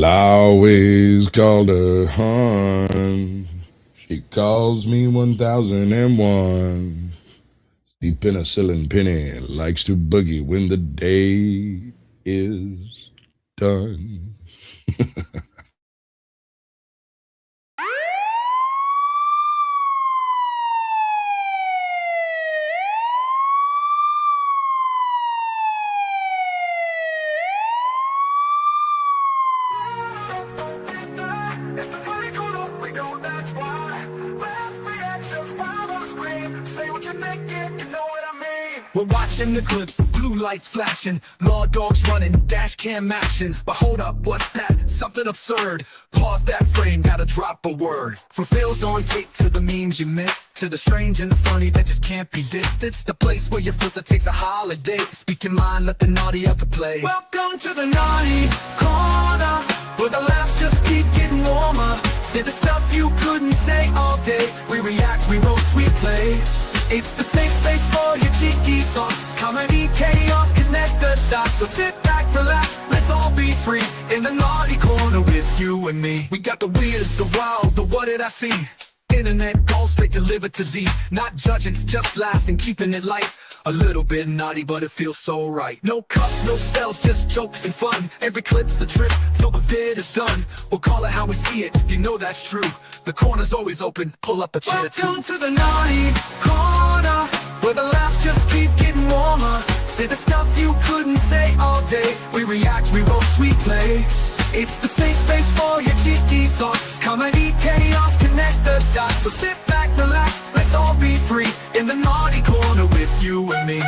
I always called her hon. She calls me 1001. The penicillin penny likes to boogie when the day is done. We're watching the clips, blue lights flashing, law dogs running, dash cam action. But hold up, what's that? Something absurd. Pause that frame, gotta drop a word. From fails on tape to the memes you missed, to the strange and the funny that just can't be dissed. It's the place where your filter takes a holiday. Speak your mind, let the naughty out to play. Welcome to the naughty corner, where the laughs just keep getting warmer. Say the stuff you couldn't say all day. We react, we roast, we play. It's the safe space for your cheeky thoughts. Comedy, chaos, connect the dots. So sit back, relax, let's all be free. In the naughty corner with you and me. We got the weird, the wild, the what did I see? Internet gold straight delivered to thee. Not judging, just laughing, keeping it light. A little bit naughty, but it feels so right. No cups, no cells, just jokes and fun. Every clip's a trip, till the vid is done. We'll call it how we see it, you know that's true. The corner's always open, pull up a chair too. Welcome to the naughty corner, where the laughs just keep getting warmer. Say the stuff you couldn't say all day. We react, we roast, we play. It's the safe space for your cheeky thoughts. Comedy, chaos, connect the dots. So sit back, relax, let's all be free. In the naughty corner with you and me.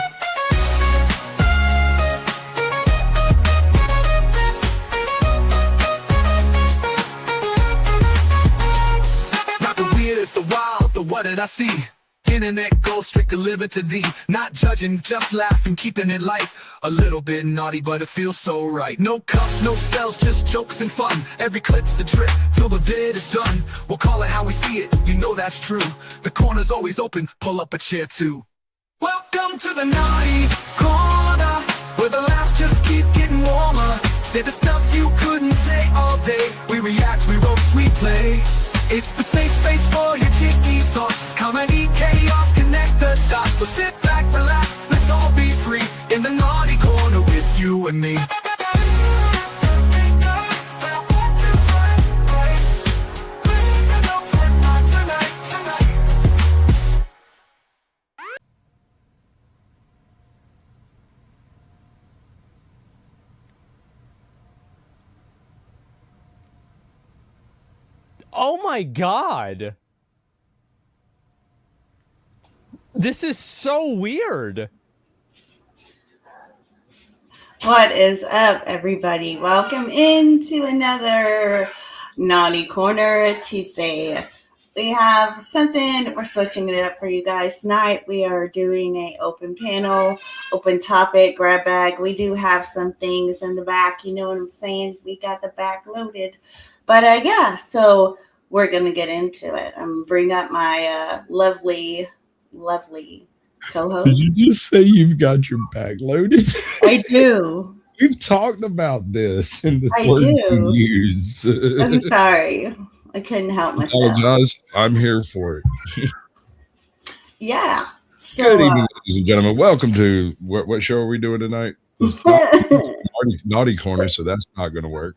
Not the weird, the wild, the what did I see? Internet gold straight delivered to thee. Not judging, just laughing, keeping it light. A little bit naughty, but it feels so right. No cups, no cells, just jokes and fun. Every clip's a trip, till the vid is done. We'll call it how we see it, you know that's true. The corner's always open, pull up a chair too. Welcome to the naughty corner, where the laughs just keep getting warmer. Say the stuff you couldn't say all day. We react, we roast, we play. It's the safe space for your cheeky thoughts. Comedy, chaos, connect the dots. So sit back, relax, let's all be free. In the naughty corner with you and me. Oh my god. This is so weird. What is up, everybody? Welcome into another Naughty Corner Tuesday. We have something, we're switching it up for you guys tonight. We are doing an open panel, open topic, grab bag. We do have some things in the back, you know what I'm saying? We got the back loaded. But yeah, so we're going to get into it. I'm going to bring up my lovely co-host. Did you just say you've got your bag loaded? I do. We've talked about this in the I 32 do. years. I'm sorry. I couldn't help myself. Apologize. I'm here for it. Yeah. So, Good evening, ladies and gentlemen. Welcome to what show are we doing tonight? It's naughty Corner, so that's not going to work.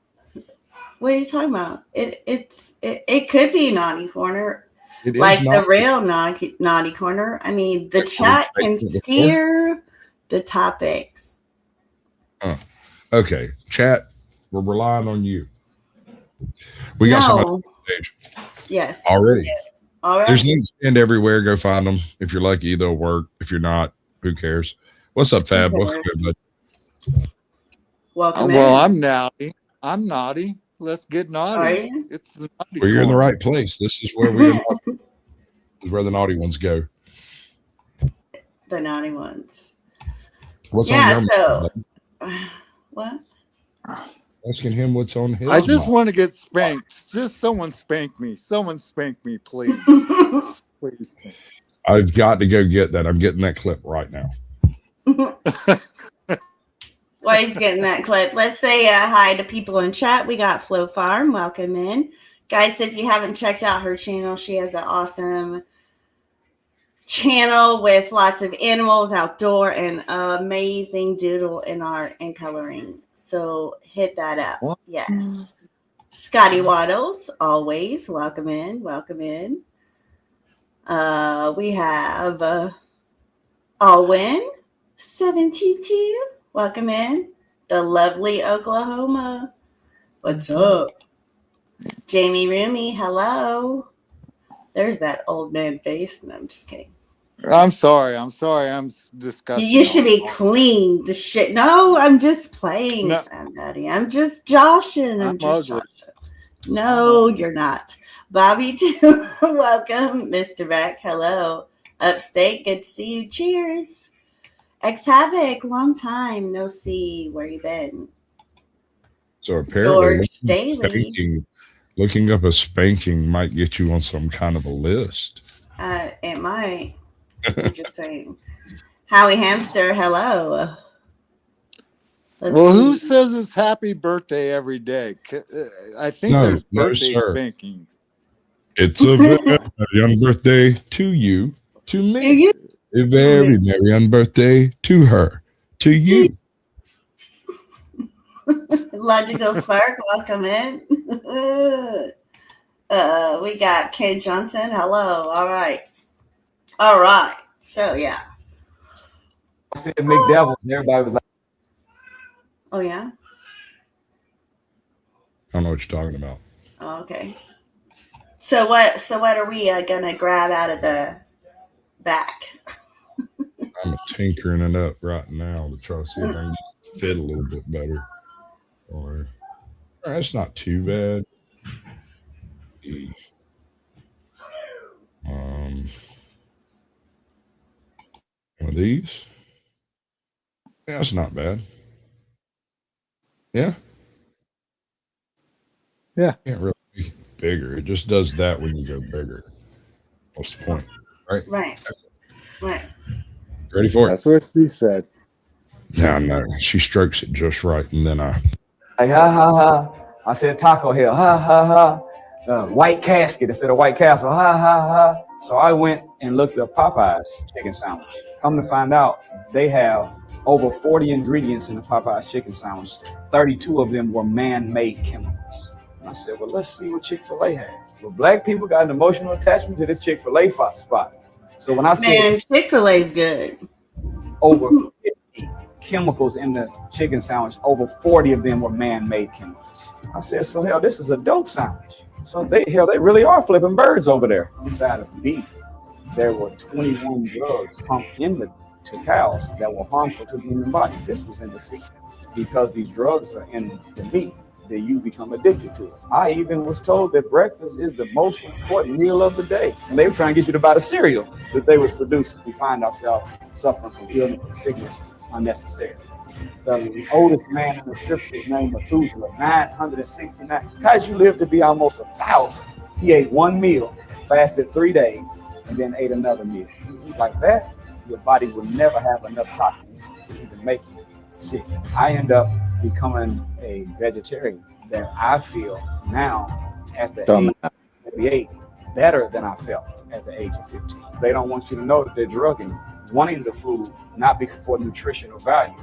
what are you talking about? It could be Naughty Corner, It like is the not. real naughty corner. I mean, the chat can steer the topics. Okay, chat. We're relying on you. We got somebody on stage Yes. already. All right. There's links pinned everywhere. Go find them. If you're lucky, they'll work. If you're not, who cares? What's up, Fab? Okay. Welcome, everybody. Welcome. Well, I'm naughty. I'm naughty. Let's get Are naughty. you? It's the naughty Well, you're in the corner. right place. This is where this is where the naughty ones go. The naughty ones. What's Yeah. on your So, mind? what? Asking him what's on his I just mind. want to get spanked. Just someone spank me. Someone spank me, please. Please. I've got to go get that. I'm getting that clip right now. while he's getting that clip, let's say hi to people in chat. We got Flo Farm. Welcome in. Guys, if you haven't checked out her channel, she has an awesome channel with lots of animals, outdoor, and amazing doodle and art and coloring. So hit that up. What? Yes. Scotty Waddles, always. Welcome in. Welcome in. We have Alwyn 722. Welcome in. The lovely Oklahoma. What's up? Jamie Roomy, hello. There's that old man face. No, I'm just kidding. I'm sorry. I'm disgusting. You should be clean to shit. No, I'm just playing, No. Daddy. I'm just joshing. I'm just ugly. joshing. No, you're not. Bobby, too. Welcome. Mr. Beck, hello. Upstate, good to see you. Cheers. Ex Havoc, long time no see. Where you been? So apparently, George Daly. looking up a spanking might get you on some kind of a list. It might. I'm just saying. Howie Hamster, hello. Let's Well, who see. says it's happy birthday every day? I think No, there's no, birthday sir. spankings. It's a very young birthday to you, to Do me. you? A very young birthday to her, to you. Logical Spark, welcome in. We got Kay Johnson. Hello. All right. So yeah. I said McDevils, and everybody was like, Oh yeah. I don't know what you're talking about. Oh, okay. So what are we gonna grab out of the back? I'm tinkering it up right now to try to see if I can fit a little bit better. Or that's not too bad. One of these. Yeah, that's not bad. Yeah. Yeah. Can't really be bigger. It just does that when you go bigger. What's the point? Right? Right. Ready for it? That's what she said. No. She strokes it just right, and then I. ha ha. I said Taco Hill, ha ha ha. White Casket instead of White Castle, ha ha ha. So I went and looked up Popeye's chicken sandwich. Come to find out, they have over 40 ingredients in the Popeye's chicken sandwich. 32 of them were man-made chemicals. And I said, well, let's see what Chick-fil-A has. Well, black people got an emotional attachment to this Chick-fil-A spot. So when I said Man, Chick-fil-A's good. over 50 chemicals in the chicken sandwich, over 40 of them were man-made chemicals. I said, so hell, this is a dope sandwich. So they really are flipping birds over there. Inside of beef, there were 21 drugs pumped into cows that were harmful to the human body. This was in the 60s. Because these drugs are in the meat, that you become addicted to it. I even was told that breakfast is the most important meal of the day. And they were trying to get you to buy the cereal that they was producing. We find ourselves suffering from illness and sickness unnecessarily. The oldest man in the scripture is named Methuselah, 969. How'd you live to be almost 1,000? He ate one meal, fasted 3 days, and then ate another meal. Like that, your body will never have enough toxins to even make you sick. I end up becoming a vegetarian that I feel now at the age of 38 better than I felt at the age of 15. They don't want you to know that they're drugging you, wanting the food, not for nutritional value,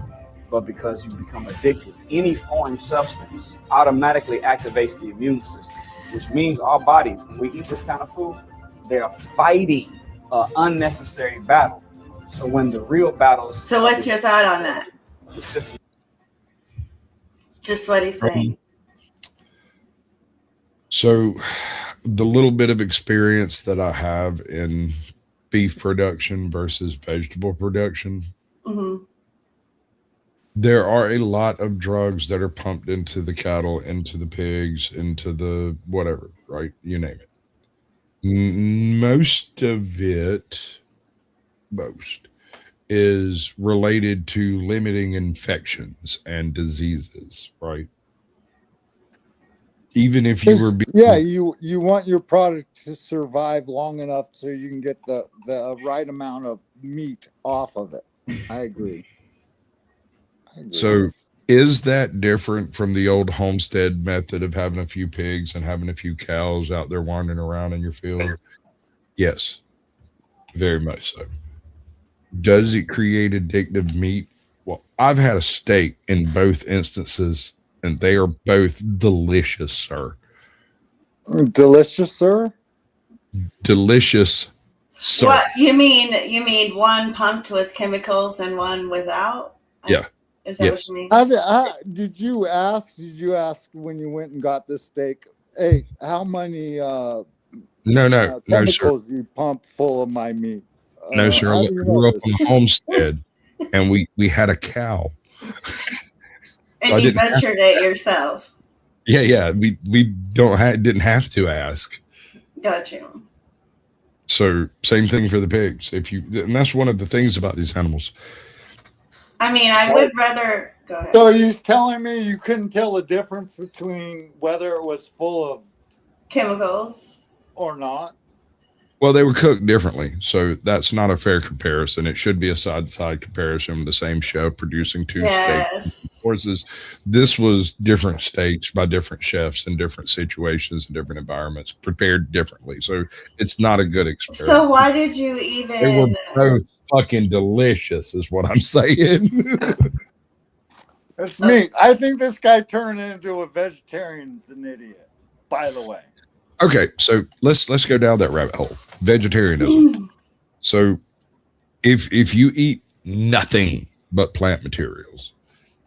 but because you become addicted. Any foreign substance automatically activates the immune system, which means our bodies, when we eat this kind of food, they are fighting an unnecessary battle. So when the real battles... So what's your thought on that? The system. Just what he's saying. So, the little bit of experience that I have in beef production versus vegetable production, there are a lot of drugs that are pumped into the cattle, into the pigs, into the whatever, right? You name it. Most of it, is related to limiting infections and diseases, right? Even if you were you want your product to survive long enough so you can get the right amount of meat off of it. I agree. So Is that different from the old homestead method of having a few pigs and having a few cows out there wandering around in your field? Yes, very much so. Does it create addictive meat? Well, I've had a steak in both instances, and they are both delicious, sir. Delicious, sir. Delicious, sir. What you mean? You mean one pumped with chemicals and one without? Yeah. Is that Yes. what you mean? Did you ask when you went and got this steak? Hey, how many No, sir. chemicals you pump full of my meat? No, sir. how I do you grew know up this? on a homestead, and we had a cow. And I you didn't have- butchered it yourself. Yeah. We didn't have to ask. Got you. So same thing for the pigs. And that's one of the things about these animals. I mean, I would rather go ahead. So he's telling me you couldn't tell the difference between whether it was full of Chemicals. or not? Well, they were cooked differently, so that's not a fair comparison. It should be a side-to-side comparison with the same chef producing two steak Yes. courses. This was different steaks by different chefs in different situations and different environments, prepared differently. So it's not a good experiment. So why did you They were even? both fucking delicious, is what I'm saying. It's neat. I think this guy turned into a vegetarian is an idiot, by the way. Okay, so let's go down that rabbit hole. Vegetarianism. So if you eat nothing but plant materials,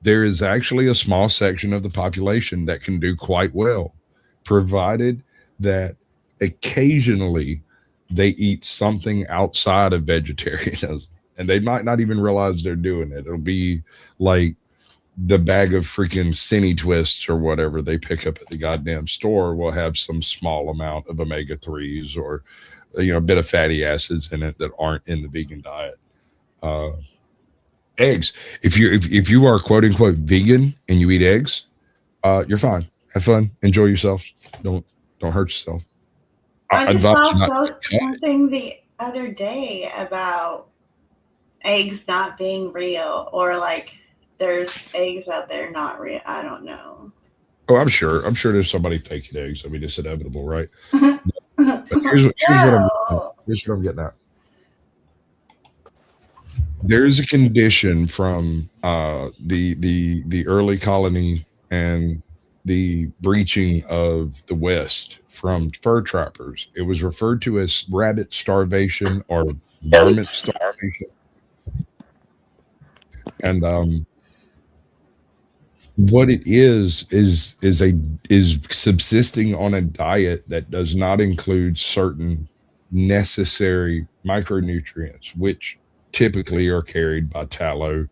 there is actually a small section of the population that can do quite well, provided that occasionally they eat something outside of vegetarianism, and they might not even realize they're doing it. It'll be like the bag of freaking Cine Twists or whatever they pick up at the goddamn store will have some small amount of omega-3s or a bit of fatty acids in it that aren't in the vegan diet. Eggs. If you are quote unquote vegan and you eat eggs, you're fine. Have fun. Enjoy yourself. Don't hurt yourself. I just advise you saw not- something the other day about eggs not being real, or like there's eggs out there not real. I don't know. Oh, I'm sure there's somebody faking eggs. I mean, it's inevitable, right? But here's what I'm getting at. There's a condition from the early colony and the breaching of the West from fur trappers. It was referred to as rabbit starvation or varmint starvation. And what it is subsisting on a diet that does not include certain necessary micronutrients, which typically are carried by tallow,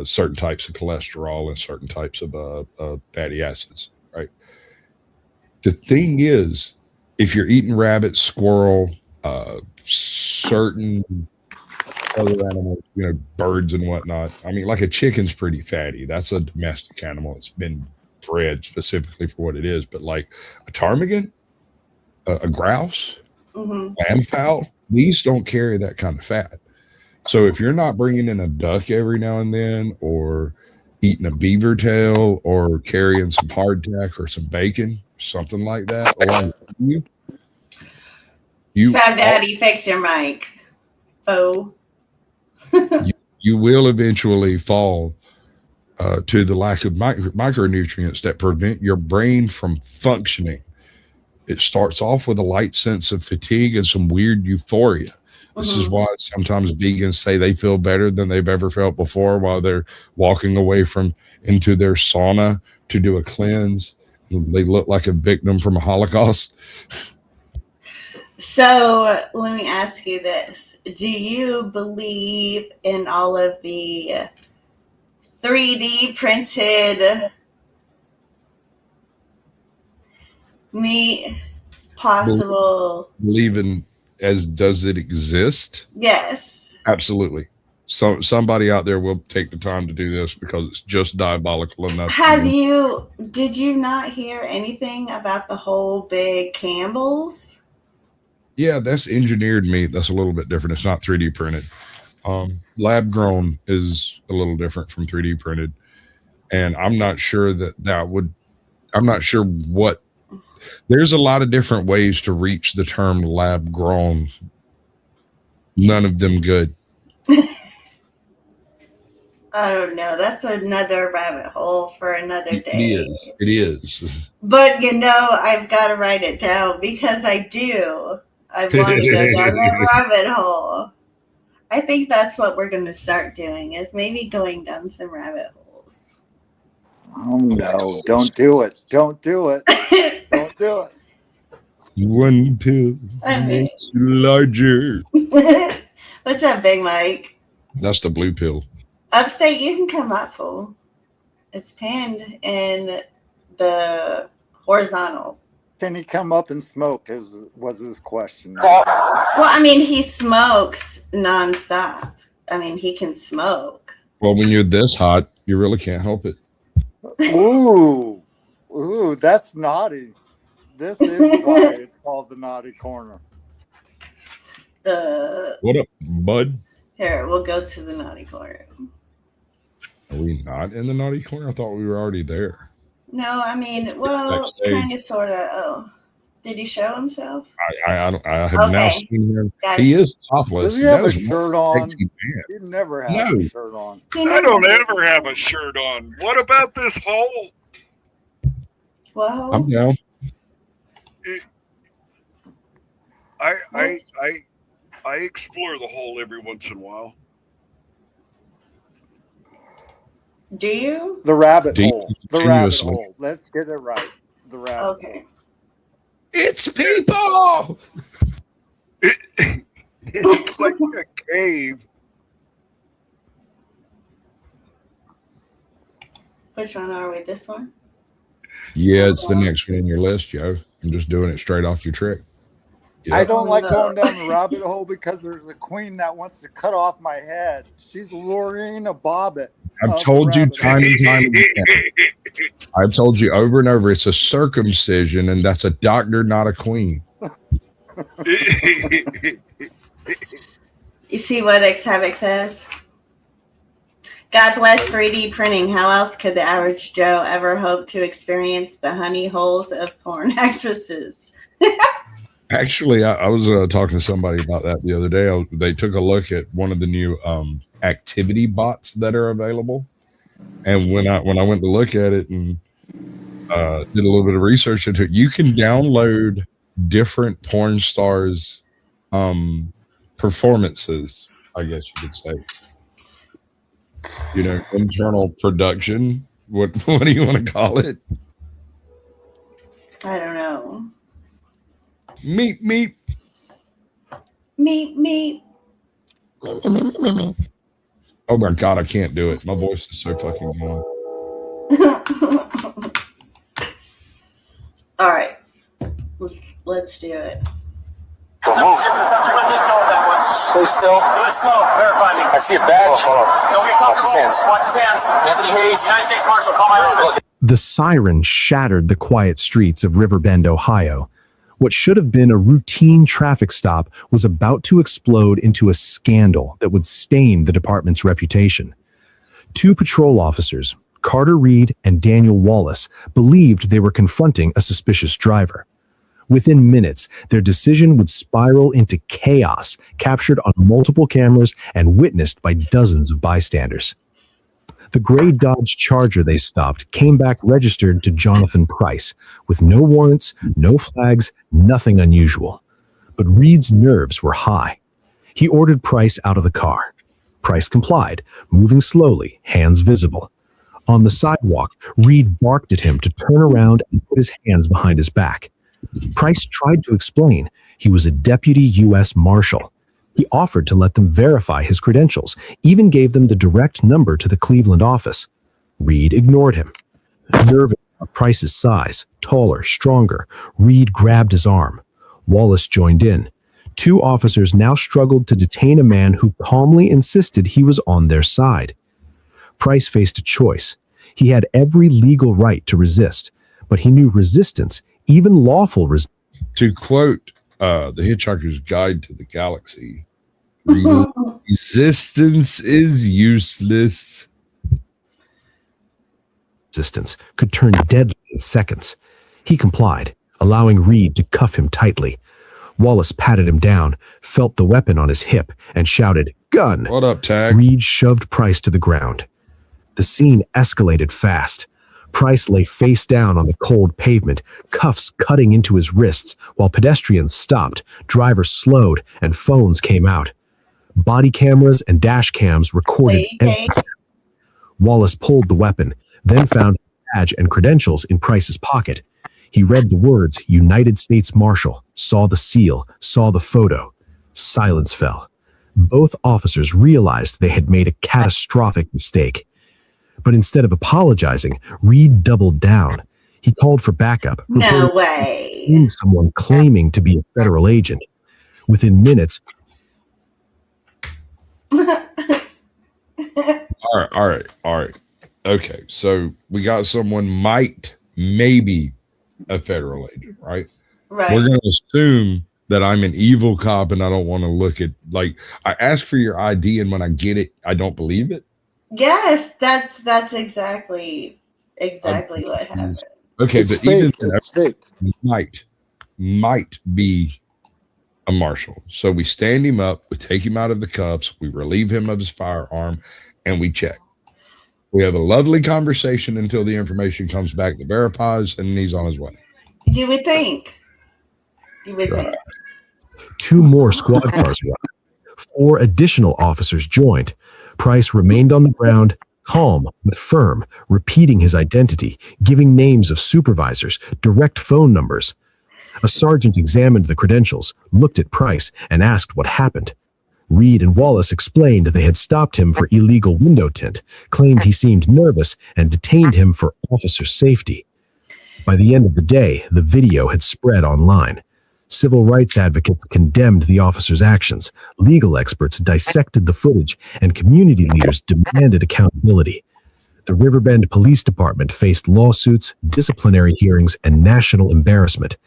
certain types of cholesterol, and certain types of fatty acids, right? The thing is, if you're eating rabbit, squirrel, certain other animals, birds and whatnot. I mean, like a chicken's pretty fatty. That's a domestic animal. It's been bred specifically for what it is. But like a ptarmigan, a grouse, lamb fowl, these don't carry that kind of fat. So if you're not bringing in a duck every now and then, or eating a beaver tail, or carrying some hardtack or some bacon, something like that, along with you Fab Daddy, fix your mic. Oh. you will eventually fall to the lack of micronutrients that prevent your brain from functioning. It starts off with a light sense of fatigue and some weird euphoria. This is why sometimes vegans say they feel better than they've ever felt before while they're walking away into their sauna to do a cleanse. They look like a victim from a Holocaust. So let me ask you this. Do you believe in all of the 3D printed meat possible? Believing as does it exist? Yes. Absolutely. So somebody out there will take the time to do this because it's just diabolical enough. Did you not hear anything about the whole big Campbell's? Yeah, that's engineered meat. That's a little bit different. It's not 3D printed. Lab grown is a little different from 3D printed. and I'm not sure I'm not sure what. There's a lot of different ways to reach the term lab grown. None of them good. I don't know. That's another rabbit hole for another day. It is. But I've got to write it down because I do. I want to go down that rabbit hole. I think that's what we're going to start doing is maybe going down some rabbit holes. Oh no, don't do it. Don't do it. Don't do it. One pill makes you larger. What's up, Big Mike? That's the blue pill. Upstate, you can come up, fool. It's pinned in the horizontal. Can he come up and smoke? Was his question. Well, I mean, he smokes nonstop. I mean, he can smoke. Well, when you're this hot, you really can't help it. Ooh, that's naughty. This is why it's called the Naughty Corner. What up, bud? Here, we'll go to the naughty corner. Are we not in the naughty corner? I thought we were already there. No, I mean, well, kind of, sort of. Oh, did he show himself? I have now seen him. Gotcha. He is topless. Does he have a shirt on? He He never has a shirt on. I don't ever have a shirt on. What about this hole? Well, I'm down. I explore the hole every once in a while. do you? The rabbit hole. The rabbit Continuously. hole. Let's get it right. The rabbit Okay. hole. It's people. It's like a cave. Which one are we? This one? Yeah, it's the next one on your list, Joe. I'm just doing it straight off your trick. Yeah. I don't like going down the rabbit hole because there's a queen that wants to cut off my head. She's Lorena Bobbitt. I've told you time and time again. I've told you over and over. It's a circumcision, and that's a doctor, not a queen. You see what Xhavik says? God bless 3D printing. How else could the average Joe ever hope to experience the honey holes of porn actresses? Actually, I was talking to somebody about that the other day. They took a look at one of the new activity bots that are available, and when I went to look at it and did a little bit of research into it, you can download different porn stars' performances. I guess you could say, internal production. What do you want to call it? I don't know. Meet. Oh my God, I can't do it. My voice is so fucking gone. All right. Let's do it. Stay still. I see a badge. Don't get comfortable. Watch his hands. Anthony Hayes, United States Marshal, call my office. The siren shattered the quiet streets of Riverbend, Ohio. What should have been a routine traffic stop was about to explode into a scandal that would stain the department's reputation. Two patrol officers, Carter Reed and Daniel Wallace, believed they were confronting a suspicious driver. Within minutes, their decision would spiral into chaos, captured on multiple cameras and witnessed by dozens of bystanders. The gray Dodge Charger they stopped came back registered to Jonathan Price, with no warrants, no flags, nothing unusual. But Reed's nerves were high. He ordered Price out of the car. Price complied, moving slowly, hands visible. On the sidewalk, Reed barked at him to turn around and put his hands behind his back. Price tried to explain he was a deputy U.S. Marshal. He offered to let them verify his credentials, even gave them the direct number to the Cleveland office. Reed ignored him. Nervous about Price's size, taller, stronger, Reed grabbed his arm. Wallace joined in. Two officers now struggled to detain a man who calmly insisted he was on their side. Price faced a choice. He had every legal right to resist, but he knew resistance, even lawful resistance. To quote The Hitchhiker's Guide to the Galaxy, resistance is useless. resistance could turn deadly in seconds. He complied, allowing Reed to cuff him tightly. Wallace patted him down, felt the weapon on his hip, and shouted, "Gun!" What up, Tag? Reed shoved Price to the ground. The scene escalated fast. Price lay face down on the cold pavement, cuffs cutting into his wrists, while pedestrians stopped, drivers slowed, and phones came out. Body cameras and dash cams recorded everything. Wallace pulled the weapon, then found his badge and credentials in Price's pocket. He read the words United States Marshal, saw the seal, saw the photo. Silence fell. Both officers realized they had made a catastrophic mistake. But instead of apologizing, Reed doubled down. He called for backup. No way. Seeing someone claiming to be a federal agent. Within minutes, All right. Okay, so we got someone maybe a federal agent, right? Right. We're going to assume that I'm an evil cop and I don't want to look at, like, I ask for your ID and when I get it, I don't believe it. Yes, that's exactly what happened. Okay, It's but fake. even It's fake. might be a marshal. So we stand him up, we take him out of the cuffs, we relieve him of his firearm, and we check. We have a lovely conversation until the information comes back that verifies, and he's on his way. You would think. Right. 2 more squad cars arrived. 4 additional officers joined. Price remained on the ground, calm but firm, repeating his identity, giving names of supervisors, direct phone numbers. A sergeant examined the credentials, looked at Price, and asked what happened. Reed and Wallace explained they had stopped him for illegal window tint, claimed he seemed nervous, and detained him for officer safety. By the end of the day, the video had spread online. Civil rights advocates condemned the officer's actions, legal experts dissected the footage, and community leaders demanded accountability. The Riverbend Police Department faced lawsuits, disciplinary hearings, and national embarrassment.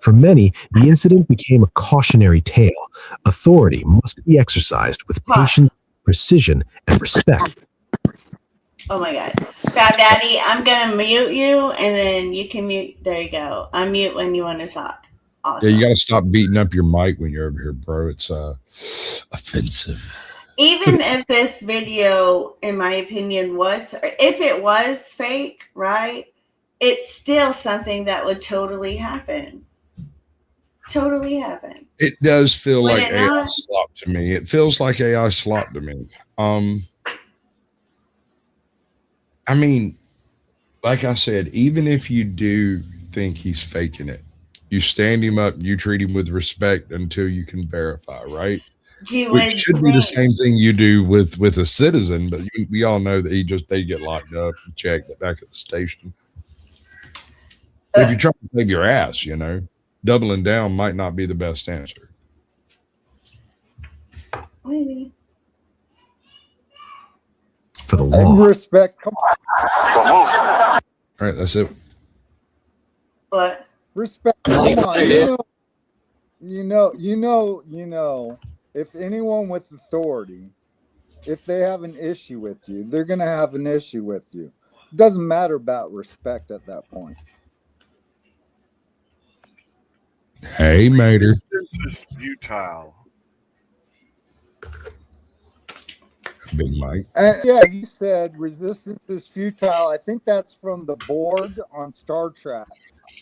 For many, the incident became a cautionary tale. Authority must be exercised with patience, precision, and respect. Oh my God. Fab Daddy, I'm going to mute you and then you can mute. There you go. Unmute when you want to talk. Awesome. Yeah, you got to stop beating up your mic when you're over here, bro. It's offensive. Even if this video, in my opinion, if it was fake, right? It's still something that would totally happen. Totally happen. It does feel Would like it AI not? slop to me. It feels like AI slop to me. I mean, like I said, even if you do think he's faking it, you stand him up and you treat him with respect until you can verify, right? Which should be the same thing you do with a citizen, but we all know that they get locked up and checked back at the station. But if you're trying to save your ass, doubling down might not be the best answer. Maybe. For the And law. respect. Come on. All right, that's it. But Respect. Come on. You know, if anyone with authority, if they have an issue with you, they're going to have an issue with you. It doesn't matter about respect at that point. Hey, Mater. This is futile. Big Mike. And yeah, you said resistance is futile. I think that's from the board on Star Trek.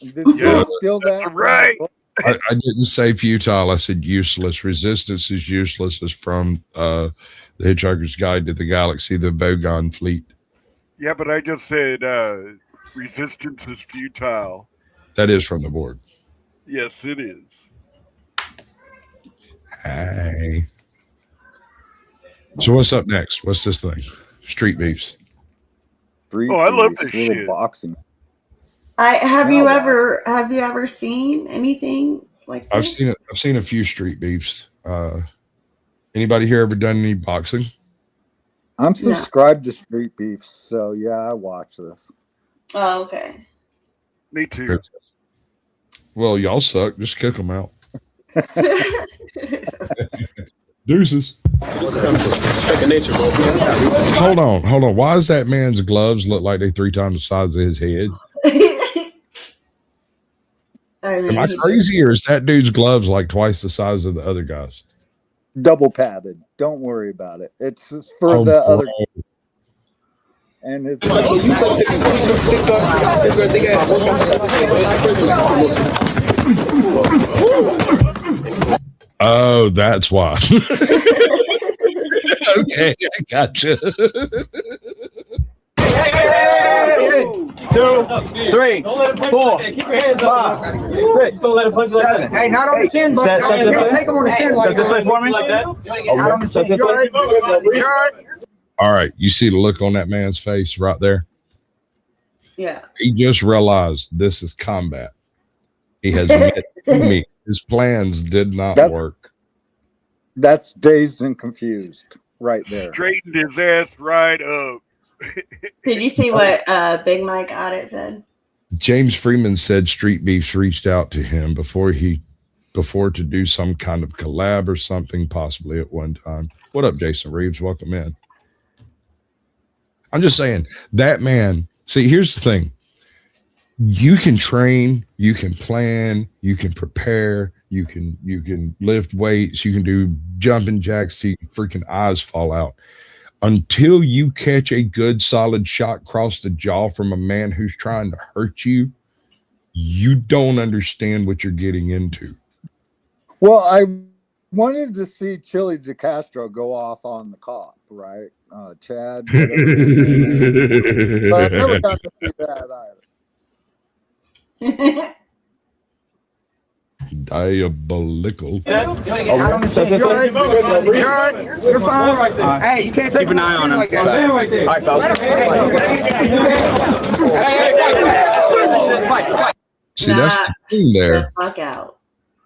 Did Yeah, they steal that? that's right. I didn't say futile. I said useless. Resistance is useless. Is from the Hitchhiker's Guide to the Galaxy, the Vogon fleet. Yeah, but I just said resistance is futile. That is from the board. Yes, it is. Hey. So what's up next? What's this thing? Street beefs. Oh, I love this Little shit. boxing. have No, you wow. ever seen anything like this? I've seen it. I've seen a few street beefs. Anybody here ever done any boxing? I'm subscribed to Street Beefs, so yeah, I watch this. Oh, okay. Me too. Well, y'all suck. Just kick them out. Deuces. Hold on. Why does that man's gloves look like they 3 times the size of his head? Am I crazy, or is that dude's gloves like twice the size of the other guys? Double padded. Don't worry about it. It's for the bro. other. And it's Oh, that's why. Okay, I gotcha. 2, 3, 4, 5, 6. Don't let it punch like that. Hey, not on the chin, but take him on the chin like that. For me? Not on the chin. All right, you see the look on that man's face right there? Yeah. He just realized this is combat. He has met me. His plans did not work. That's dazed and confused right there. Straightened his ass right up. Did you see what Big Mike Audit said? James Freeman said Street Beefs reached out to him before to do some kind of collab or something, possibly at one time. What up, Jason Reeves? Welcome in. I'm just saying that man. See, here's the thing. You can train, you can plan, you can prepare, you can lift weights, you can do jumping jacks till your freaking eyes fall out. Until you catch a good solid shot across the jaw from a man who's trying to hurt you, you don't understand what you're getting into. Well, I wanted to see Chili DeCastro go off on the cop, right? Chad. But I never got to see that either. Diabolical. You're fine. Hey, you can't keep an eye on him. Like that. All right, fellas. See, that's the thing there. Fuck out.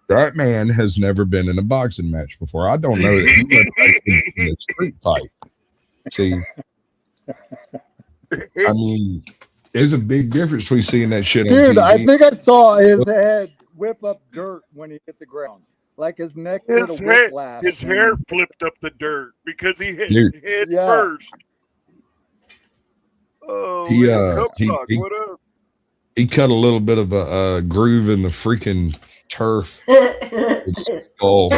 That man has never been in a boxing match before. I don't know that he's ever been in a street fight. See, I mean, there's a big difference between seeing that shit on Dude, TV. I think I saw his head whip up dirt when he hit the ground. Like his neck did a whiplash. His hair flipped up the dirt because he hit head Yeah. first. Oh, He, Cupsock, what up? He cut a little bit of a groove in the freaking turf. Oh,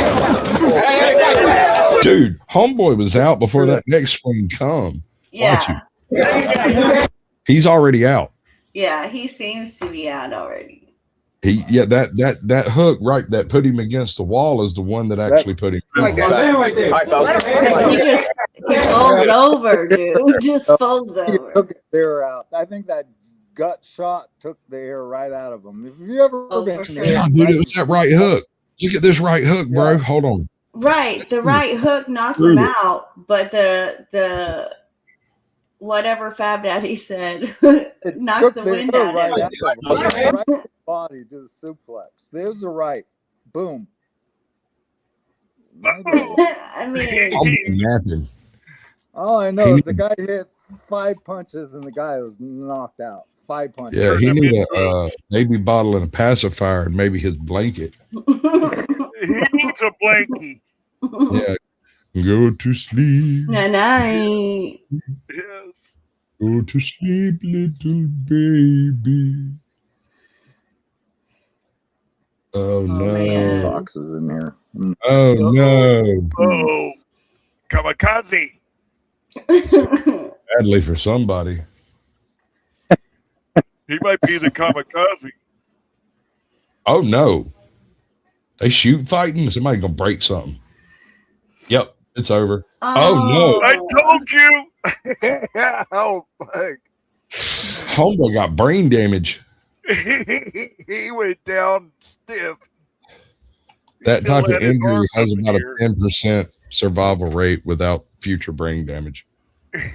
dude, homeboy was out before that next swing come. Yeah. He's already out. Yeah, he seems to be out already. That hook right that put him against the wall is the one that actually put him. He folds over, dude. Just folds He over. took the air out. I think that gut shot took the air right out of him. If you ever been for sure. Yeah, dude, it was that right hook. Look at this right hook, bro. Hold on. Right, the right hook knocks him out, but the whatever Fab Daddy said knocked the wind out of him. Right body to the suplex. There's a right. Boom. I mean, I'm napping. All I know is the guy hit 5 punches and the guy was knocked out. 5 punches. Yeah, he need a baby bottle and a pacifier and maybe his blanket. He needs a blankie. Yeah. Go to sleep. night. Yes. Go to sleep, little baby. Oh no. man. Socks is in here. Oh no. Oh, kamikaze. Badly for somebody. He might be the kamikaze. Oh no. They shoot fighting. Somebody gonna break something. Yep, it's over. Oh no. I told you. Oh, fuck. Homeboy got brain damage. He went down stiff. That Still type of had his injury arms has up in about a the air. 10% survival rate without future brain damage.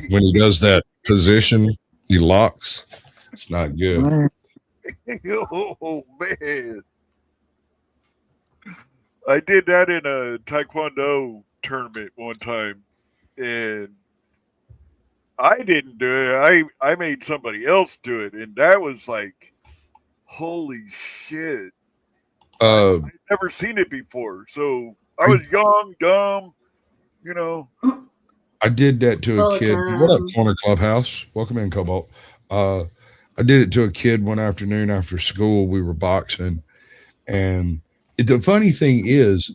When he does that position, he locks. It's not good. Oh man. I did that in a Taekwondo tournament one time, and I didn't do it. I made somebody else do it, and that was like, holy shit. I've never seen it before. So I was young, dumb, You know, I did that to a kid. What up, Corner Clubhouse? Welcome in, Cobalt. I did it to a kid one afternoon after school. We were boxing, and the funny thing is,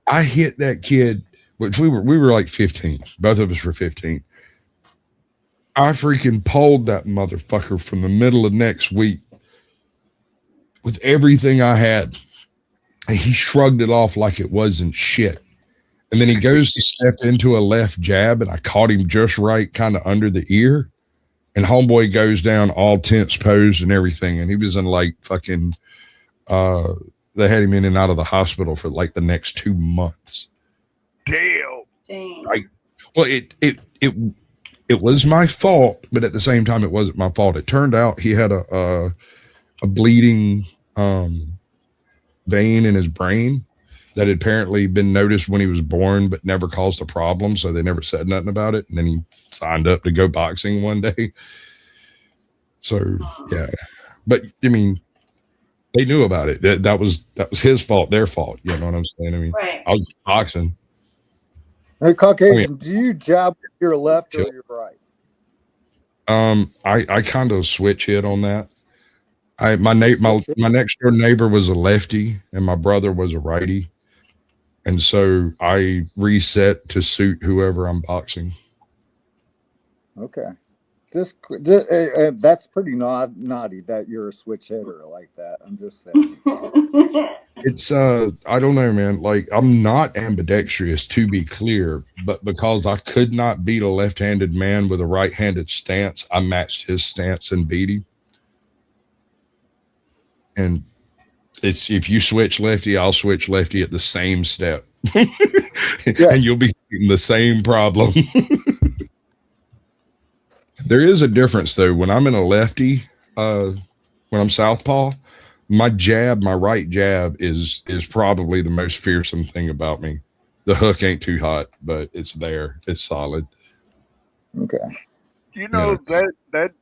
I hit that kid, which we were like 15. Both of us were 15. I freaking pulled that motherfucker from the middle of next week with everything I had, and he shrugged it off like it wasn't shit. And then he goes to step into a left jab, and I caught him just right, kind of under the ear. And homeboy goes down all tense posed and everything. And he was in like fucking, they had him in and out of the hospital for like the next 2 months. Damn. Well, it was my fault, but at the same time, it wasn't my fault. It turned out he had a bleeding vein in his brain that had apparently been noticed when he was born, but never caused a problem. So they never said nothing about it. And then he signed up to go boxing one day. So yeah, but I mean, they knew about it. That was his fault, their fault. You know what I'm saying? I mean, I was boxing. Hey, Caucasian, do you jab with your left or your right? I kind of switch hit on that. My next door neighbor was a lefty and my brother was a righty. And so I reset to suit whoever I'm boxing. Okay. Just that's pretty naughty that you're a switch hitter like that. I'm just saying. It's I don't know, man. Like, I'm not ambidextrous, to be clear, but because I could not beat a left-handed man with a right-handed stance, I matched his stance and beat him. And it's, if you switch lefty, I'll switch lefty at the same step. And you'll be getting the same problem. There is a difference though. When I'm in a lefty, when I'm southpaw, my right jab is probably the most fearsome thing about me. The hook ain't too hot, but it's there. It's solid. Okay. You know, that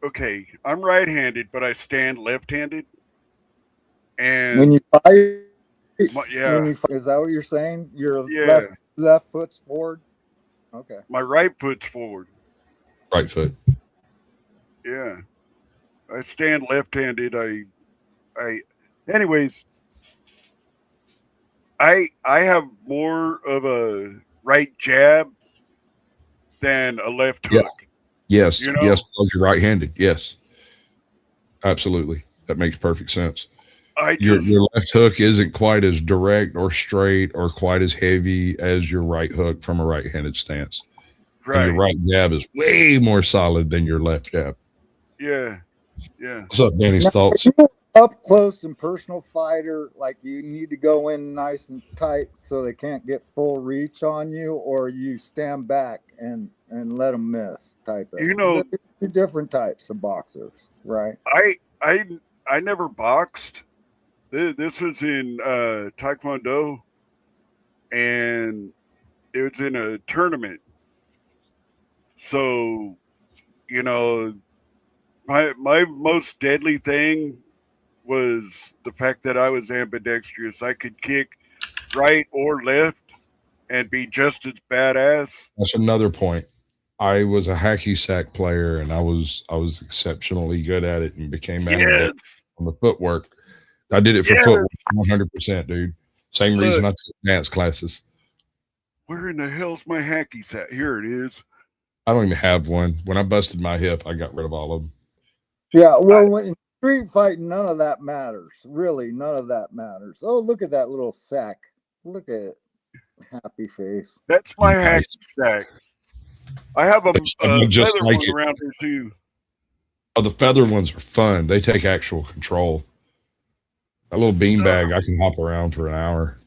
okay, I'm right-handed, but I stand left-handed. And when you fight, yeah, is that what you're saying? Your left foot's forward. Okay. My right foot's forward. Right foot. Yeah. I stand left-handed. Anyways, I have more of a right jab than a left hook. Yes. You know? Yes. Because you're right-handed. Yes. Absolutely. That makes perfect sense. Your left hook isn't quite as direct or straight or quite as heavy as your right hook from a right-handed stance. Right. And your right jab is way more solid than your left jab. Yeah. Yeah. What's up, Danny's thoughts? Up close and personal fighter, like you need to go in nice and tight so they can't get full reach on you, or you stand back and let them miss type of. You know, two different types of boxers, right? I never boxed. This was in Taekwondo, and it was in a tournament. So, you know, my most deadly thing was the fact that I was ambidextrous. I could kick right or left and be just as badass. That's another point. I was a hacky sack player, and I was exceptionally good at it, and became ambidextrous on the footwork. I did it for footwork 100%, dude. Same reason I took dance classes. Where in the hell's my hacky sack? Here it is. I don't even have one. When I busted my hip, I got rid of all of them. Yeah, well, in street fighting, none of that matters. Really, none of that matters. Oh, look at that little sack. Look at it. Happy face. That's my hacky sack. I have a just feather like one it. around here too. Oh, the feather ones are fun. They take actual control. That little beanbag, I can hop around for an hour.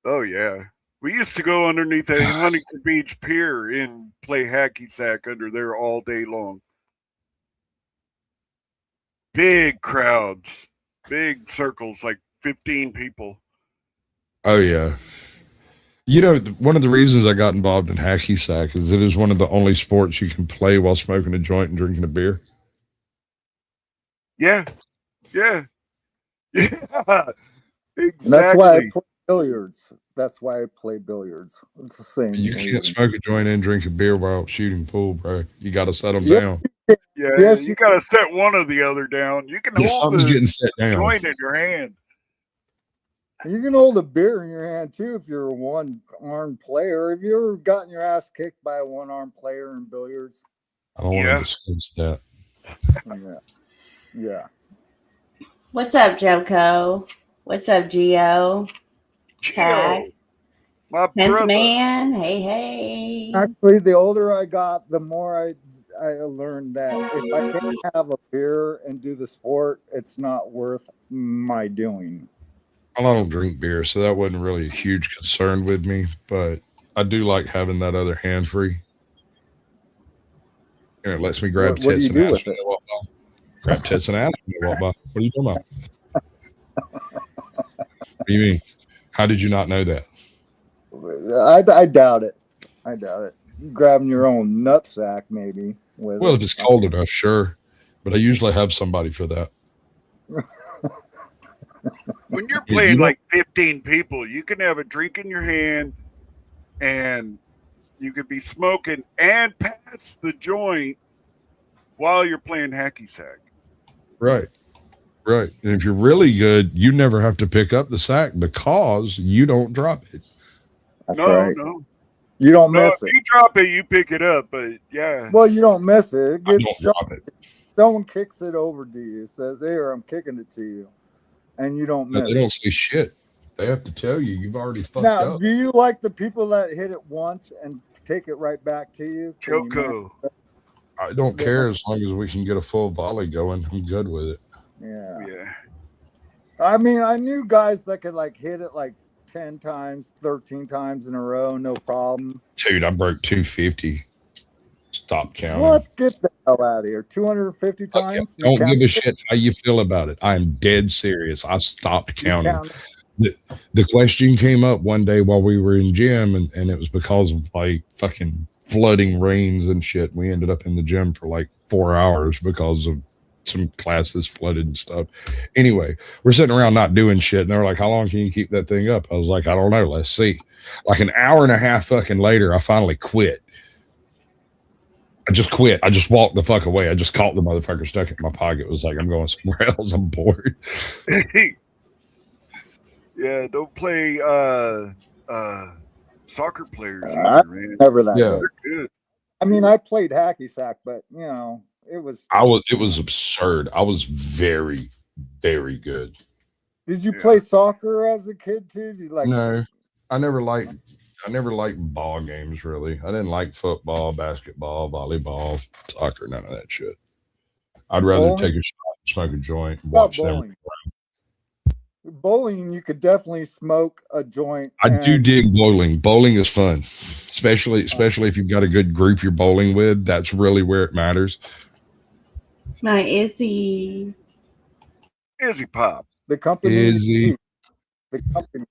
Oh yeah. We used to go underneath a Huntington Beach pier and play hacky sack under there all day long. Big crowds, big circles, like 15 people. Oh yeah. You know, one of the reasons I got involved in hacky sack is it is one of the only sports you can play while smoking a joint and drinking a beer. Yeah. Yeah. Yeah. Exactly. And that's why billiards. That's why I play billiards. It's the same. You reason. can't smoke a joint and drink a beer while shooting pool, bro. You got to set them Yeah. down. Yeah, Yes, you got to set one or the other down. You can Yeah, hold something's the getting set down. joint in your hand. You can hold a beer in your hand too if you're a one-armed player. Have you ever gotten your ass kicked by a one-armed player in billiards? I don't Yeah. want to discuss that. Yeah. Yeah. What's up, Joko? What's up, Geo? Tag. Gio, my 10th brother. man. Hey, hey. Actually, the older I got, the more I learned that if I can't have a beer and do the sport, it's not worth my doing. I don't drink beer, so that wasn't really a huge concern with me. But I do like having that other hand free. It lets me grab What do tits you and do ass with when it? they walk by. Grab tits and ass when they walk by. What are you talking about? What do you mean? How did you not know that? I doubt it. I doubt it. Grabbing your own nutsack, maybe. With Well, it. if it's cold enough, sure. But I usually have somebody for that. When you're You playing don't- like 15 people, you can have a drink in your hand and you could be smoking and pass the joint while you're playing hacky sack. Right. Right. And if you're really good, you never have to pick up the sack because you don't drop it. That's No, right. no. You don't No, miss if it. you drop it, you pick it up. But yeah. Well, you don't miss it. It I gets don't shot. drop it. Someone kicks it over to you, says, "Here, I'm kicking it to you," and you don't No, miss they it. don't say shit. They have to tell you you've already fucked Now, up. do you like the people that hit it once and take it right back to you? Can you Choco. I don't care as long as we can get a full volley going. I'm good with it. Yeah. Yeah. I mean, I knew guys that could like hit it like 10 times, 13 times in a row, no problem. Dude, I broke 250. Stop counting. What? Get the hell out of here. 250 Okay, times? You don't count give a it? shit how you feel about it. I'm dead serious. I stopped You counting. count it? The question came up one day while we were in gym, and it was because of like fucking flooding rains and shit. We ended up in the gym for like 4 hours because of some classes flooded and stuff. Anyway, we're sitting around not doing shit, and they're like, "How long can you keep that thing up?" I was like, "I don't know. Let's see." Like an hour and a half fucking later, I finally quit. I just quit. I just walked the fuck away. I just caught the motherfucker, stuck it in my pocket. It was like, I'm going somewhere else. I'm bored. Yeah, don't play soccer players I- either, man. Never that Yeah. good. They're good. I mean, I played hacky sack, but you know, it was. It was absurd. I was very, very good. Did you Yeah. play soccer as a kid too? Did you like? No, I never liked ball games really. I didn't like football, basketball, volleyball, soccer, none of that shit. I'd rather Bowling? take a shot, smoke a joint, and What about watch them. bowling? Bowling, you could definitely smoke a joint. I do and- dig bowling. Bowling is fun, especially if you've got a good group you're bowling with. That's really where it matters. My Izzy. Izzy Pop. The company. Izzy. You keep,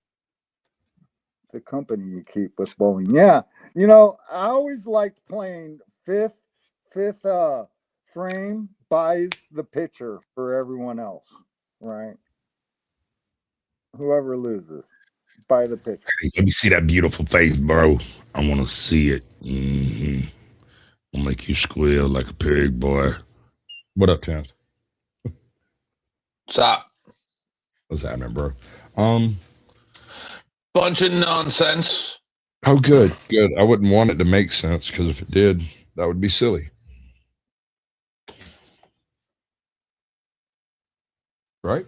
the company you keep with bowling. Yeah, you know, I always liked playing fifth frame buys the pitcher for everyone else, right? Whoever loses, buy the pitcher. Hey, let me see that beautiful face, bro. I want to see it. I'll make you squeal like a pig, boy. What up, Tim? Stop. What's happening, bro? Bunch of nonsense. Oh, good. I wouldn't want it to make sense because if it did, that would be silly. Right?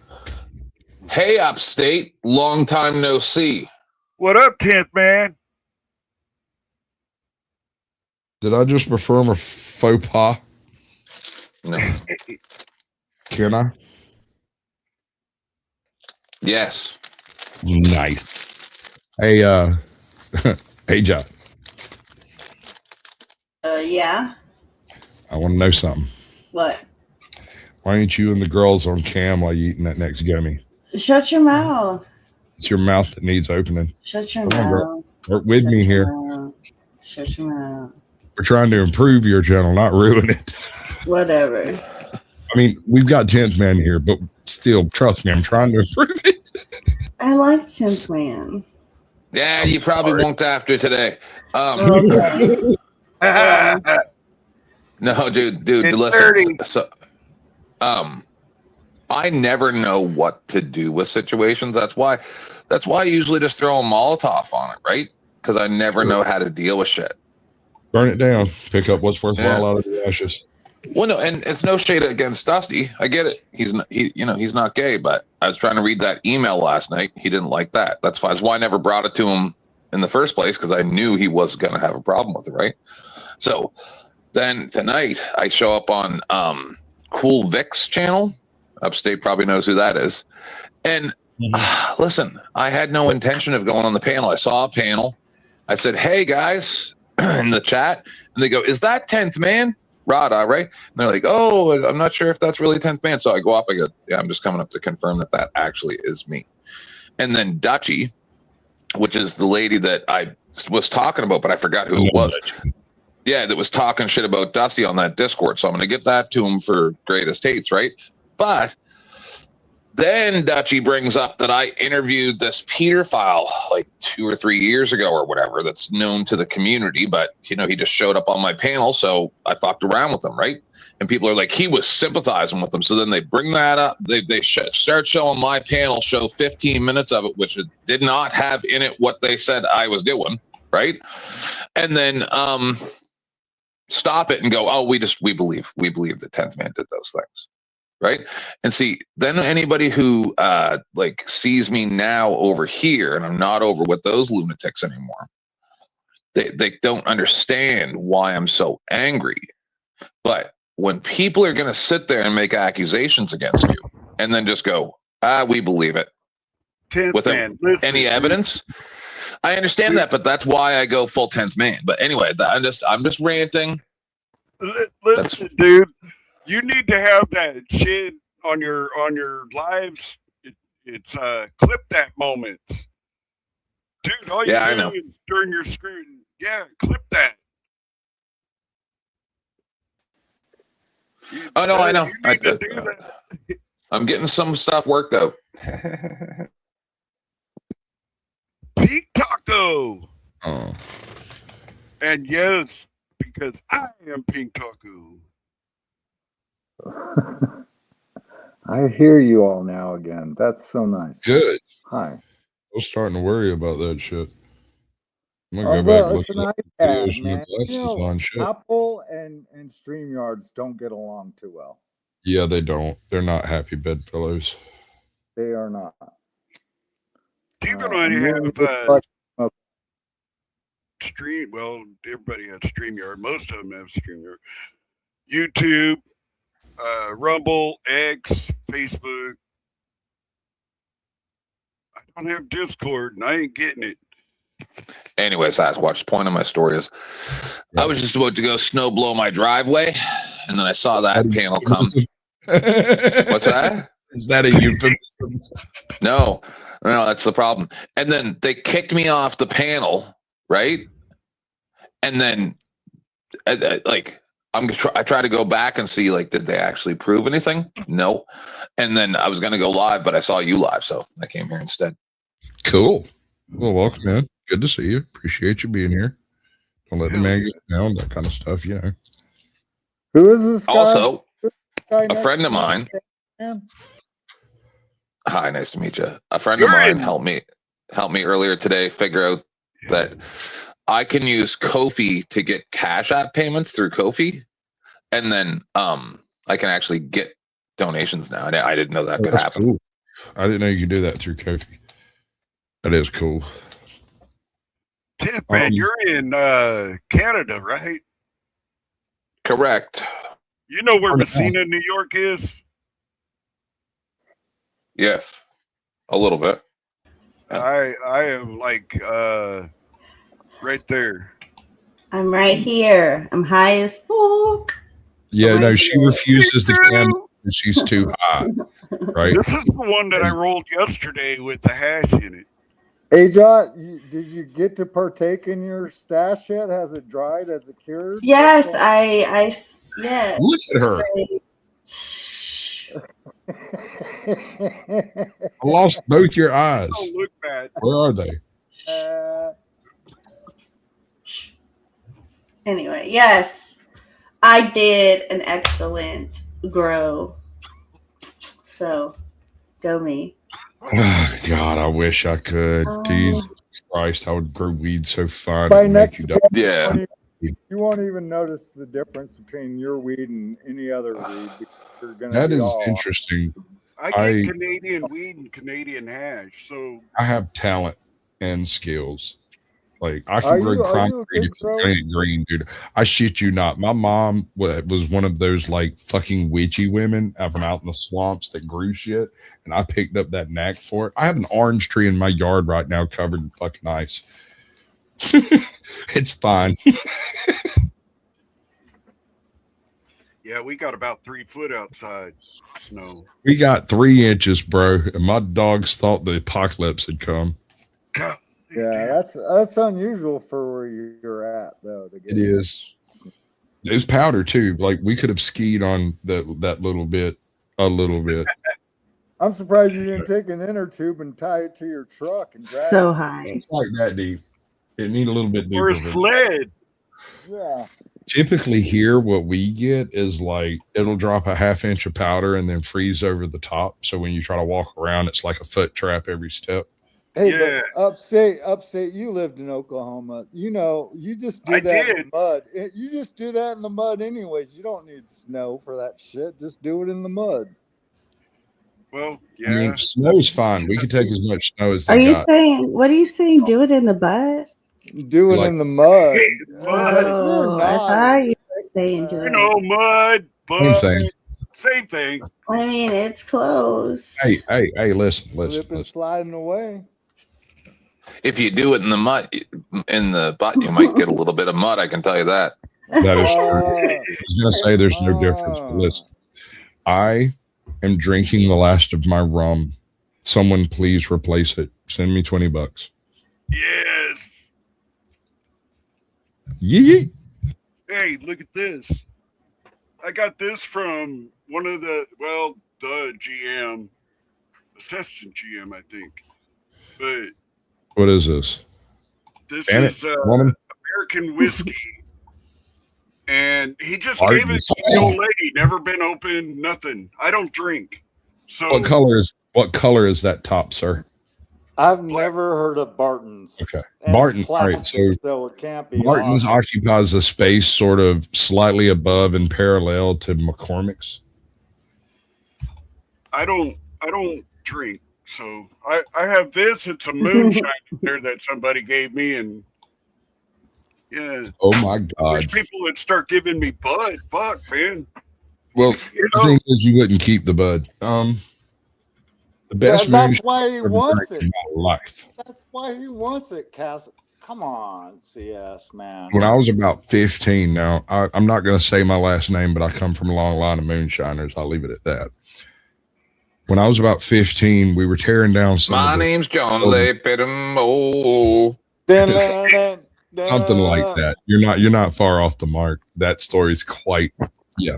Hey, Upstate. Long time no see. What up, 10th man? Did I just perform a faux pas? No. Can I? Yes. Nice. Hey, hey, John. Yeah. I want to know something. What? Why ain't you and the girls on cam while you eating that next gummy? Shut your mouth. It's your mouth that needs opening. Shut your Come on, mouth. girl. Work with Shut me your here. mouth. Shut your mouth. We're trying to improve your channel, not ruin it. Whatever. I mean, we've got 10th man here, but still, trust me, I'm trying to improve it. I like 10th Man. Yeah, I'm you probably sorry. won't after today. Okay. No, dude, It's listen. dirty. So, I never know what to do with situations. That's why I usually just throw a Molotov on it, right? Because I never know how to deal with shit. Burn it down. Pick up what's worthwhile Yeah. out of the ashes. Well, no, and it's no shade against Dusty. I get it. He's not gay, but I was trying to read that email last night. He didn't like that. That's fine. That's why I never brought it to him in the first place, because I knew he was going to have a problem with it, right? So then tonight I show up on Cool Vic's channel. Upstate probably knows who that is. And listen, I had no intention of going on the panel. I saw a panel. I said, "Hey guys," in the chat, and they go, "Is that 10th Man? Rada, right?" And they're like, "Oh, I'm not sure if that's really 10th Man." So I go up, I go, "Yeah, I'm just coming up to confirm that actually is me." And then Dutchy, which is the lady that I was talking about, but I forgot who it was. Yeah, that was talking shit about Dusty on that Discord. So I'm going to get that to him for Greatest Hates, right? But then Dutchy brings up that I interviewed this pedophile like 2 or 3 years ago or whatever that's known to the community, but he just showed up on my panel, so I fucked around with him, right? And people are like, he was sympathizing with them. So then they bring that up. They start showing my panel, show 15 minutes of it, which it did not have in it what they said I was doing, right? And then stop it and go, "Oh, we believe the 10th Man did those things." Right. And see, then anybody who like sees me now over here, and I'm not over with those lunatics anymore, they don't understand why I'm so angry. But when people are going to sit there and make accusations against you and then just go, "We believe it," 10th without Man, listen, any evidence, I understand that, but that's why I go full 10th Man. But anyway, I'm just ranting. Listen, dude. You need to have that shit on your lives. It's clip that moments, dude. All you Yeah, I do know. is during your screen. Yeah, clip that. Oh no, I know. You need to do that. I'm getting some stuff worked out. Pink Taco, Oh, and yes, because I am Pink Taco. I hear you all now again. That's so nice. good. Hi. I was starting to worry about that shit. I'm Oh, gonna go well, back it's and an look at iPad, videos and man. my glasses You know, on shit. Apple and StreamYards don't get along too well. Yeah, they don't. They're not happy bedfellows. They are not. Even And when you me and have this buddy- stream, well, everybody has StreamYard. Most of them have StreamYard. YouTube, Rumble, X, Facebook. I don't have Discord, and I ain't getting it. Anyways, Sasquatch, the point of my story is I was just about to go snow blow my driveway, and then I saw that panel come. What's that? Is that a euphemism? No, that's the problem. And then they kicked me off the panel, right? And then, I try to go back and see, like, did they actually prove anything? No. And then I was going to go live, but I saw you live, so I came here instead. Cool. Well, welcome, man. Good to see you. Appreciate you being here. Don't let the man get down, that kind of stuff, you know. Who is this guy? Also, Guy a next friend of to me? mine. Man? Hi, nice to meet you. A friend of mine helped me earlier today figure out that I can use Ko-fi to get Cash App payments through Ko-fi, and then I can actually get donations now. I didn't know that could That's happen. cool. I didn't know you could do that through Ko-fi. That is cool. 10th Man, you're in Canada, right? Correct. You know where Messina, New York is? Yes, a little bit. I am like right there. I'm right here. I'm high as fuck. Yeah, Right no, she there. refuses to climb because she's too high. Right? This is the one that I rolled yesterday with the hash in it. Hey, John, did you get to partake in your stash yet? Has it dried? Has it cured? Yes, yes. Look at her. I lost both your eyes. Don't look bad. Where are they? Anyway, yes, I did an excellent grow. So, go me. Oh, God, I wish I could. Jesus Christ, I would grow weed so fine. By It'd make next you fall, die. Yeah. you won't even notice the difference between your weed and any other weed. Because you're gonna That be is all- interesting. I get I- Canadian weed and Canadian hash, so I have talent and skills. Like I Are can grow you- are crime you a green good if grower? it's Planet Green, dude. I shit you not. My mom was one of those like fucking witchy women from out in the swamps that grew shit, and I picked up that knack for it. I have an orange tree in my yard right now covered in fucking ice. It's fine. yeah, we got about 3 foot outside snow. We got 3 inches, bro, and my dogs thought the apocalypse had come. God, Yeah, that's unusual for where you're at, though. To get It is. It's powder too. Like we could have skied on that little bit, a little bit. I'm surprised you didn't take an inner tube and tie it to your truck and drive. So high. It's like that deep. It need a little bit deeper. or a than that. sled. Yeah. Typically here what we get is like it'll drop a half inch of powder and then freeze over the top. So when you try to walk around, it's like a foot trap every step. Hey, Yeah. but upstate, you lived in Oklahoma. You know, you just do I that in did. the mud. You just do that in the mud anyways. You don't need snow for that shit. Just do it in the mud. Well, I mean, yeah. snow's fine. We can take as much snow as Are they you got. saying, what are you saying? Do it in the butt? Do it Like- in the mud. Mud. Oh, I not. thought you were saying do You it. know, mud, Same but thing. same thing. I mean, it's close. Hey, listen. Slip and sliding away. If you do it in the mud, in the butt, you might get a little bit of mud. I can tell you that. That is true. Uh, I was gonna say there's no difference, but listen. I am drinking the last of my rum. Someone please replace it. Send me $20. Yes. Yee. Hey, look at this. I got this from one of the GM, assistant GM, I think. But What is this? this Damn it, is woman. American whiskey. And he just Pardon gave me. it to the old lady, never been opened, nothing. I don't drink. So What color is that top, sir? I've never heard of Barton's. Okay. That's Barton. All right. plastic, So so it can't be Martin's awesome. occupies a space sort of slightly above and parallel to McCormick's. I don't drink. So I have this. It's a moonshine there that somebody gave me, and yeah. Oh my I God. wish people would start giving me bud. Fuck, man. Well, You the know, thing is, you wouldn't keep the bud. The best That's moonshine why he I've ever wants drank it. in my life. That's why he wants it, Cass. Come on, CS man. When I was about 15, now I'm not going to say my last name, but I come from a long line of moonshiners. I'll leave it at that. When I was about 15, we were tearing down My name's John Le Pedamo. something like that. You're not far off the mark. That story's quite, yeah.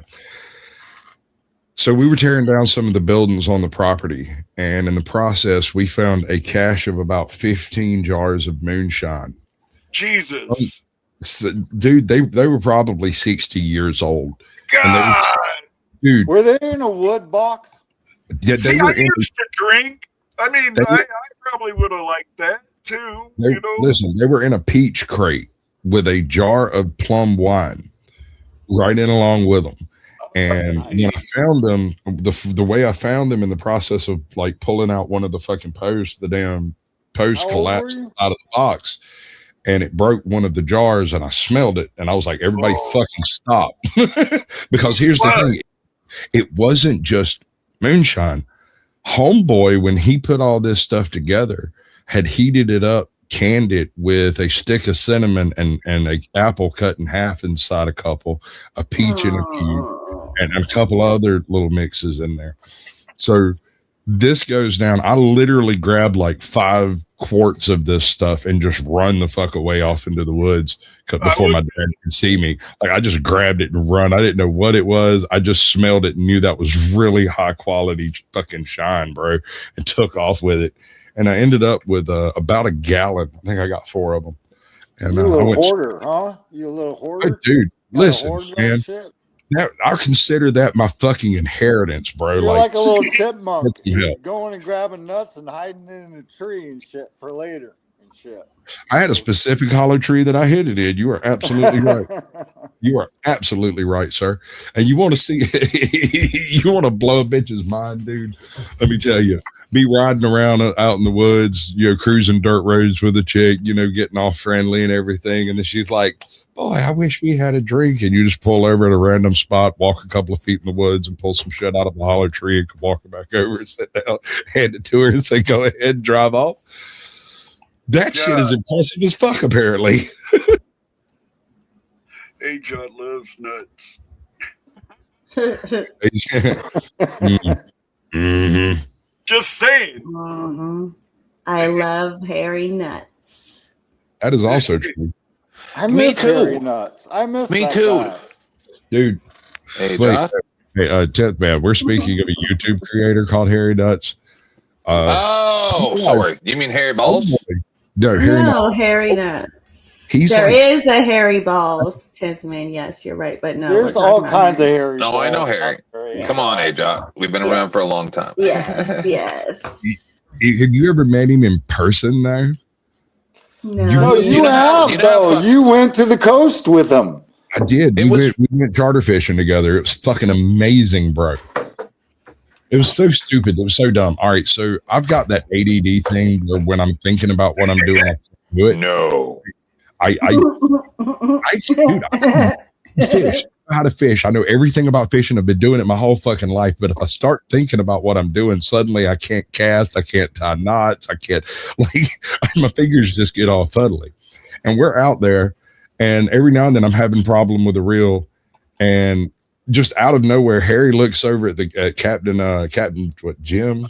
So we were tearing down some of the buildings on the property, and in the process, we found a cache of about 15 jars of moonshine. Jesus. So, dude, they were probably 60 years old. And they were, God. dude, Were they in a wood box? yeah, See, they I were in, used to drink. I mean, They were- I probably would have liked that too. they, You know, listen, they were in a peach crate with a jar of plum wine right in along with them. And when I found them, the way I found them in the process of like pulling out one of the fucking posts, the damn post How old collapsed were you? out of the box and it broke one of the jars and I smelled it and I was like, everybody Oh. fucking stop. Because here's the What? thing. It wasn't just moonshine. Homeboy, when he put all this stuff together, had heated it up, canned it with a stick of cinnamon and a apple cut in half inside a couple, a peach in a few, Oh. and a couple other little mixes in there. So This goes down. I literally grabbed like 5 quarts of this stuff and just run the fuck away off into the woods before my dad could see me. Like I just grabbed it and run. I didn't know what it was. I just smelled it and knew that was really high quality fucking shine, bro, and took off with it. And I ended up with about a gallon. I think I got 4 of them. And You a little hoarder, huh? You a little hoarder? Oh, dude, Got a listen, hoard of man. shit? I consider that my fucking inheritance, bro. You're like a little chipmunk, What the hell? going and grabbing nuts and hiding it in a tree and shit for later and shit. I had a specific hollow tree that I hid it in. You are absolutely right. You are absolutely right, sir. And you want to see, you want to blow a bitch's mind, dude. Let me tell you, be riding around out in the woods, cruising dirt roads with a chick, getting all friendly and everything. And then she's like, boy, I wish we had a drink. And you just pull over at a random spot, walk a couple of feet in the woods and pull some shit out of a hollow tree and walk it back over and sit down, hand it to her and say, go ahead and drive off. That shit is impressive as fuck, apparently. Hey, John loves nuts. Mm-hmm. Just saying. Mm-hmm. I love hairy nuts. That is also true. I Me miss too. hairy nuts. I miss Me that too. guy. Dude. Hey, Wait, Josh. hey, Tenth Man, we're speaking of a YouTube creator called Harry Nuts. Sorry. You mean Harry Balls? No, Harry Nuts. No, hairy nuts. He's There like- is a hairy balls, 10th man. Yes, you're right, but no. There's we're all talking about kinds of hairy. No, I know balls. Harry. Yeah. Come on, Josh. We've been around for a long time. Yes, yes. Have you ever met him in person, though? No, No, you have though. You went to the coast with them. I did. We went charter fishing together. It was fucking amazing, bro. It was so stupid. It was so dumb. All right, so I've got that ADD thing where when I'm thinking about what I'm doing, I do it. No. Dude, I fish. I know how to fish. I know everything about fishing. I've been doing it my whole fucking life. But if I start thinking about what I'm doing, suddenly I can't cast. I can't tie knots. I can't, my fingers just get all fuddly. And we're out there, and every now and then I'm having a problem with a reel, and just out of nowhere, Harry looks over at the Captain Jim,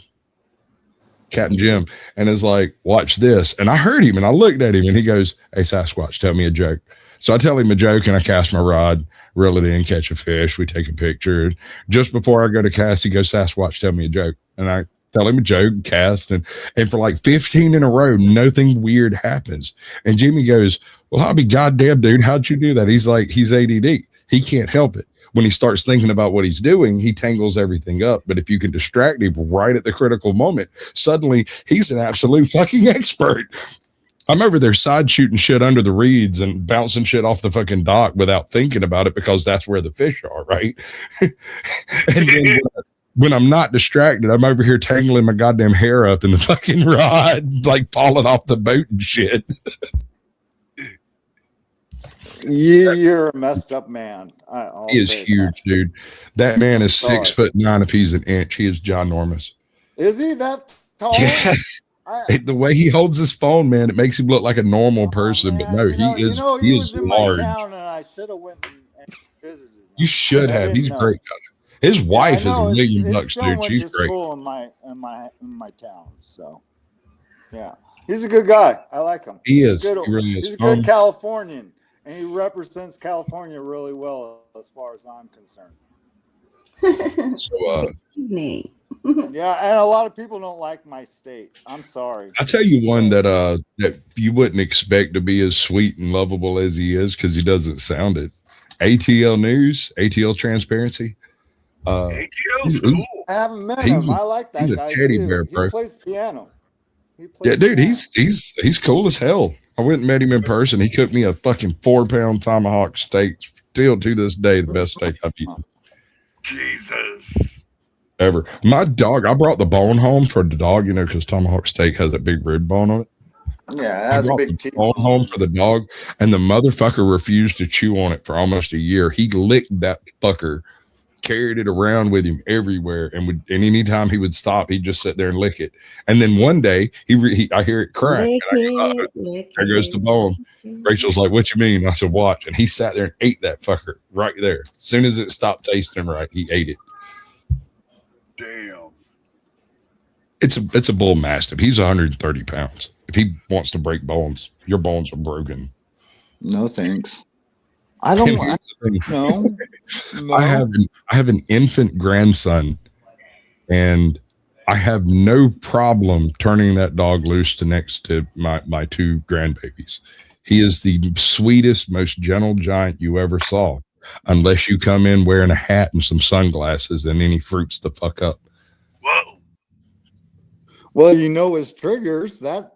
and is like, watch this. And I heard him and I looked at him and he goes, hey, Sasquatch, tell me a joke. So I tell him a joke and I cast my rod, reel it in, catch a fish. We take a picture. Just before I go to cast, he goes, Sasquatch, tell me a joke. And I tell him a joke, cast, and for like 15 in a row, nothing weird happens. And Jimmy goes, well, I'll be goddamn, dude. How'd you do that? He's like, he's ADD. He can't help it. When he starts thinking about what he's doing, he tangles everything up. But if you can distract him right at the critical moment, suddenly he's an absolute fucking expert. I'm over there side shooting shit under the reeds and bouncing shit off the fucking dock without thinking about it because that's where the fish are, right? And then when I'm not distracted, I'm over here tangling my goddamn hair up in the fucking rod, like falling off the boat and shit. You're a messed up man. He is huge, dude. That man is 6'9" if he's an inch. He is ginormous. Is he that tall? Yeah. The way he holds his phone, man, it makes him look like a normal person. But no, he is in large. my town, and I should have went and visited him. You should I have. didn't He's know. great. His wife is I know, $1 million his bucks, son dude. went She's to great. school in my town, so yeah, he's a good guy. I like him. He is. Good, He really is. He's a good Californian, and he represents California really well, as far as I'm concerned. So, Yeah, and a lot of people don't like my state. I'm sorry. I'll tell you one that you wouldn't expect to be as sweet and lovable as he is because he doesn't sound it. ATL News, ATL Transparency. ATL's cool. I haven't met him. I like that he's guy. a teddy too. bear, bro. He plays piano. Yeah, dude, he's cool as hell. I went and met him in person. He cooked me a fucking 4-pound tomahawk steak. Still to this day, the best steak I've eaten. Jesus. Ever. My dog, I brought the bone home for the dog, because tomahawk steak has a big rib bone on it. Yeah, I that's a brought big the team. bone home for the dog, and the motherfucker refused to chew on it for almost a year. He licked that fucker, carried it around with him everywhere, and anytime he would stop, he'd just sit there and lick it. And then one day, I hear it crack. There goes the bone. Rachel's like, "What you mean?" I said, "Watch." And he sat there and ate that fucker right there. As soon as it stopped tasting right, he ate it. Damn. It's a bull mastiff. He's 130 pounds. If he wants to break bones, your bones are broken. No thanks. I don't want. No. I have an infant grandson, and I have no problem turning that dog loose next to my two grandbabies. He is the sweetest, most gentle giant you ever saw, unless you come in wearing a hat and some sunglasses, and then he fruits the fuck up. Whoa. Well, you know his triggers. That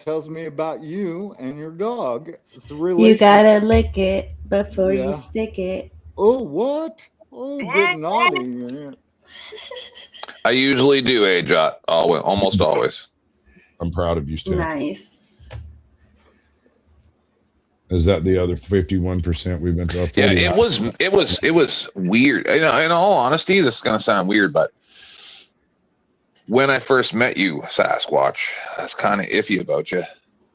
tells me about you and your dog. It's a You gotta lick it before Yeah. you stick it. Oh, what? Oh, get naughty. I usually do, AJOT. Almost always. I'm proud of you, Steve. Nice. Is that the other 51% we've been talking? Yeah, it was weird. In all honesty, this is gonna sound weird, but when I first met you, Sasquatch, I was kind of iffy about you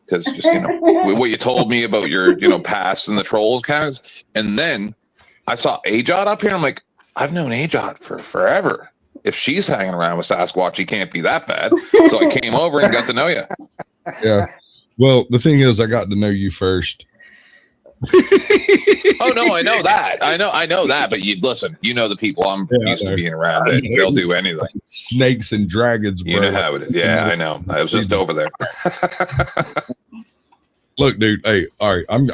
because just what you told me about your past and the trolls kind of, and then I saw AJOT up here. I'm like, I've known AJOT for forever. If she's hanging around with Sasquatch, he can't be that bad. So I came over and got to know you. Yeah. Well, the thing is, I got to know you first. Oh no, I know that. I know that. But you listen. You know the people I'm used to being around. They'll do anything. Snakes and dragons, bro. You know how it is. Yeah, I know. I was just over there. Look, dude. Hey, all right. I'm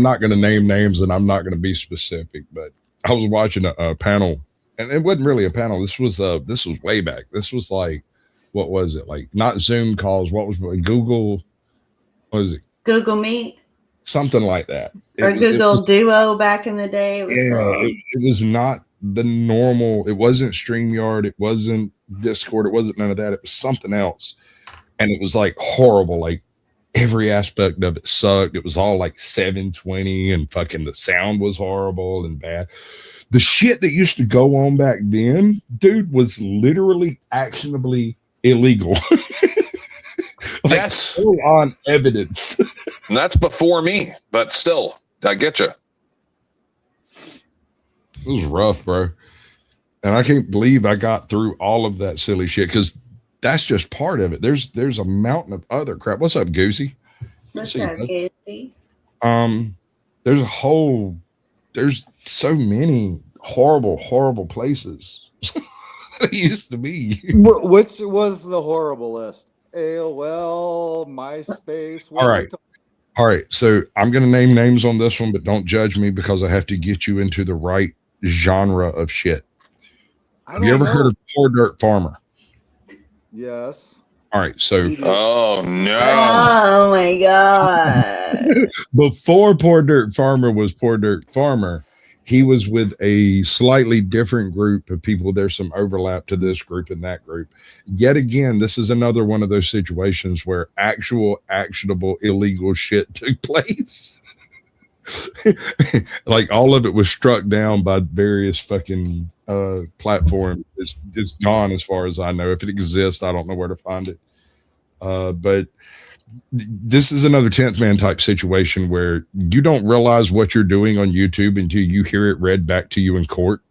not gonna name names, and I'm not gonna be specific. But I was watching a panel, and it wasn't really a panel. This was way back. This was like, what was it? Like not Zoom calls. What was it? Google? What was it? Google Meet. Something like that. Or Google Duo back in the day. It was not the normal. It wasn't StreamYard. It wasn't Discord. It wasn't none of that. It was something else. And it was like horrible. Like every aspect of it sucked. It was all like 720 and fucking the sound was horrible and bad. The shit that used to go on back then, dude, was literally actionably illegal. Yes. Full on evidence. And that's before me, but still, I get you. It was rough, bro. And I can't believe I got through all of that silly shit because that's just part of it. There's a mountain of other crap. What's up, Goosey? What's up, Goosey? There's so many horrible places. It used to be. Which was the horrible list? AOL, MySpace. All right. So I'm going to name names on this one, but don't judge me because I have to get you into the right genre of shit. Have you ever heard of Poor Dirt Farmer? Yes. All right. So. Oh, no. Oh, my God. Before Poor Dirt Farmer was Poor Dirt Farmer, he was with a slightly different group of people. There's some overlap to this group and that group. Yet again, this is another one of those situations where actual actionable illegal shit took place. Like all of it was struck down by various fucking platforms. It's gone as far as I know. If it exists, I don't know where to find it. But this is another 10th man type situation where you don't realize what you're doing on YouTube until you hear it read back to you in court.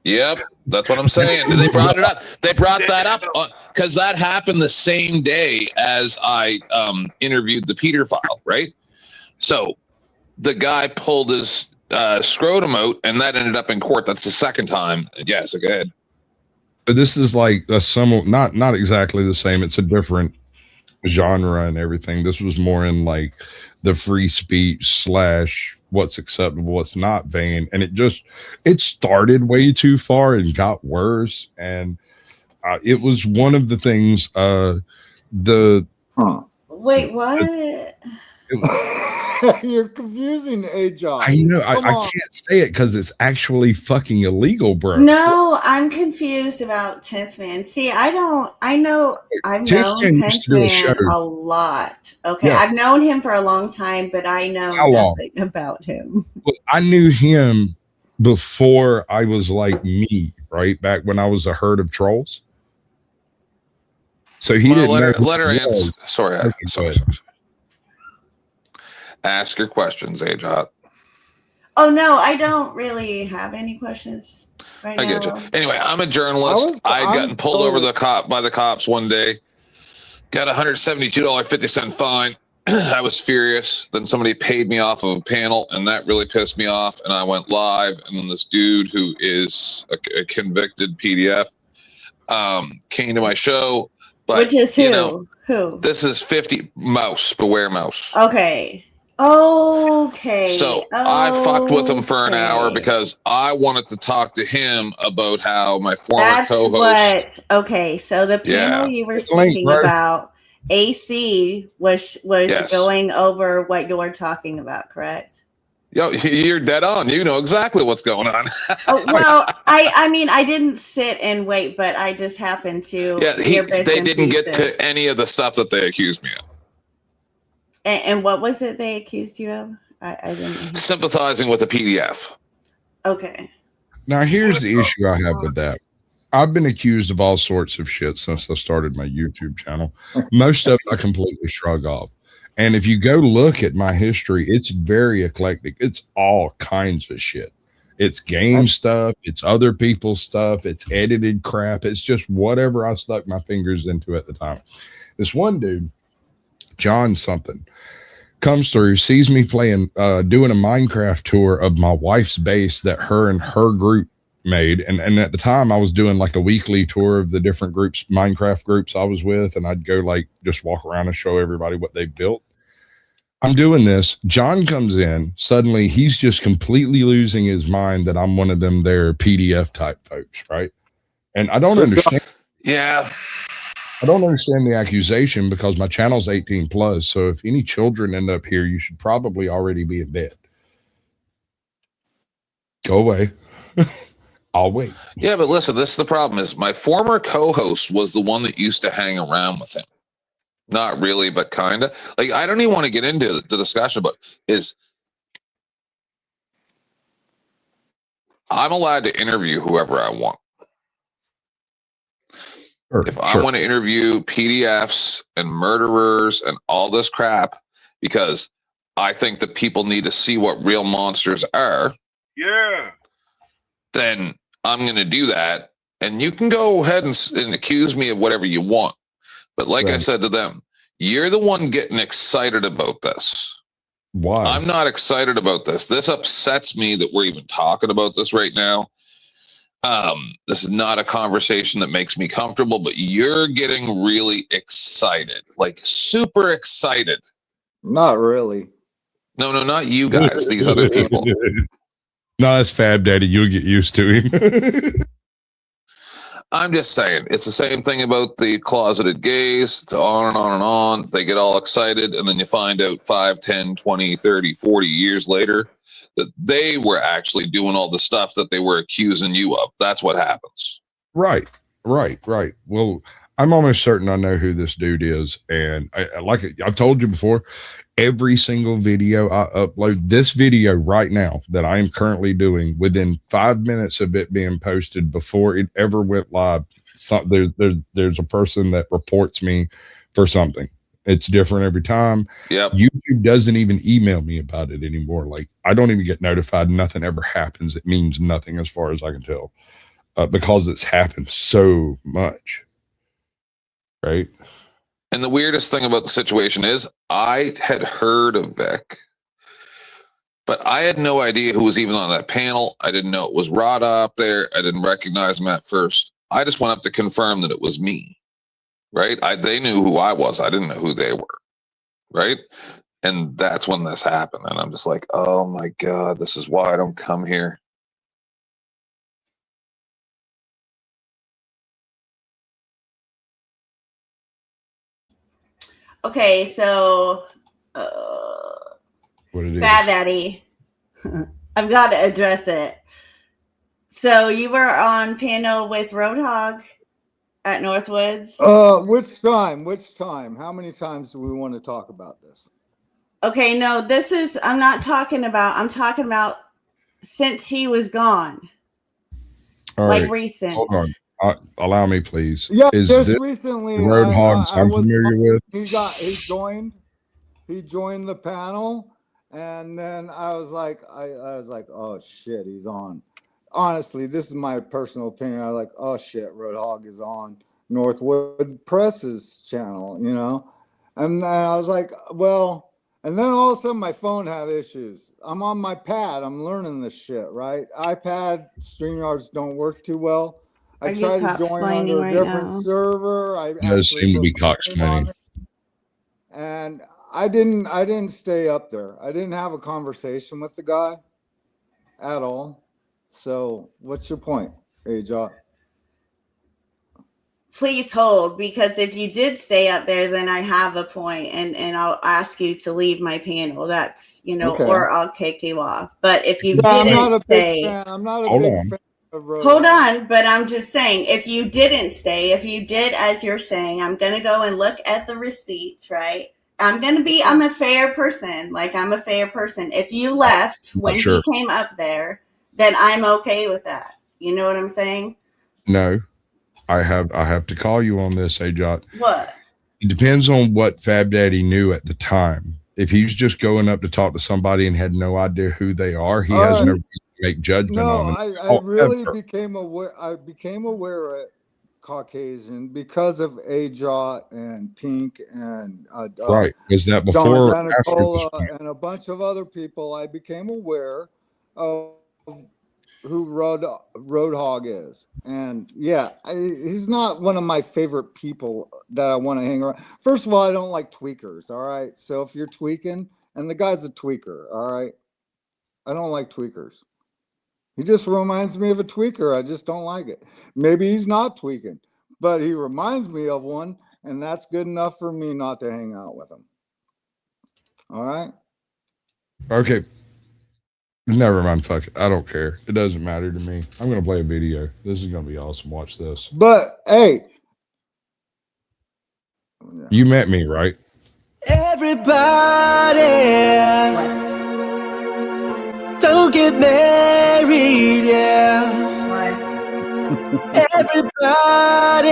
Yep, that's what I'm saying. They brought it up. They brought that up because that happened the same day as I interviewed the Peter file, right? So the guy pulled his scrotum out, and that ended up in court. That's the second time. Yeah, so go ahead. But this is like a somewhat not exactly the same. It's a different genre and everything. This was more in like the free speech / what's acceptable, what's not vein. And it started way too far and got worse. And it was one of the things Wait, what? You're confusing AJOT. I know. I can't say it because it's actually fucking illegal, bro. No, I'm confused about 10th Man. See, I've known 10th Man a lot. Okay, Yeah. I've known him for a long time, but I know nothing about him. Well, I knew him before I was like me, right? Back when I was a herd of trolls. So he didn't let her answer. Sorry. Ask your questions, AJOT. Oh, no, I don't really have any questions. right I get you. now. Anyway, I'm a journalist. I'd gotten pulled over by the cops one day. Got a $172.50 fine. I was furious. Then somebody paid me off of a panel, and that really pissed me off. And I went live, and then this dude who is a convicted PDF came to my show. But, Which is who? you know, who? this is 50 Mouse. Beware Mouse. Okay. Okay. So I fucked with him for an hour because I wanted to talk to him about how my former co-host. Okay, so the panel you were speaking about, AC was going over what you're talking about, correct? Yo, you're dead on. You know exactly what's going on. Well, I mean, I didn't sit and wait, but I just happened to. Yeah, they didn't get to any of the stuff that they accused me of. And what was it they accused you of? I didn't. Sympathizing with the PDF. Okay. Now, here's the issue I have with that. I've been accused of all sorts of shit since I started my YouTube channel. Most of it I completely shrug off. And if you go look at my history, it's very eclectic. It's all kinds of shit. It's game stuff. It's other people's stuff. It's edited crap. It's just whatever I stuck my fingers into at the time. This one dude, John something, comes through, sees me playing, doing a Minecraft tour of my wife's base that her and her group made. And at the time I was doing like a weekly tour of the different groups, Minecraft groups I was with. And I'd go like, just walk around and show everybody what they built. I'm doing this. John comes in. Suddenly he's just completely losing his mind that I'm one of them there PDF type folks. Right. And I don't understand. Yeah. I don't understand the accusation because my channel's 18 plus. So if any children end up here, you should probably already be in bed. Go away. I'll wait. Yeah, but listen, this is the problem is my former co-host was the one that used to hang around with him. Not really, but kind of. Like, I don't even want to get into the discussion, but is I'm allowed to interview whoever I want. If I want to interview PDFs and murderers and all this crap, because I think that people need to see what real monsters are. Yeah. Then I'm going to do that. And you can go ahead and accuse me of whatever you want. But like I said to them, you're the one getting excited about this. Why? I'm not excited about this. This upsets me that we're even talking about this right now. This is not a conversation that makes me comfortable, but you're getting really excited, like super excited. Not really. No, not you guys, these other people. No, that's Fab Daddy. You'll get used to him. I'm just saying, it's the same thing about the closeted gays. It's on and on and on. They get all excited, and then you find out 5, 10, 20, 30, 40 years later that they were actually doing all the stuff that they were accusing you of. That's what happens. Right. Well, I'm almost certain I know who this dude is. And I like it. I've told you before, every single video I upload, this video right now that I am currently doing, within 5 minutes of it being posted before it ever went live, there's a person that reports me for something. It's different every time. Yep. YouTube doesn't even email me about it anymore. Like, I don't even get notified. Nothing ever happens. It means nothing as far as I can tell, because it's happened so much. Right. And the weirdest thing about the situation is I had heard of Vic, but I had no idea who was even on that panel. I didn't know it was Rada up there. I didn't recognize him at first. I just went up to confirm that it was me. Right. They knew who I was. I didn't know who they were. Right. And that's when this happened. And I'm just like, oh my God, this is why I don't come here. Okay, so What it is? Bad Daddy, I've got to address it. So you were on panel with Roadhog at Northwoods. Which time? How many times do we want to talk about this? Okay, no, I'm talking about since he was gone. All like right. recent. Hold on. Allow me, please. Yeah, Is just this recently. Roadhogs I'm familiar with? He joined the panel, and then I was like, oh shit, he's on. honestly, this is my personal opinion. I like, oh shit, Roadhog is on Northwood Press's channel, you know? And then I was like, well, and then all of a sudden my phone had issues. I'm on my pad. I'm learning this shit, right? iPad StreamYards don't work too well. I Are you tried to join under cocksplaining a right different now? server. I It does actually seem to be put my name on cocksplaining. it. And I didn't stay up there. I didn't have a conversation with the guy at all. So what's your point, AJ? Please hold, because if you did stay up there, then I have a point, and I'll ask you to leave my panel. That's, you know, Okay. or I'll kick you off. But if you No, I'm didn't not a stay, big fan. I'm not a Hold big on. fan of Roadhog. hold on. But I'm just saying, if you didn't stay, if you did, as you're saying, I'm gonna go and look at the receipts, right? I'm a fair person. Like, I'm a fair person. If you left when Sure. he came up there, then I'm okay with that. You know what I'm saying? No, I have to call you on this, AJ. What? It depends on what Fab Daddy knew at the time. If he's just going up to talk to somebody and had no idea who they are, he has no reason to make judgment No, on them. I really However, became aware. I became aware of Caucasian because of AJOT and Pink and right. Was that John before or after this Danicola point? and a bunch of other people. I became aware of who Roadhog is, and yeah, he's not one of my favorite people that I want to hang around. First of all, I don't like tweakers. All right, so if you're tweaking, and the guy's a tweaker, all right, I don't like tweakers. He just reminds me of a tweaker. I just don't like it. Maybe he's not tweaking, but he reminds me of one, and that's good enough for me not to hang out with him. All right. Okay. Never mind. Fuck it. I don't care. It doesn't matter to me. I'm going to play a video. This is going to be awesome. Watch this. But hey, You met me, right? Everybody, don't get married, yeah. Everybody,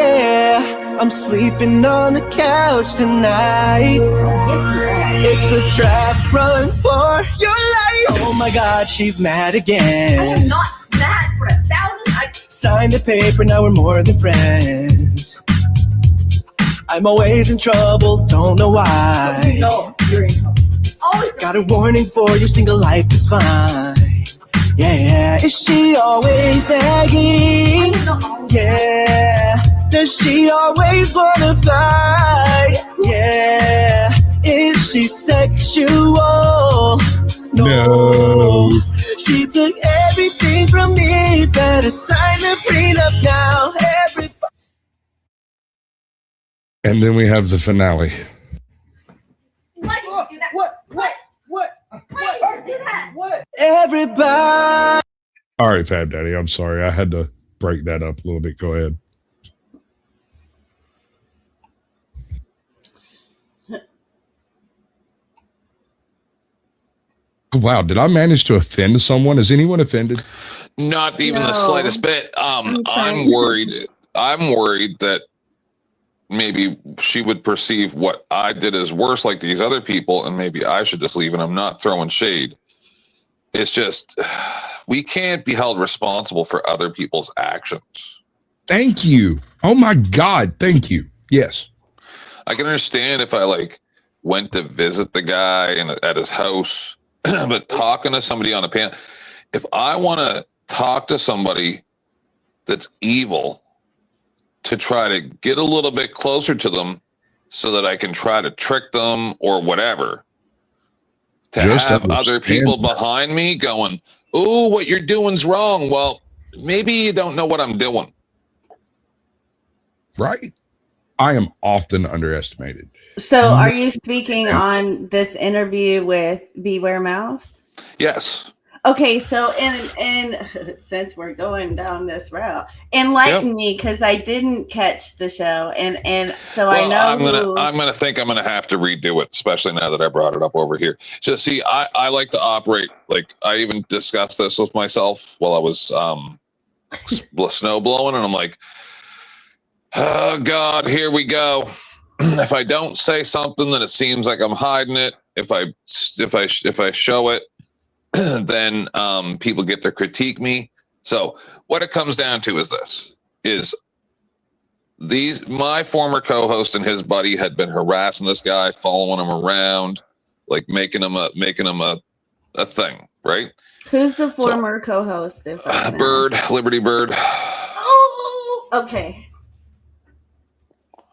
I'm sleeping on the couch tonight. It's a trap, run for your life. Oh my God, she's mad again. I am not mad for 1,000. Signed the paper, now we're more than friends. I'm always in trouble, don't know why. No, you're in trouble. Always. Got a warning for you, single life is fine. Yeah, is she always nagging? Yeah, does she always wanna fight? Yeah, is she sexual? No. She took everything from me, better sign the prenup now. And then we have the finale. Why did you do that? What? Why did you do that? What? Everybody. All right, Fab Daddy. I'm sorry. I had to break that up a little bit. Go ahead. Wow. Did I manage to offend someone? Is anyone offended? Not even the No. slightest bit. trying. I'm worried. I'm worried that maybe she would perceive what I did as worse, like these other people, and maybe I should just leave. And I'm not throwing shade. It's just we can't be held responsible for other people's actions. Thank you. Oh my God. Thank you. Yes. I can understand if I went to visit the guy at his house, but talking to somebody on a panel, if I want to talk to somebody that's evil to try to get a little bit closer to them so that I can try to trick them or whatever, to Just have other understand people that. behind me going, "Oh, what you're doing's wrong." Well, maybe you don't know what I'm doing. Right. I am often underestimated. So, are you speaking on this interview with Beware Mouse? Yes. Okay, so in since we're going down this route, enlighten me, because I didn't catch the show, and so I know I'm gonna think I'm gonna have to redo it, especially now that I brought it up over here. So see, I like to operate like I even discussed this with myself while I was snow blowing, and I'm like, oh God, here we go. If I don't say something, then it seems like I'm hiding it. If I show it, then people get to critique me. So what it comes down to is this: my former co-host and his buddy had been harassing this guy, following him around, like making him a thing, right? Who's the former co-host? If I can Bird, ask? Liberty Bird. Oh, okay.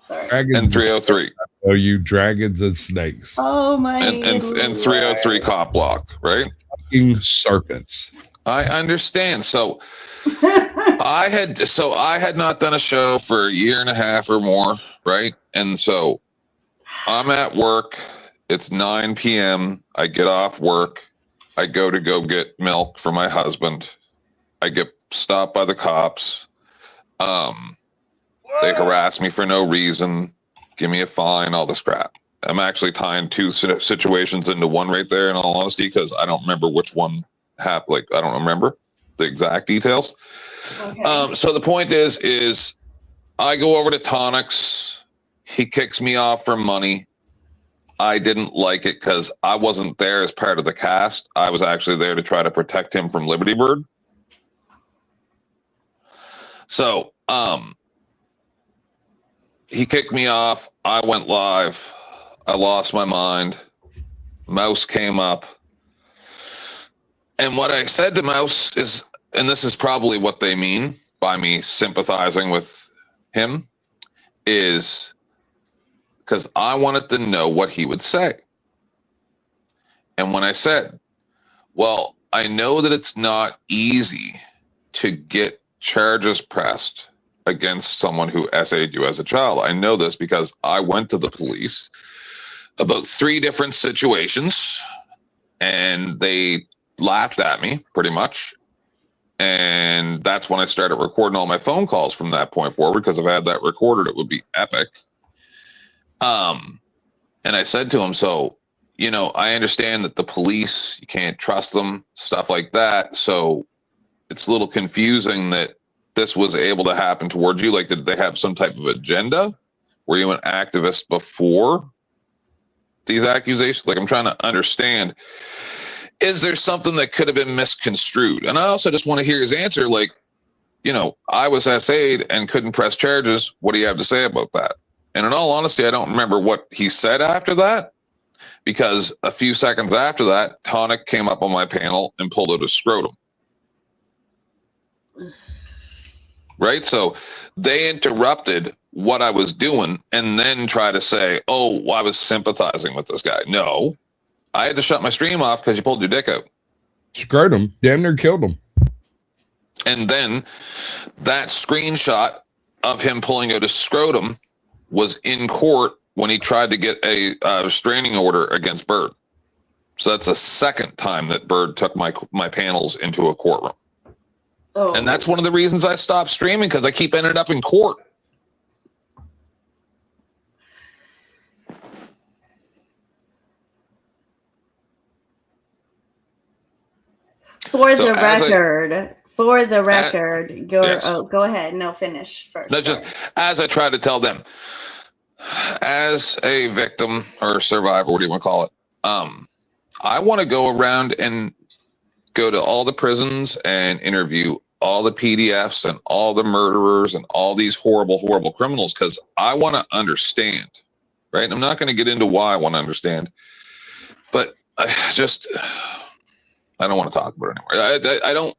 Sorry. Dragons And 303. Oh, you dragons and snakes. Oh my. And 303 Cop Block, right? Fucking serpents. I understand. So I had not done a show for a year and a half or more, right? And so I'm at work. It's 9 p.m. I get off work. I go get milk for my husband. I get stopped by the cops. They harass me for no reason, give me a fine, all this crap. I'm actually tying two situations into one right there, in all honesty, because I don't remember which one happened. Like, I don't remember the exact details. Okay. So the point is I go over to Tonix. He kicks me off for money. I didn't like it because I wasn't there as part of the cast. I was actually there to try to protect him from Liberty Bird. So, he kicked me off. I went live. I lost my mind. Mouse came up. And what I said to Mouse is, and this is probably what they mean by me sympathizing with him, is because I wanted to know what he would say. And when I said, well, I know that it's not easy to get charges pressed against someone who essayed you as a child. I know this because I went to the police about 3 different situations and they laughed at me pretty much. And that's when I started recording all my phone calls from that point forward, because if I had that recorded, it would be epic. And I said to him, so, you know, I understand that the police, you can't trust them, stuff like that. So it's a little confusing that this was able to happen towards you. Like, did they have some type of agenda? Were you an activist before these accusations? Like, I'm trying to understand, is there something that could have been misconstrued? And I also just want to hear his answer. Like, you know, I was SA'd and couldn't press charges. What do you have to say about that? And in all honesty, I don't remember what he said after that, because a few seconds after that, Tonic came up on my panel and pulled out a scrotum. Right? So they interrupted what I was doing and then try to say, oh, I was sympathizing with this guy. No, I had to shut my stream off because you pulled your dick out. Scrotum, damn near killed him. And then that screenshot of him pulling out a scrotum was in court when he tried to get a restraining order against Bird. So that's the second time that Bird took my panels into a courtroom. Oh. And that's one of the reasons I stopped streaming, because I keep ending up in court. For the record, yes. Oh, go ahead. No, finish first. No, just as I try to tell them, as a victim or survivor, what do you want to call it? I want to go around and go to all the prisons and interview all the PDFs and all the murderers and all these horrible, horrible criminals, because I want to understand, right? And I'm not going to get into why I want to understand, but I don't want to talk about it anymore. I don't.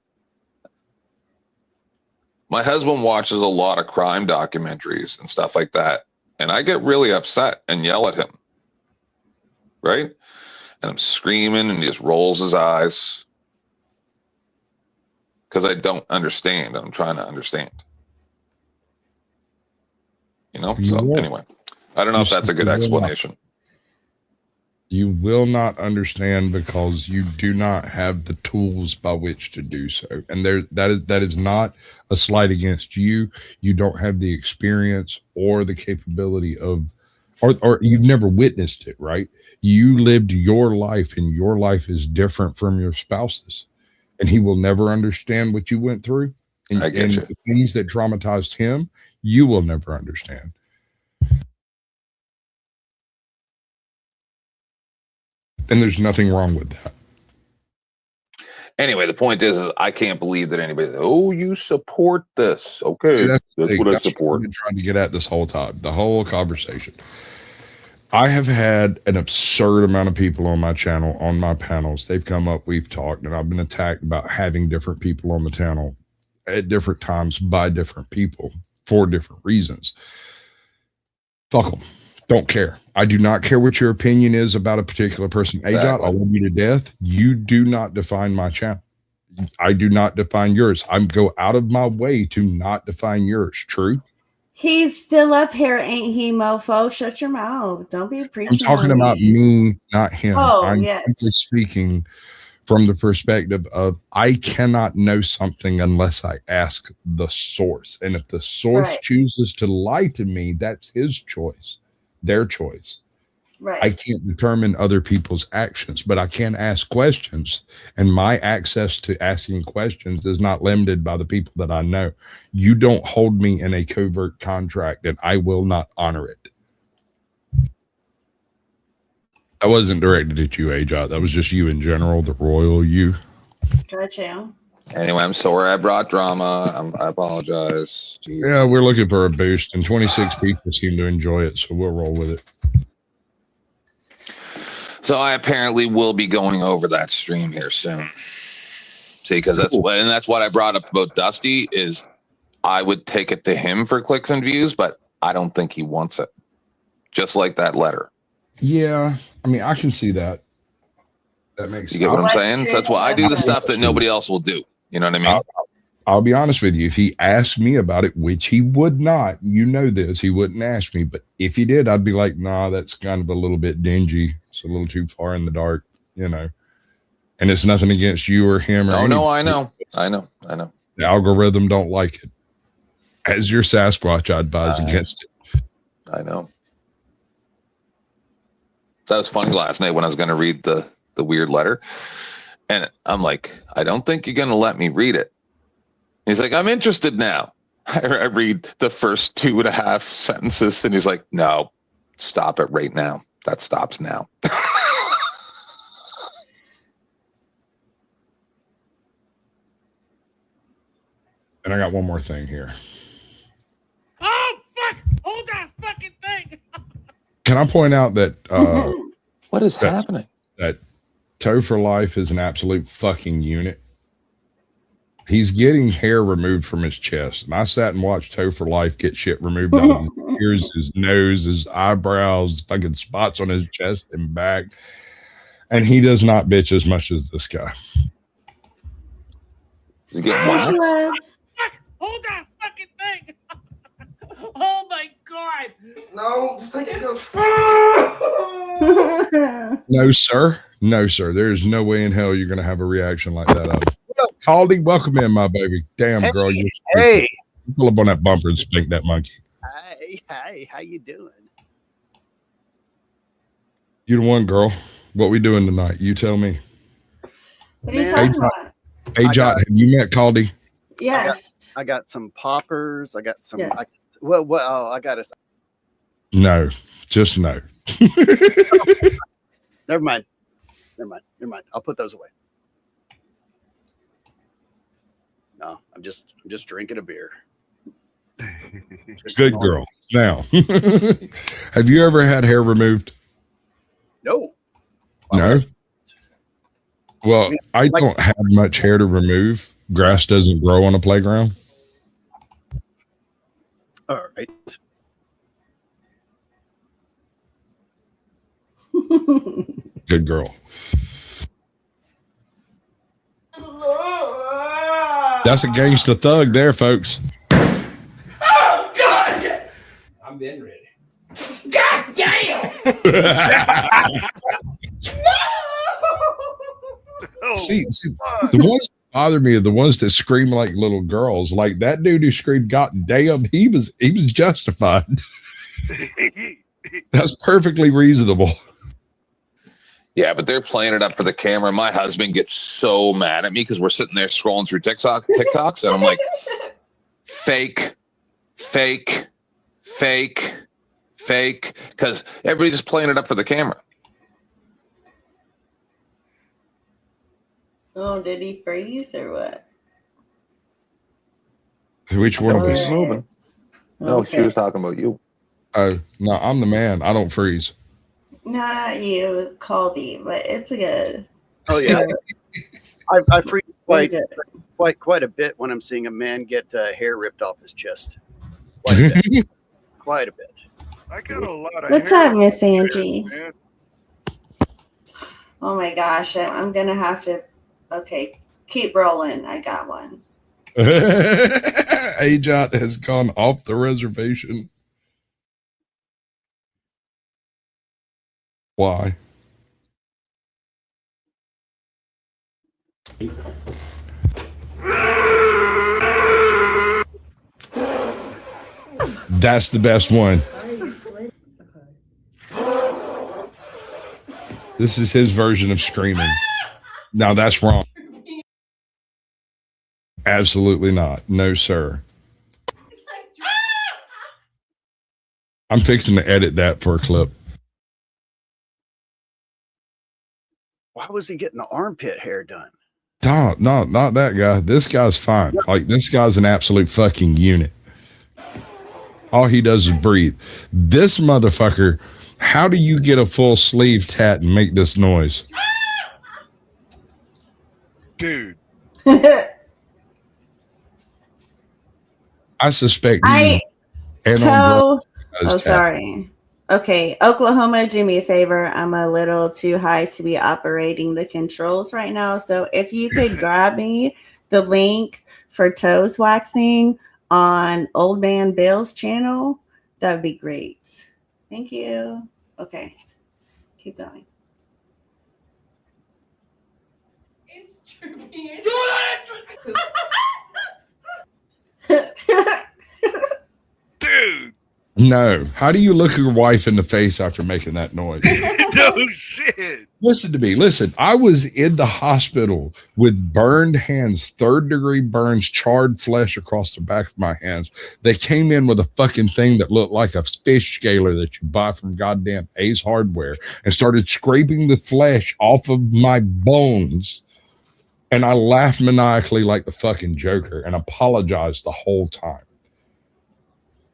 My husband watches a lot of crime documentaries and stuff like that, and I get really upset and yell at him, right? And I'm screaming, and he just rolls his eyes because I don't understand, and I'm trying to understand. You know? So anyway, I don't know if that's a good explanation. You will not understand because you do not have the tools by which to do so. And that is not a slight against you. You don't have the experience or the capability of, or you've never witnessed it, right? You lived your life, and your life is different from your spouse's, and he will never understand what you went through. And, I get you. The things that traumatized him, you will never understand. And there's nothing wrong with that. Anyway, the point is I can't believe that anybody. Oh, you support this? Okay, See, that's the thing. what I That's support. I've been trying to get at this whole time, the whole conversation. I have had an absurd amount of people on my channel, on my panels. They've come up, we've talked, and I've been attacked about having different people on the channel at different times by different people for different reasons. Fuck them. Don't care. I do not care what your opinion is about a particular person. Exactly. Ajot, I love you to death. You do not define my channel. I do not define yours. I go out of my way to not define yours. True? He's still up here, ain't he, mofo? Shut your mouth. Don't be preaching. I'm talking about me, not him. Oh, I'm yes. simply speaking from the perspective of I cannot know something unless I ask the source. And if the source Right. chooses to lie to me, that's his choice, their choice. Right. I can't determine other people's actions, but I can ask questions. And my access to asking questions is not limited by the people that I know. You don't hold me in a covert contract, and I will not honor it. That wasn't directed at you, Ajot. That was just you in general, the royal you. Gotcha. Anyway, I'm sorry I brought drama. I apologize. Jeez. Yeah, we're looking for a boost, and 26 people seem to enjoy it, so we'll roll with it. So I apparently will be going over that stream here soon. See, because that's what I brought up about Dusty is I would take it to him for clicks and views, but I don't think he wants it. Just like that letter. Yeah, I mean, I can see that. That makes You get what I'm That's saying? true. That's why I do the stuff that nobody else will do. You know what I mean? I'll be honest with you. If he asked me about it, which he would not, you know this, he wouldn't ask me. But if he did, I'd be like, nah, that's kind of a little bit dingy. It's a little too far in the dark, you know. And it's nothing against you or him or Oh, no, anybody. I know. The algorithm don't like it. As your Sasquatch, I advise against it. I know. That was funny last night when I was going to read the weird letter. And I'm like, I don't think you're going to let me read it. He's like, I'm interested now. I read the first 2.5 sentences and he's like, no, stop it right now. That stops now. And I got one more thing here. Oh, fuck! Hold that fucking thing! Can I point out that what is happening? That Toe for Life is an absolute fucking unit. He's getting hair removed from his chest. And I sat and watched Toe for Life get shit removed out of his ears, his nose, his eyebrows, fucking spots on his chest and back. And he does not bitch as much as this guy. He's getting Much love. Hold that fucking thing! Oh my god! No, take it. No, sir. No, sir. There's no way in hell you're going to have a reaction like that. What up, Caldy? Welcome in, my baby. Damn, Hey, girl. You're hey. Pull up on that bumper and spank that monkey. Hey, how you doing? You the one, girl. What we doing tonight? You tell me. What are you Man, talking about? Hey, Jot, have you met Caldy? Yes. I got some poppers. I got some. Yes. I got a. No, just no. Never mind. I'll put those away. No, I'm just drinking a beer. Good girl. Now, have you ever had hair removed? No. No. Well, I don't have much hair to remove. Grass doesn't grow on a playground. All right. Good girl. That's a gangster thug there, folks. Oh, God! I'm been ready. God damn! See, the ones that bother me are the ones that scream like little girls. Like that dude who screamed "God damn," he was justified. That's perfectly reasonable. Yeah, but they're playing it up for the camera. My husband gets so mad at me because we're sitting there scrolling through TikToks, and I'm like, fake, because everybody's playing it up for the camera. Oh, did he freeze or what? Which one of us? moving. No, she was talking about you. Oh, no, I'm the man. I don't freeze. No, not you, Caldy, but it's good. Oh yeah, I freeze Very good. quite a bit when I'm seeing a man get hair ripped off his chest. Quite a bit. Quite a bit. I got a lot of What's hair up, Miss on my Angie? chest, man. Oh my gosh, I'm gonna have to. Okay, keep rolling. I got one. Ajot has gone off the reservation. Why? That's the best one. This is his version of screaming. Now that's wrong. Absolutely not. No, sir. I'm fixing to edit that for a clip. Why was he getting the armpit hair done? No, not that guy. This guy's fine. Like, this guy's an absolute fucking unit. All he does is breathe. This motherfucker, how do you get a full sleeve tat and make this noise? Dude. I suspect I and on so. drugs, Oh, tat. sorry. Okay, Oklahoma, do me a favor. I'm a little too high to be operating the controls right now. So if you could grab me the link for toes waxing on Old Man Bill's channel, that would be great. Thank you. Okay, keep going. Dude. No. How do you look your wife in the face after making that noise? No shit. Listen to me. Listen, I was in the hospital with burned hands, 3rd-degree burns, charred flesh across the back of my hands. They came in with a fucking thing that looked like a fish scaler that you buy from goddamn Ace Hardware and started scraping the flesh off of my bones. And I laughed maniacally like the fucking Joker and apologized the whole time.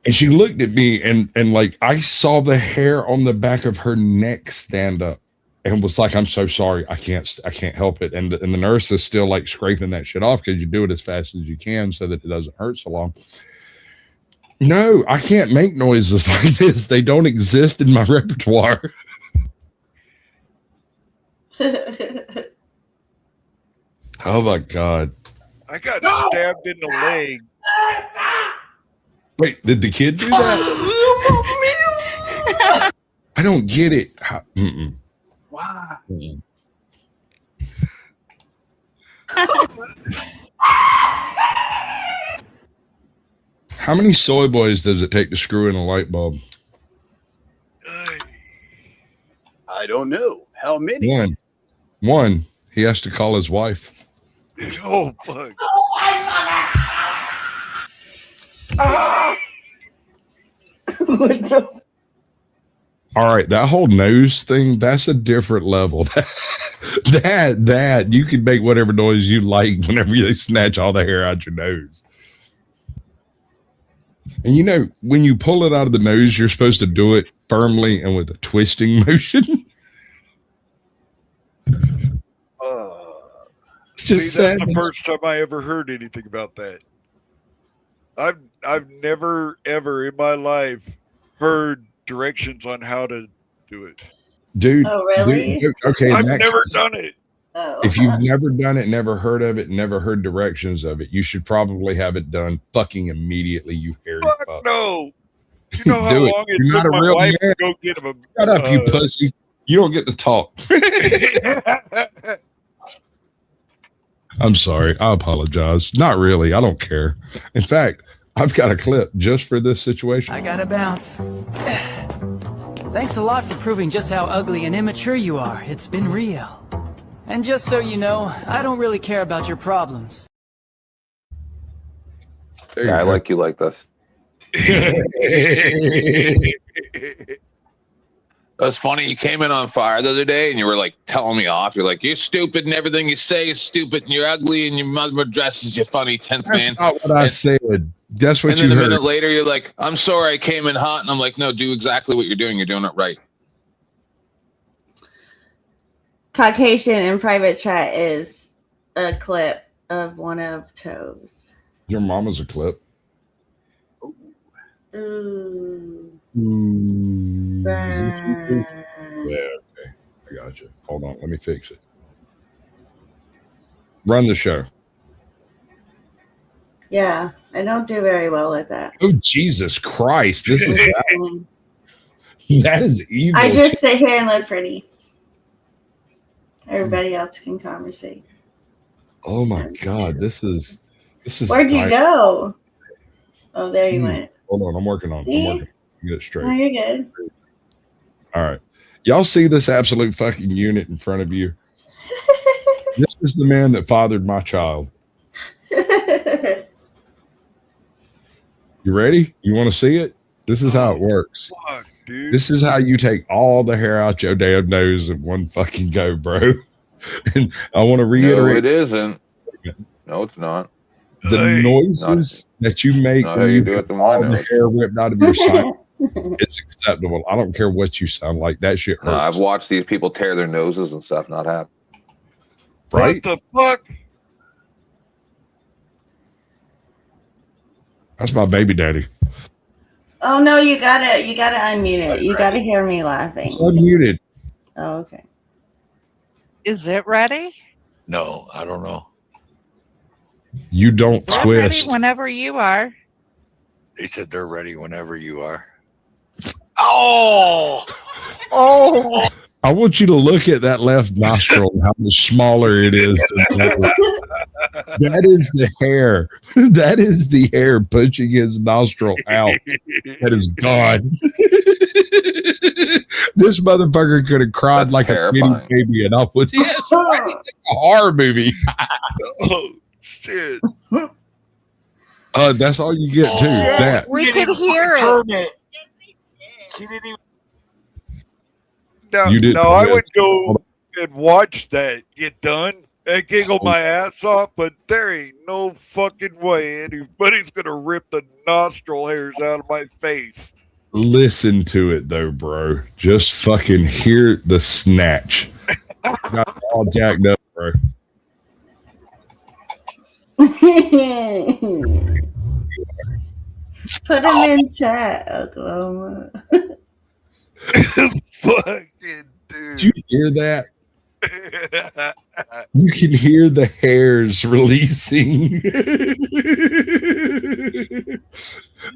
And she looked at me and like I saw the hair on the back of her neck stand up and was like, I'm so sorry. I can't help it. And the nurse is still like scraping that shit off because you do it as fast as you can so that it doesn't hurt so long. No, I can't make noises like this. They don't exist in my repertoire. Oh my God. I got stabbed in the leg. Wait, did the kid do that? I don't get it. Why? How many soy boys does it take to screw in a light bulb? I don't know. How many? One. He has to call his wife. Oh, fuck. All right, that whole nose thing, that's a different level. that you can make whatever noise you like whenever they snatch all the hair out your nose. And you know, when you pull it out of the nose, you're supposed to do it firmly and with a twisting motion. It's just See, that's sad. the first time I ever heard anything about that. I've never ever in my life heard directions on how to do it. Dude. Oh, really? Dude, okay. I've next- never done it. Oh. If you've never done it, never heard of it, never heard directions of it, you should probably have it done fucking immediately, you hairy Fuck fuck. no. You know how Do it. long it You're not took a my real wife man. to go get him a Shut up, you pussy. You don't get to talk. I'm sorry. I apologize. Not really. I don't care. In fact, I've got a clip just for this situation. I gotta bounce. Thanks a lot for proving just how ugly and immature you are. It's been real. And just so you know, I don't really care about your problems. I like you like this. That's funny. You came in on fire the other day and you were like telling me off. You're like, you're stupid and everything you say is stupid and you're ugly and your mother dresses you funny, 10th That's man. not what I said. That's what And you then a heard. minute later, you're like, I'm sorry I came in hot. And I'm like, no, do exactly what you're doing. You're doing it right. Caucasian in private chat is a clip of one of Toes. Your mama's a clip. Ooh. Yeah, okay. I got you. Hold on. Let me fix it. Run the show. Yeah, I don't do very well at that. Oh, Jesus Christ. This is that is evil. I just sit here and look pretty. Everybody else can conversate. Oh my God. This is Where'd you go? Oh, there you went. Hold on. I'm working on it. See? I'm working. Get it straight. Oh, you're good. All right. Y'all see this absolute fucking unit in front of you? This is the man that fathered my child. You ready? You want to see it? This is how it works. Fuck, dude. This is how you take all the hair out your damn nose in one fucking go, bro. And I want to No, reiterate it isn't. No, it's not. the noises that you make Not when how you you do it get to all my the nose. hair ripped out of your side. It's acceptable. I don't care what you sound like. That shit hurts. No, I've watched these people tear their noses and stuff. Not happy. Right? What the fuck? That's my baby daddy. Oh no, you gotta unmute it. You gotta hear me laughing. It's unmuted. Oh, okay. Is it ready? No, I don't know. You don't We're twist. ready whenever you are. They said they're ready whenever you are. Oh! Oh! I want you to look at that left nostril and how much smaller it is. That is the hair. That is the hair pushing his nostril out. That is gone. This motherfucker could have cried like a kitty terrifying. baby, and I was yes, right. It's like a horror movie. Oh shit! That's all you get too. That We could hear it. She didn't even. No, You didn't no, I hear would it. go and watch that get done and giggle my ass off, but there ain't no fucking way anybody's gonna rip the nostril hairs out of my face. listen to it though, bro. Just fucking hear the snatch. Got all jacked up, bro. Put them in chat, Oklahoma. Fucking dude. Did you hear that? You can hear the hairs releasing.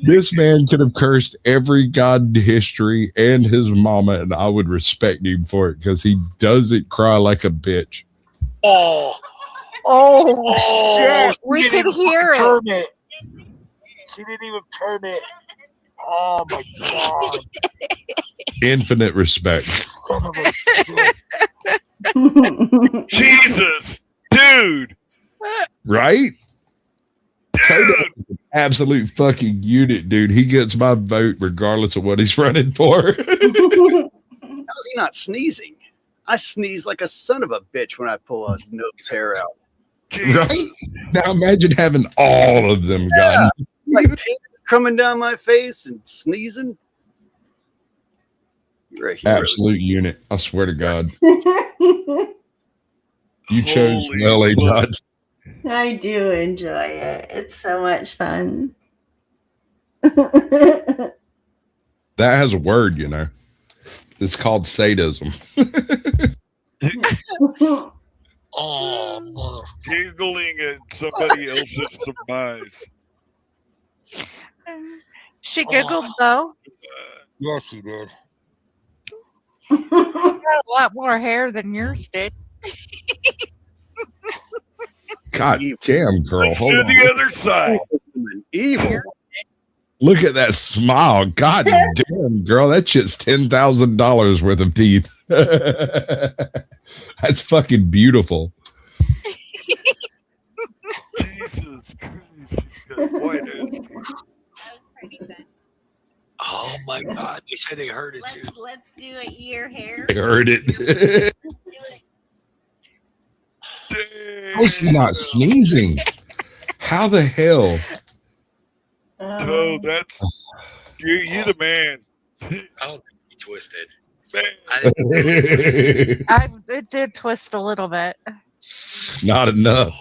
This man could have cursed every god in history and his mama, and I would respect him for it because he doesn't cry like a bitch. Oh! Oh, shit. We She could didn't even hear turn it. She didn't even turn it. Oh my god. Infinite respect. Son of a Jesus, dude. Right? Toto's an absolute fucking unit, dude. He gets my vote regardless of what he's running for. How's he not sneezing? I sneeze like a son of a bitch when I pull a nose hair out. Right? Now imagine having all of them gone. Like tears coming down my face and sneezing. You're a hero. Absolute unit. I swear to God. You chose Holy well, A. fuck. Judge. I do enjoy it. It's so much fun. That has a word, you know. It's called sadism. Oh, Giggling at somebody else's surmise. She giggled though. yes, he did. She got a lot more hair than yours did. God damn, girl. Let's Hold do on. the other side. Evil. Look at that smile. God damn, girl. That shit's $10,000 worth of teeth. That's fucking beautiful. Jesus Christ. She's got white ass. Oh my God! They said they heard it too. Let's do a ear hair. I heard it. How is he not sneezing? How the hell? So that's you the man. Oh, he twisted. It did twist a little bit. Not enough.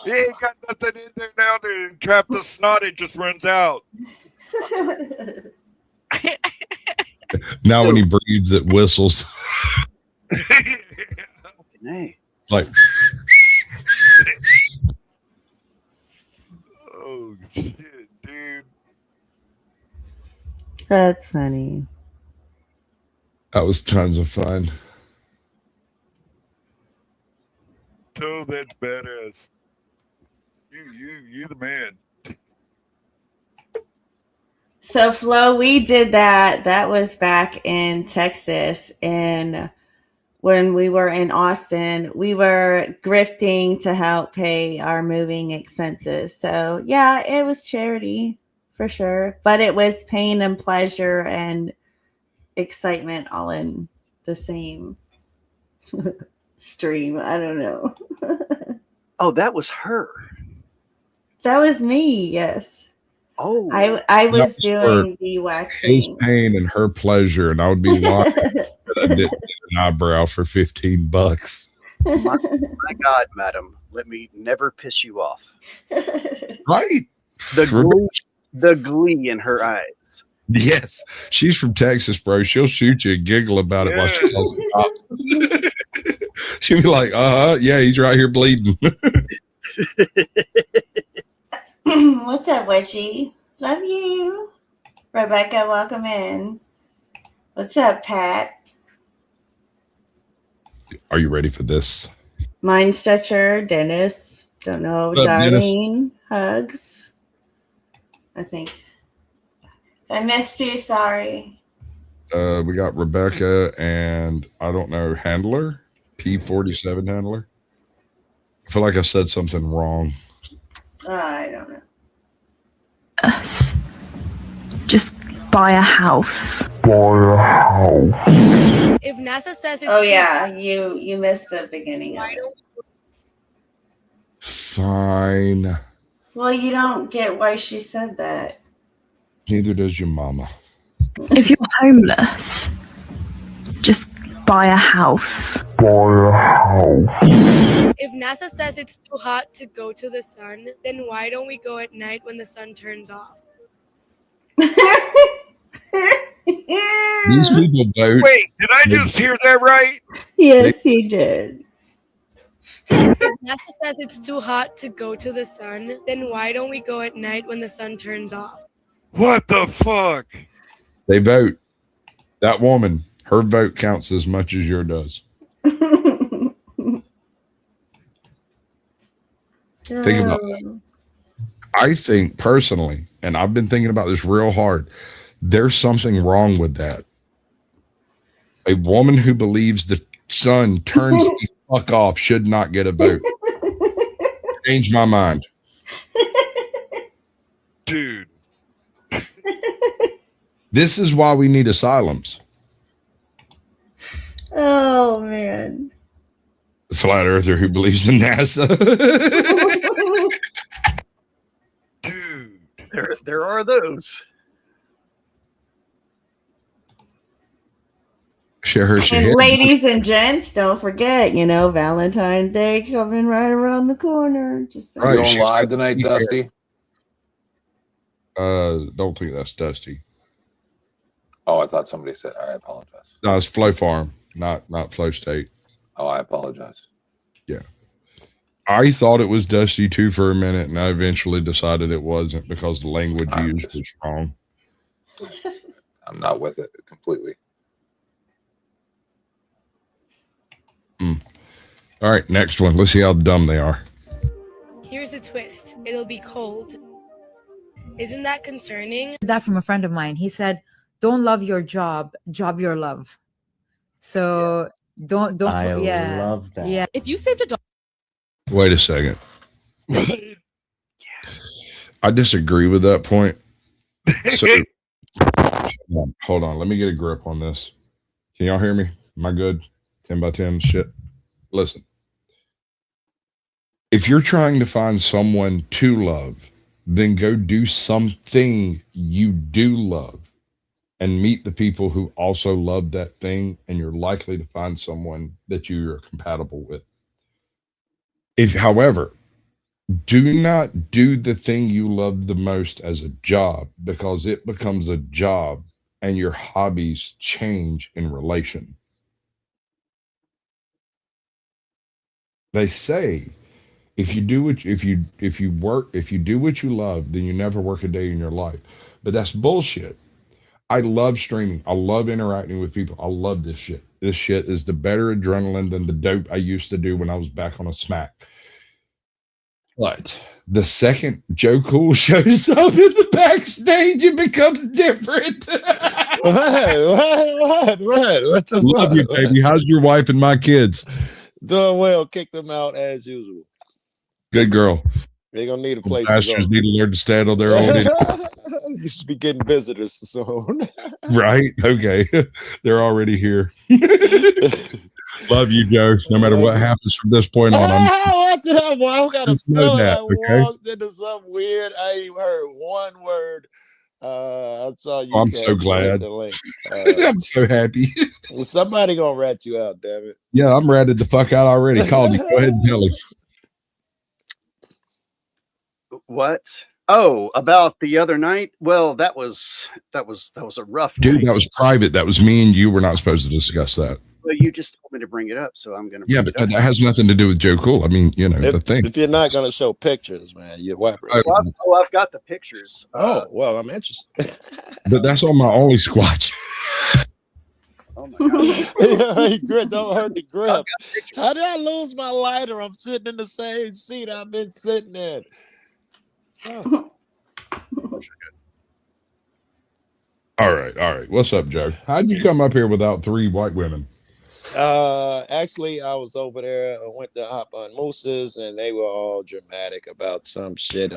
He ain't got nothing in there now to trap the snot. It just runs out. Now when he breathes, it whistles. Hey. It's like. Oh shit, dude. That's funny. That was tons of fun. Oh, that's badass. You the man. So Flo, we did that. That was back in Texas, and when we were in Austin, we were grifting to help pay our moving expenses. So yeah, it was charity for sure, but it was pain and pleasure and excitement all in the same stream. I don't know. Oh, that was her. That was me. Yes. Oh, I was That was doing the his waxing. pain and her pleasure, and I would be lying that I didn't get an eyebrow for $15. my God, madam, let me never piss you off. Right? The glee in her eyes. Yes, she's from Texas, bro. She'll shoot you and giggle about it while she tells the cops. She'll be like, yeah, he's right here bleeding. What's up, Wedgie? Love you. Rebecca, welcome in. What's up, Pat? Are you ready for this? Mind Stretcher, Dennis. Don't know. What's up, Dennis? Darlene, hugs. I think. I missed you. Sorry. We got Rebecca and I don't know, Handler, P47 Handler. I feel like I said something wrong. I don't know. Just buy a house. If NASA says it's Oh yeah, you missed the beginning of it. Fine. Well, you don't get why she said that. Neither does your mama. If you're homeless, just buy a house. If NASA says it's too hot to go to the sun, then why don't we go at night when the sun turns off? These people vote. Wait, did I just hear that right? Yes, you did. If NASA says it's too hot to go to the sun, then why don't we go at night when the sun turns off? What the fuck? They vote. That woman, her vote counts as much as yours does. Think about that. I think personally, and I've been thinking about this real hard, there's something wrong with that. A woman who believes the sun turns the fuck off should not get a vote. Change my mind. Dude. This is why we need asylums. Oh man. The flat earther who believes in NASA. Dude. There are those. Share her shit. And ladies and gents, don't forget, Valentine's Day coming right around the corner. Just saying. Are you on live tonight, Dusty? Don't think that's Dusty. Oh, I thought somebody said. I apologize. No, it's Flow Farm, not Flow State. Oh, I apologize. Yeah. I thought it was Dusty too for a minute, and I eventually decided it wasn't because the language used was wrong. I'm not with it completely. All right, next one. Let's see how dumb they are. Here's the twist. It'll be cold. Isn't that concerning? That from a friend of mine. He said, "Don't love your job, job your love." So don't. I Yeah, love that. yeah. If you saved a dog. Wait a second. I disagree with that point. So hold on. Let me get a grip on this. Can y'all hear me? Am I good? 10 by 10 shit. Listen. If you're trying to find someone to love, then go do something you do love and meet the people who also love that thing, and you're likely to find someone that you are compatible with. However, do not do the thing you love the most as a job, because it becomes a job and your hobbies change in relation. They say if you do what if you do what you love, then you never work a day in your life. But that's bullshit. I love streaming. I love interacting with people. I love this shit. This shit is the better adrenaline than the dope I used to do when I was back on a smack. But the second Joe Cool shows up in the backstage, it becomes different. What? What the Love fuck? you, baby. How's your wife and my kids? Doing well. Kick them out as usual. Good girl. They're gonna need a place to Pastors go. need to learn to stand on their own. You should be getting visitors soon. Right? Okay. They're already here. Love you, Joe. No matter what happens from this point on, What the hell? Boy, I got a Just know feeling that, I okay? walked into something weird. I ain't even heard one word. I saw you. I'm so cats share glad. the link. I'm so happy. Well, somebody gonna rat you out, damn it. Yeah, I'm ratted the fuck out already. Call me. Go ahead and tell him. What? Oh, about the other night? Well, that was a rough Dude, night. that was private. That was me and you. We're not supposed to discuss that. Well, you just told me to bring it up, so I'm gonna. Yeah, bring but it up. that has nothing to do with Joe Cool. I mean, you know, the thing. If you're not gonna show pictures, man, you're whacker. I've got the pictures. Oh, well, I'm interested. But that's on my only squatch. Hey, grip, don't hurt the grip. How did I lose my lighter? I'm sitting in the same seat I've been sitting in. Oh. All right. What's up, Joe? How'd you come up here without 3 white women? Actually, I was over there. I went to hop on Moose's, and they were all dramatic about some shit.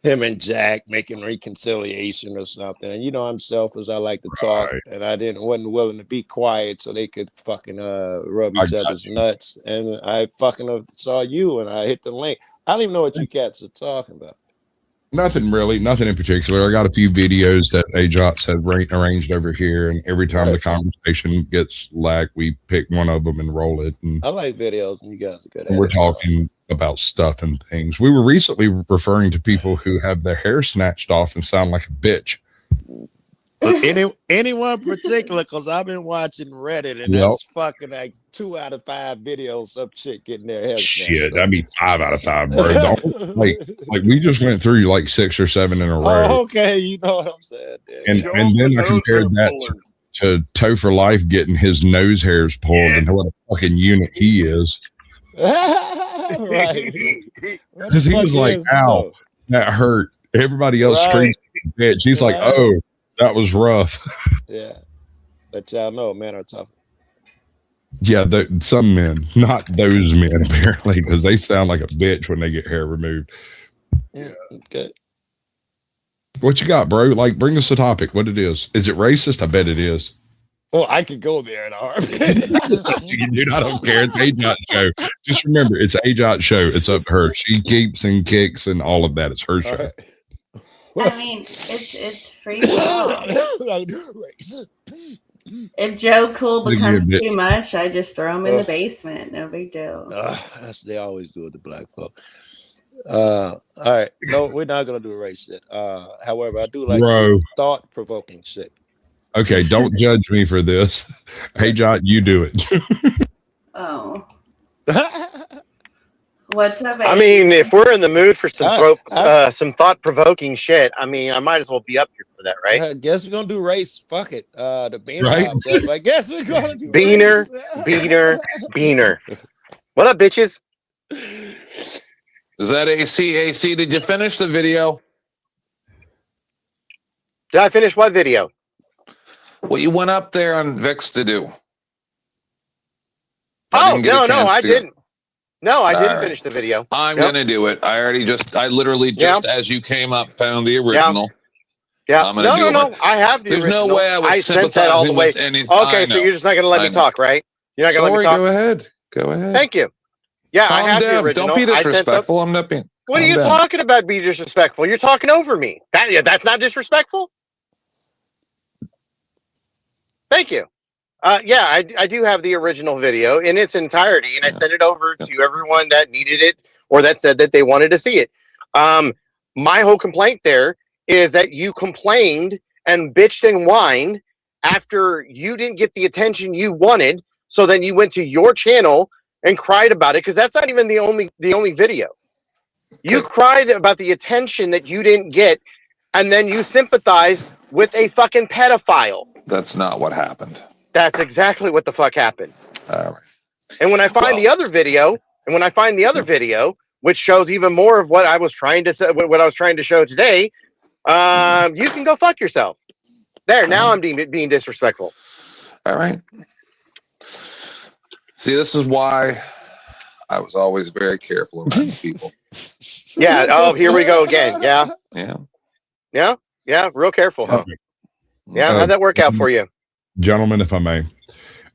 Him and Jack making reconciliation or something. And you know, I'm selfish. I like to talk, and I wasn't willing to be quiet so they could fucking rub each other's nuts. And I fucking saw you, and I hit the link. I don't even know what you cats are talking about. Nothing really, nothing in particular. I got a few videos that AJOTs have arranged over here, and every time the conversation gets lagged, we pick one of them and roll it. And I like videos, and you guys are good at we're it. talking about stuff and things. We were recently referring to people who have their hair snatched off and sound like a bitch. Anyone particular? Because I've been watching Reddit, and Yep. that's fucking like 2 out of 5 videos of chick getting their hair Shit, snatched. that'd be 5 out of 5, bro. Don't, like we just went through like 6 or 7 in a row. Oh, okay, you know what I'm saying. And then I compared that to Toe for Life getting his nose hairs pulled and what a fucking unit he is. Right. Because he was like, ow, that hurt. Everybody else screams, bitch. He's like, oh, that was rough. Yeah. Let y'all know, men are tough. Yeah, some men, not those men, apparently, because they sound like a bitch when they get hair removed. Yeah. Okay. What you got, bro? Like, bring us a topic. What it is? Is it racist? I bet it is. Oh, I could go there in a heartbeat. Dude, I don't care. It's AJOT show. Just remember, it's AJOT show. It's up to her. She keeps and kicks and all of that. It's her show. I mean, it's free for all. If Joe Cool becomes Look at too you, much, I just throw him in the basement. No big deal. That's they always do with the black folk. All right. No, we're not gonna do race shit. However, I do like Bro. thought provoking shit. Okay, don't judge me for this. AJOT, you do it. Oh. What's up, I mean, if we're in the mood for some some thought-provoking shit, I mean, I might as well be up here for that, right? I guess we're gonna do race. Fuck it. The beaner. Right? pops up. I guess we're gonna do Beaner, race. beaner. What up, bitches? Is that AC? Did you finish the video? Did I finish what video? What you went up there on Vix to do? Oh, didn't get a no, chance I to. didn't. No, I didn't All right. finish the video. I'm Yep. gonna do it. I literally just as you came up found the original. Yeah. I'm gonna No, do no, it. no. I have the There's original. no way I was sent that all the sympathizing way. with anything. Okay, I so know. you're just not going to let me I know. talk, right? You're not going to let me Sorry, talk. go ahead. Go ahead. Thank you. Yeah, I Calm have the down. original. Don't be I sent them- disrespectful. I'm not being. What are calm you down. talking about? Be disrespectful? You're talking over me. That's not disrespectful. Thank you. Yeah, I do have the original video in its entirety, and I sent it over to everyone that needed it or that said that they wanted to see it. My whole complaint there is that you complained and bitched and whined after you didn't get the attention you wanted. So then you went to your channel and cried about it, because that's not even the only video. You cried about the attention that you didn't get, and then you sympathized with a fucking pedophile. That's not what happened. That's exactly what the fuck happened. All right. And when I find the other video, which shows even more of what I was trying to say, what I was trying to show today, you can go fuck yourself. There, now I'm being disrespectful. All right. See, this is why I was always very careful around people. Yeah. Oh, here we go again. Yeah. Yeah. Yeah. Yeah. Real careful, huh? Yeah. How'd that work out for you? Gentlemen, if I may,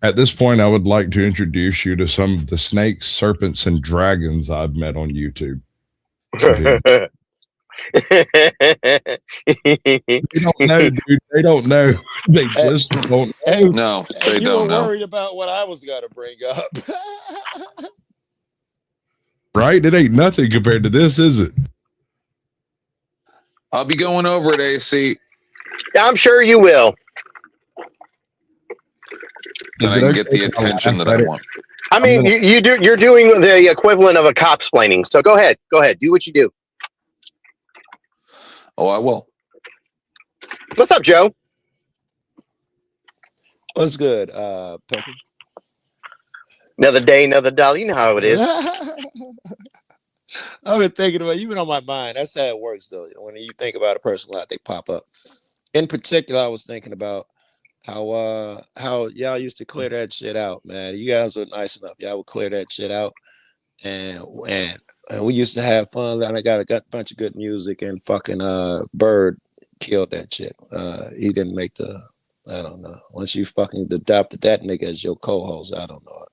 at this point, I would like to introduce you to some of the snakes, serpents, and dragons I've met on YouTube. They don't know, dude. They don't know. They just don't know. No, they You don't were know. worried about what I was going to bring up. Right? It ain't nothing compared to this, is it? I'll be going over it, AC. I'm sure you will. And I can get the attention that I want. I mean, you're doing the equivalent of a cop splaining. So go ahead. Do what you do. Oh, I will. What's up, Joe? What's good, Pepper? Another day, another dollar. You know how it is. I've been thinking about you've been on my mind. That's how it works, though. When you think about a person a lot, they pop up. In particular, I was thinking about how y'all used to clear that shit out, man. You guys were nice enough. Y'all would clear that shit out, and we used to have fun. And I got a bunch of good music, and fucking Bird killed that shit. He didn't make I don't know. Once you fucking adopted that nigga as your co-host, I don't know.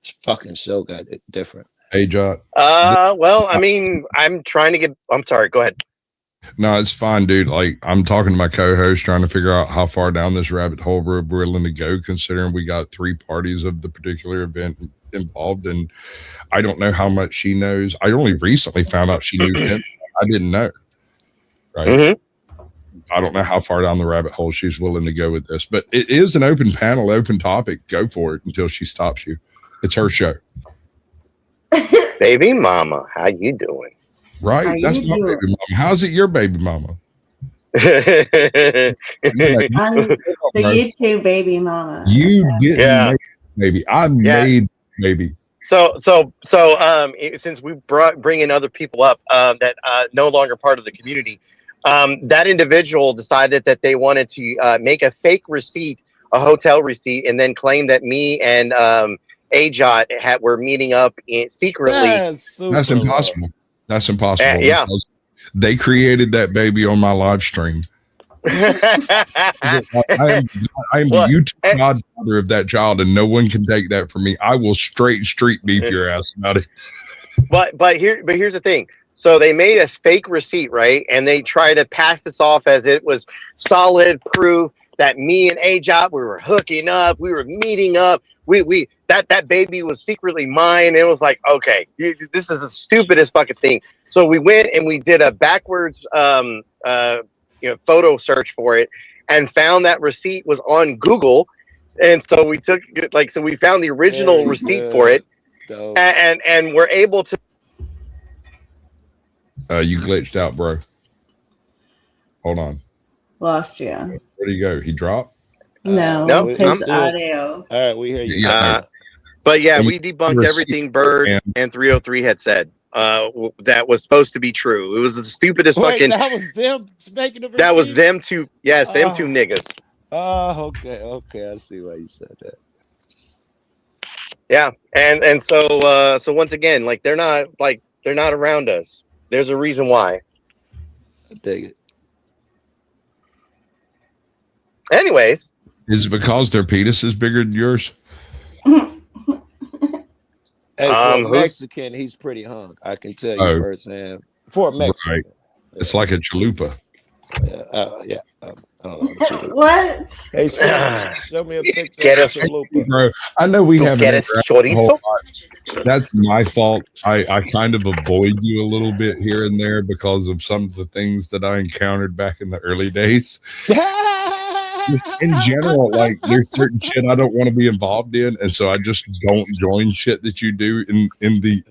This fucking show got it different. Hey, Jot. Well, I mean, I'm sorry. Go ahead. No, it's fine, dude. Like, I'm talking to my co-host, trying to figure out how far down this rabbit hole we're willing to go, considering we got 3 parties of the particular event involved, and I don't know how much she knows. I only recently found out she knew Tim. I didn't know. Right. Mm-hmm. I don't know how far down the rabbit hole she's willing to go with this, but it is an open panel, open topic. Go for it until she stops you. It's her show. Baby mama, how you doing? Right? How That's you my doing? baby mama. How's it your baby mama? On the YouTube baby mama. You didn't make baby. I made baby. So, since we bring in other people up that no longer part of the community, that individual decided that they wanted to make a fake receipt, a hotel receipt, and then claim that me and AJOT were meeting up secretly. That's impossible. That's impossible. Yeah. They created that baby on my live stream. I am the YouTube godfather of that child, and no one can take that from me. I will street beef your ass about it. But here's the thing. So they made a fake receipt, right? And they try to pass this off as it was solid proof that me and AJOT, we were hooking up, we were meeting up. That baby was secretly mine. It was like, okay, this is the stupidest fucking thing. So we went and we did a backwards photo search for it and found that receipt was on Google. And so we we found the original receipt for it. And we're able to. You glitched out, bro. Hold on. Lost you. Where'd he go? He dropped? No, his audio. All right, we hear you. But yeah, we debunked everything Bird and 303 had said that was supposed to be true. It was the stupidest fucking. That was them making the receipt? That was them two. Yes, them two niggas. Oh, okay. I see why you said that. Yeah, and so once again, like they're not around us. There's a reason why. I dig it. Anyways, Is it because their penis is bigger than yours? Hey, for a who's- Mexican, he's pretty hunk. I can tell you Oh. firsthand. For a Mexican, Right. It's like a chalupa. yeah. I don't know. What you- What? Hey, show me a picture Get of us- the chalupa. Bro, I know we You haven't get us interacted a whole chorizo? lot. That's my fault. I kind of avoid you a little bit here and there because of some of the things that I encountered back in the early days. Just in general, like there's certain shit I don't want to be involved in, and so I just don't join shit that you do in the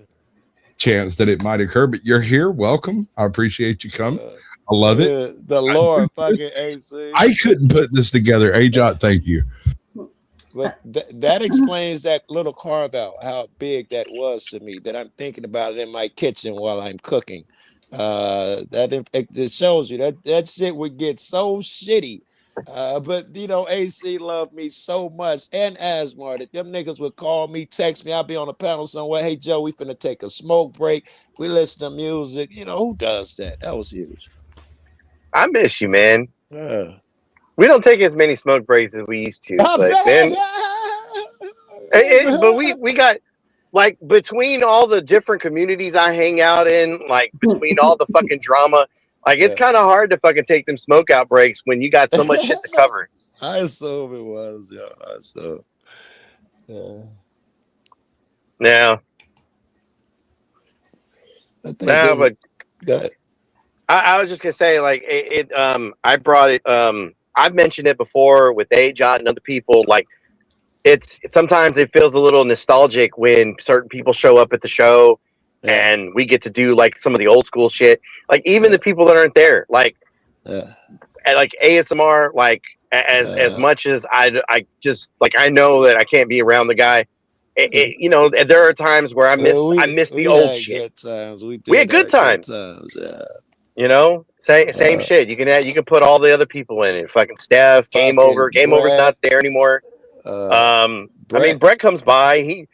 chance that it might occur. But you're here, welcome. I appreciate you coming. I love it. The Lord fucking AC. I couldn't put this together. Ajot, thank you. But that explains that little carve out, how big that was to me, that I'm thinking about it in my kitchen while I'm cooking. It shows you that shit would get so shitty. But you know, AC loved me so much, and Asmar, that them niggas would call me, text me. I'll be on a panel somewhere. Hey Joe, we finna take a smoke break. We listen to music. You know, who does that? That was huge. I miss you, man. Yeah. We don't take as many smoke breaks as we used to, but man, but we got like between all the different communities I hang out in, like between all the fucking drama, like it's kind of hard to fucking take them smoke out breaks when you got so much shit to cover. I assume it was, yeah. I assume. Yeah. Now, but I was just gonna say, like I brought it. I've mentioned it before with Ajot and other people. Like, it's sometimes it feels a little nostalgic when certain people show up at the show, and we get to do like some of the old school shit. Like even the people that aren't there, like, and, like ASMR, like as much as I just like I know that I can't be around the guy. You know, there are times where I miss the old shit. We had good times. Yeah. You know, same shit. You can put all the other people in it. Fucking Steph, Game Over. Game Over's not there anymore. I mean, Brett comes by.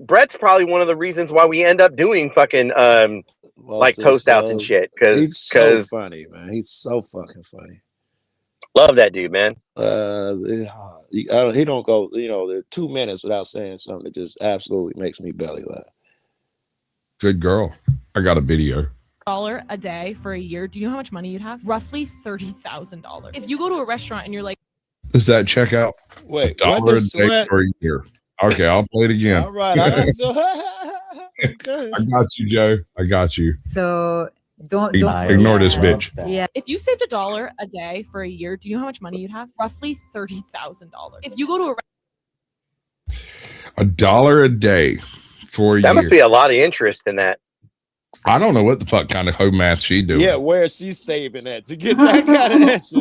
Brett's probably one of the reasons why we end up doing fucking like toast outs and shit. He's so funny, man. He's so fucking funny. Love that dude, man. He don't go, 2 minutes without saying something that just absolutely makes me belly laugh. Good girl. I got a video. $1 a day for a year. Do you know how much money you'd have? Roughly $30,000. If you go to a restaurant and you're like, Does that check out? Wait, $1 a day for a year. Okay, I'll play it again. All right. I got you, Joe. I got you. So don't Ignore this bitch. Yeah. if you saved $1 a day for a year, do you know how much money you'd have? Roughly $30,000. If you go to a $1 a day for a That year. must be a lot of interest in that. I don't know what the fuck kind of home math she doing. Yeah, where is she saving that to get that kind of answer?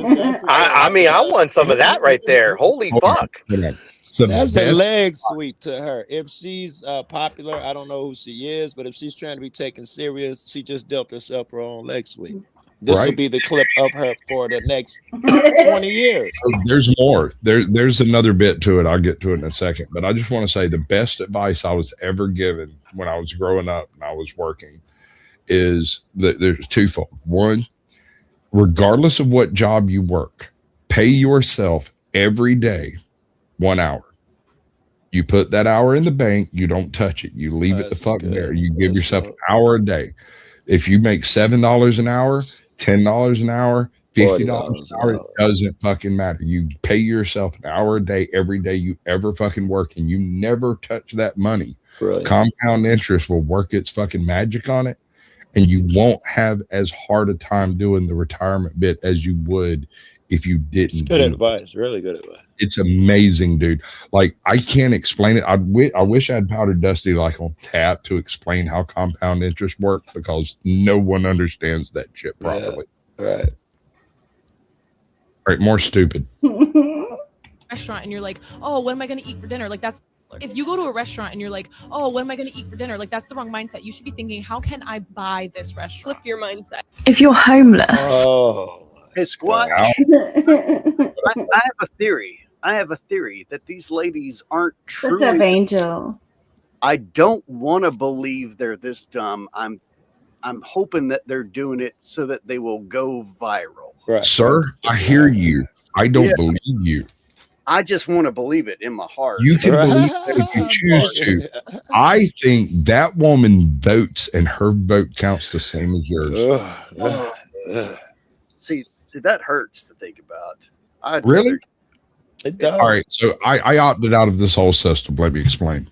I mean, I want some of that right there. Holy fuck. That's a leg sweep to her. If she's popular, I don't know who she is, but if she's trying to be taken serious, she just dealt herself her own leg sweep. This will Right. be the clip of her for the next 20 years. There's more. There's another bit to it. I'll get to it in a second. But I just want to say the best advice I was ever given when I was growing up and I was working is that there's twofold. One, regardless of what job you work, pay yourself every day 1 hour. You put that hour in the bank, you don't touch it. You leave it the fuck there. You give yourself an hour a day. If you make $7 an hour, $10 an hour, $50 an hour, it doesn't fucking matter. You pay yourself an hour a day every day you ever fucking work, and you never touch that money. Brilliant. Compound interest will work its fucking magic on it, and you won't have as hard a time doing the retirement bit as you would if you didn't. It's good do it. advice. Really good advice. It's amazing, dude. Like, I can't explain it. I wish I had Powder Dusty like on tap to explain how compound interest works, because no one understands that shit properly. Right. Right. More stupid. restaurant and you're like, oh, what am I going to eat for dinner? Like that's, if you go to a restaurant and you're like, oh, what am I going to eat for dinner? Like that's the wrong mindset. You should be thinking, how can I buy this restaurant? Flip your mindset. If you're homeless, Hey, Squat. I have a theory. I have a theory that these ladies aren't What's truly. up, Angel? I don't want to believe they're this dumb. I'm hoping that they're doing it so that they will go viral. Right. Sir, I hear you. I don't believe you. I just want to believe it in my heart. You can believe that if you choose to. I think that woman votes and her vote counts the same as yours. See, that hurts to think about. Really? It does. All right. So I opted out of this whole system. Let me explain.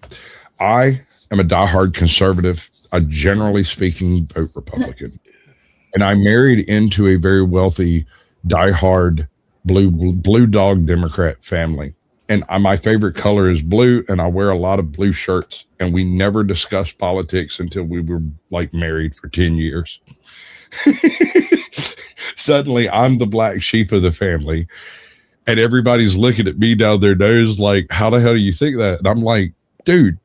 I am a diehard conservative. I generally speaking vote Republican. And I married into a very wealthy, diehard blue dog Democrat family. And my favorite color is blue, and I wear a lot of blue shirts. And we never discussed politics until we were like married for 10 years. Suddenly, I'm the black sheep of the family. And everybody's looking at me down their nose like, how the hell do you think that? And I'm like, dude,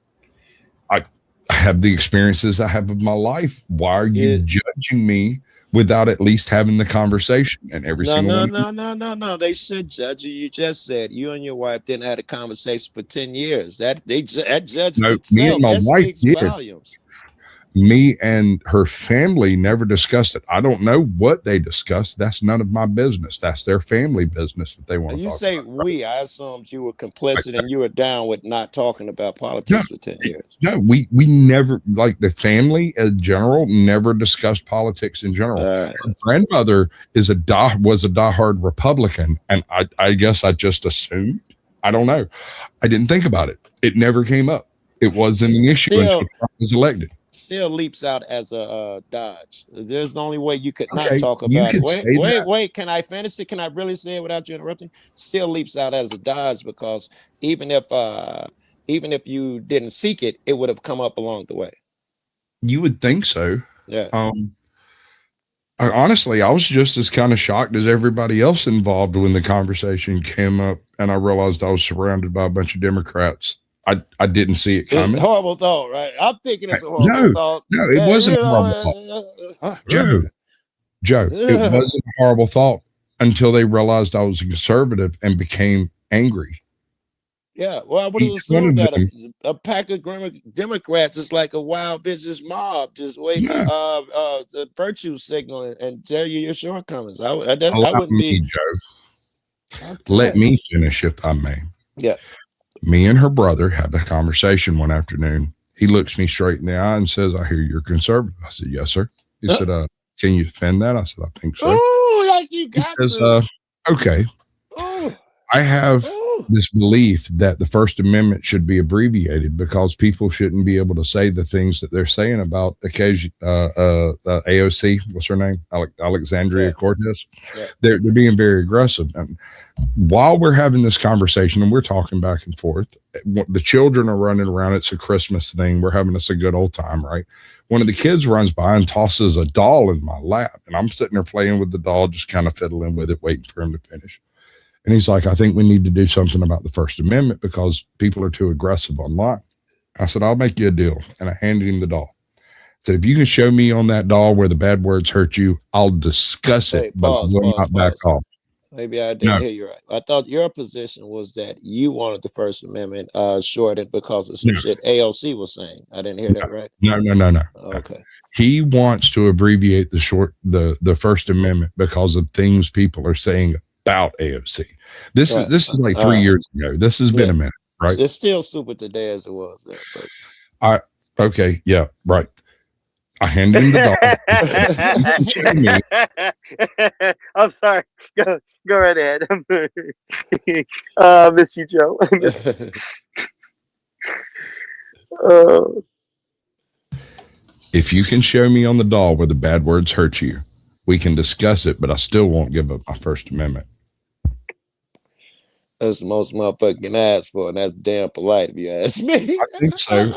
I have the experiences I have of my life. Why are you judging me without at least having the conversation? And every single one. No. They should judge you. You just said you and your wife didn't have a conversation for 10 years. That judges No, itself. me and my That wife speaks did. volumes. Me and her family never discussed it. I don't know what they discussed. That's none of my business. That's their family business that they want to You talk say about. we. I assumed you were complicit and you were down with not talking about politics for 10 years. No, we never, like the family in general, never discussed politics in general. Her grandmother was a diehard Republican, and I guess I just assumed. I don't know. I didn't think about it. It never came up. It wasn't an issue until Trump was elected. Still leaps out as a dodge. There's the only way you could not Okay, talk you about can it. say that. Wait. Can I finish it? Can I really say it without you interrupting? Still leaps out as a dodge because even if you didn't seek it, it would have come up along the way. You would think so. Yeah. Honestly, I was just as kind of shocked as everybody else involved when the conversation came up, and I realized I was surrounded by a bunch of Democrats. I didn't see it coming. Horrible thought, right? I'm thinking it's a horrible thought. No, it wasn't a horrible thought. Joe, it wasn't a horrible thought until they realized I was a conservative and became angry. Yeah, well, I would have Each one assumed of that a pack of Democrats is like a wild business mob, just waiting to virtue signal and tell you your shortcomings. I wouldn't be. Joe. Let me finish, if I may. Yeah. Me and her brother had a conversation one afternoon. He looks me straight in the eye and says, "I hear you're conservative." I said, "Yes, sir." He said, "Can you defend that?" I said, "I think so." Oh, like you got He says, "Okay." I have this belief that the First Amendment should be abbreviated because people shouldn't be able to say the things that they're saying about AOC. What's her name? Alexandria Cortez. Yeah. They're being very aggressive. And while we're having this conversation and we're talking back and forth, the children are running around. It's a Christmas thing. We're having us a good old time, right? One of the kids runs by and tosses a doll in my lap, and I'm sitting there playing with the doll, just kind of fiddling with it, waiting for him to finish. And he's like, "I think we need to do something about the First Amendment because people are too aggressive online." I said, "I'll make you a deal." And I handed him the doll. I said, "If you can show me on that doll where the bad words hurt you, I'll discuss it, but I will not back off." Maybe I didn't hear you right. I thought your position was that you wanted the First Amendment shorted because of some shit AOC was saying. I didn't hear that right. No. Okay. He wants to abbreviate the First Amendment because of things people are saying about AOC. This is like 3 years ago. This has been a minute, right? It's still stupid today as it was. But. Okay, yeah, right. I handed him the doll. I'm sorry. Go right ahead. Miss you, Joe. If you can show me on the doll where the bad words hurt you, we can discuss it, but I still won't give up my First Amendment. That's the most motherfucking ask for, and that's damn polite if you ask me. I think so.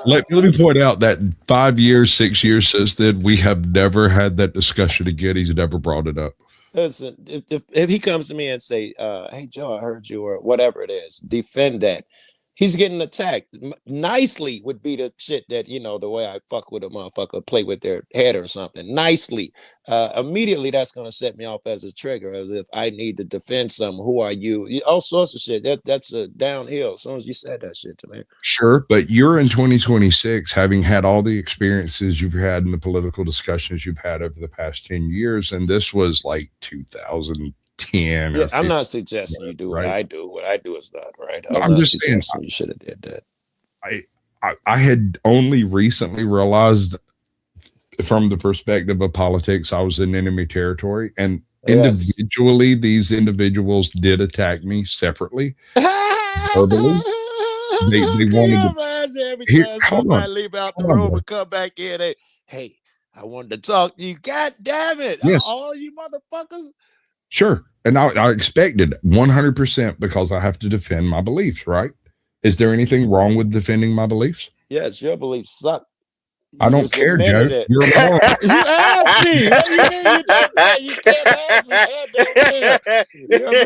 Let me point out that 5 years, 6 years since then, we have never had that discussion again. He's never brought it up. Listen, if he comes to me and say, "Hey Joe, I heard you," or whatever it is, defend that. He's getting attacked. Nicely would be the shit that, you know, the way I fuck with a motherfucker, play with their head or something. Nicely. Immediately that's going to set me off as a trigger, as if I need to defend something. Who are you? All sorts of shit. That's a downhill as soon as you said that shit to me. Sure, but you're in 2026, having had all the experiences you've had in the political discussions you've had over the past 10 years, and this was like 2010. Yeah, I'm not suggesting you do what I do. What I do is not right. I'm just saying you should have did that. I had only recently realized, from the perspective of politics, I was in enemy territory, and individually, these individuals did attack me separately, verbally. They wanted to. Every time somebody leave out the room and come back in, hey, I wanted to talk to you. God damn it! Yes. All you motherfuckers. Sure. And I expected 100% because I have to defend my beliefs, right? Is there anything wrong with defending my beliefs? Yes, your beliefs suck. I don't care, Joe. You're a moron. You asked me. What do you mean you don't care? You can't answer.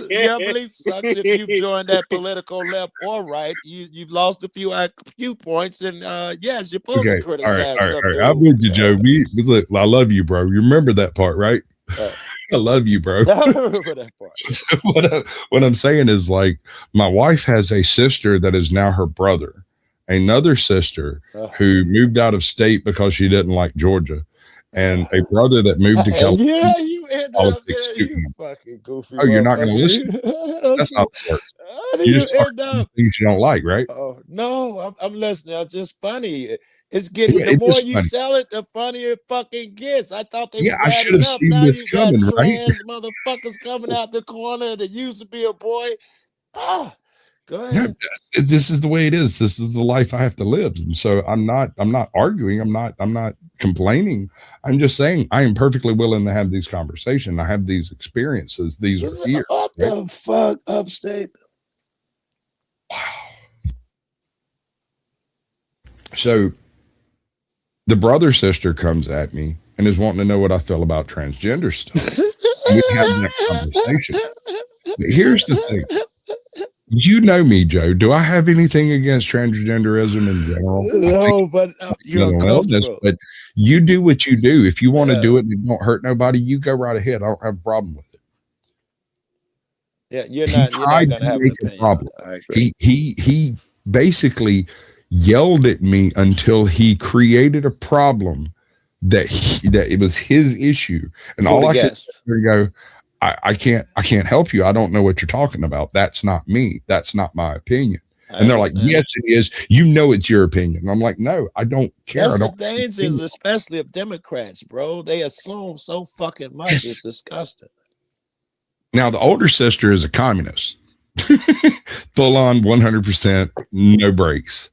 Your beliefs suck if you join that political left or right. You've lost a few points, and yes, you're supposed to criticize. All right. I'm with you, Joe. Look, I love you, bro. You remember that part, right? I love you, bro. I remember that part. So what I'm saying is, like, my wife has a sister that is now her brother, another sister who moved out of state because she didn't like Georgia, and a brother that moved to California. Yeah, you end up there, you fucking goofy. Oh, you're not going to listen? That's not what works. You just end up things you don't like, right? Oh no, I'm listening. It's just funny. It's getting Yeah, the it more is you funny. tell it, the funnier it fucking gets. I thought they Yeah, were I bad should have enough. seen Now this you got coming, right? trans motherfuckers coming out the corner that used to be a boy. Go ahead. No, this is the way it is. This is the life I have to live. And so I'm not arguing. I'm not complaining. I'm just saying I am perfectly willing to have these conversations. I have these experiences. These are here. What the fuck, Upstate? So the brother sister comes at me and is wanting to know what I feel about transgender stuff. And we have that conversation. But here's the thing. You know me, Joe. Do I have anything against transgenderism in general? No, but you're uncomfortable. But you do what you do. If you want to do it and it don't hurt nobody, you go right ahead. I don't have a problem with it. Yeah, you're not gonna have an opinion. Problem. He basically yelled at me until he created a problem that it was his issue, and all I could go, I can't help you. I don't know what you're talking about. That's not me. That's not my opinion. And they're like, yes, it is. You know, it's your opinion. And I'm like, no, I don't care. That's I the don't dangers, especially of Democrats, bro. They assume so fucking much. Yes. It's disgusting. Now, the older sister is a communist, full on 100%, no breaks.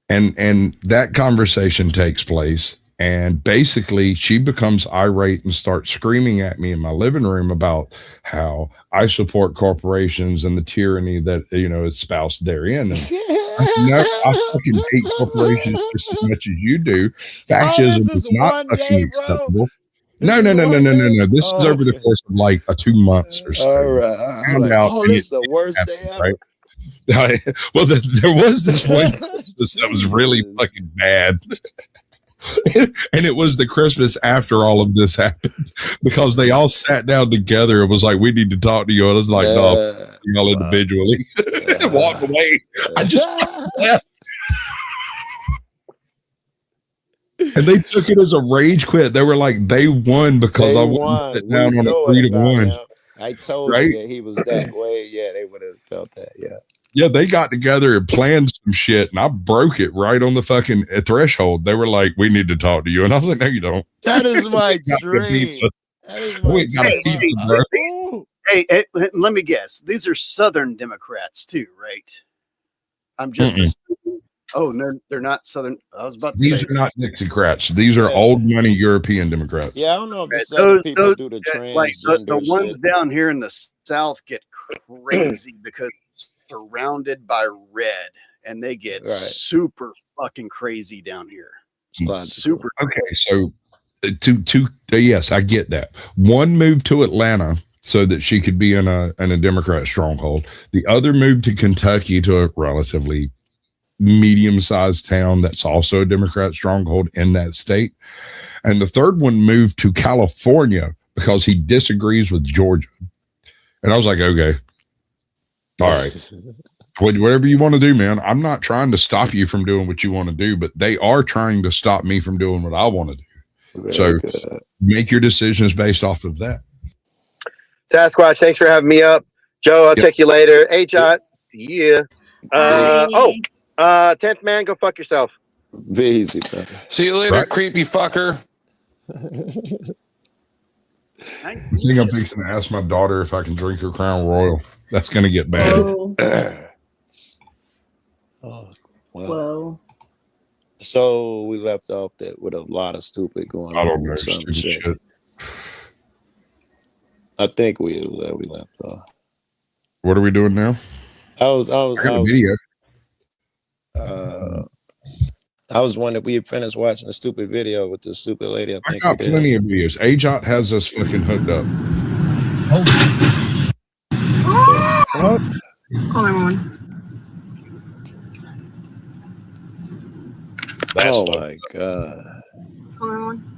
And that conversation takes place. And basically, she becomes irate and starts screaming at me in my living room about how I support corporations and the tyranny that, you know, is espoused therein. And I said, no, I fucking hate corporations just as much as you do. Fascism is not fucking acceptable. No. This is over the course of like 2 months or so. All right. This is the worst day ever. Right? Well, there was this one that was really fucking bad. And it was the Christmas after all of this happened, because they all sat down together. It was like, we need to talk to you. And I was like, no, y'all individually. And walked away. I just left. And they took it as a rage quit. They were like, they won because I wouldn't sit down on a 3-1. I told you that he was that way. Yeah, they would have felt that. Yeah. Yeah, they got together and planned some shit, and I broke it right on the fucking threshold. They were like, we need to talk to you. And I was like, no, you don't. That is my dream. That is my dream. Bro. Hey, let me guess. These are Southern Democrats too, right? I'm just assuming. Oh, no, they're not Southern. I was about to say. These are not Dixiecrats. These are old money European Democrats. Yeah, I don't know if the Southern people do the transgender like the ones shit. down here in the South get crazy because surrounded by red, and they get super fucking crazy down here. Super. Okay, so yes, I get that. One moved to Atlanta so that she could be in a Democrat stronghold. The other moved to Kentucky, to a relatively medium-sized town that's also a Democrat stronghold in that state. And the third one moved to California because he disagrees with Georgia. And I was like, okay, all right, whatever you want to do, man. I'm not trying to stop you from doing what you want to do, but they are trying to stop me from doing what I want to do. So make your decisions based off of that. Sasquatch, thanks for having me up. Joe, I'll check you later. Hey, Jot, see ya. 10th man, go fuck yourself. Be easy, brother. See you later, creepy fucker. I think I'm fixing to ask my daughter if I can drink her Crown Royal. That's going to get bad. Well. Whoa. So we left off that with a lot of stupid going on. I don't know. Some Stupid shit. I think we left off. What are we doing now? I was wondering if we had finished watching a stupid video with the stupid lady. I think got plenty of videos. AJOT has us fucking hooked up. What? Call 911. Oh my god. Call 911.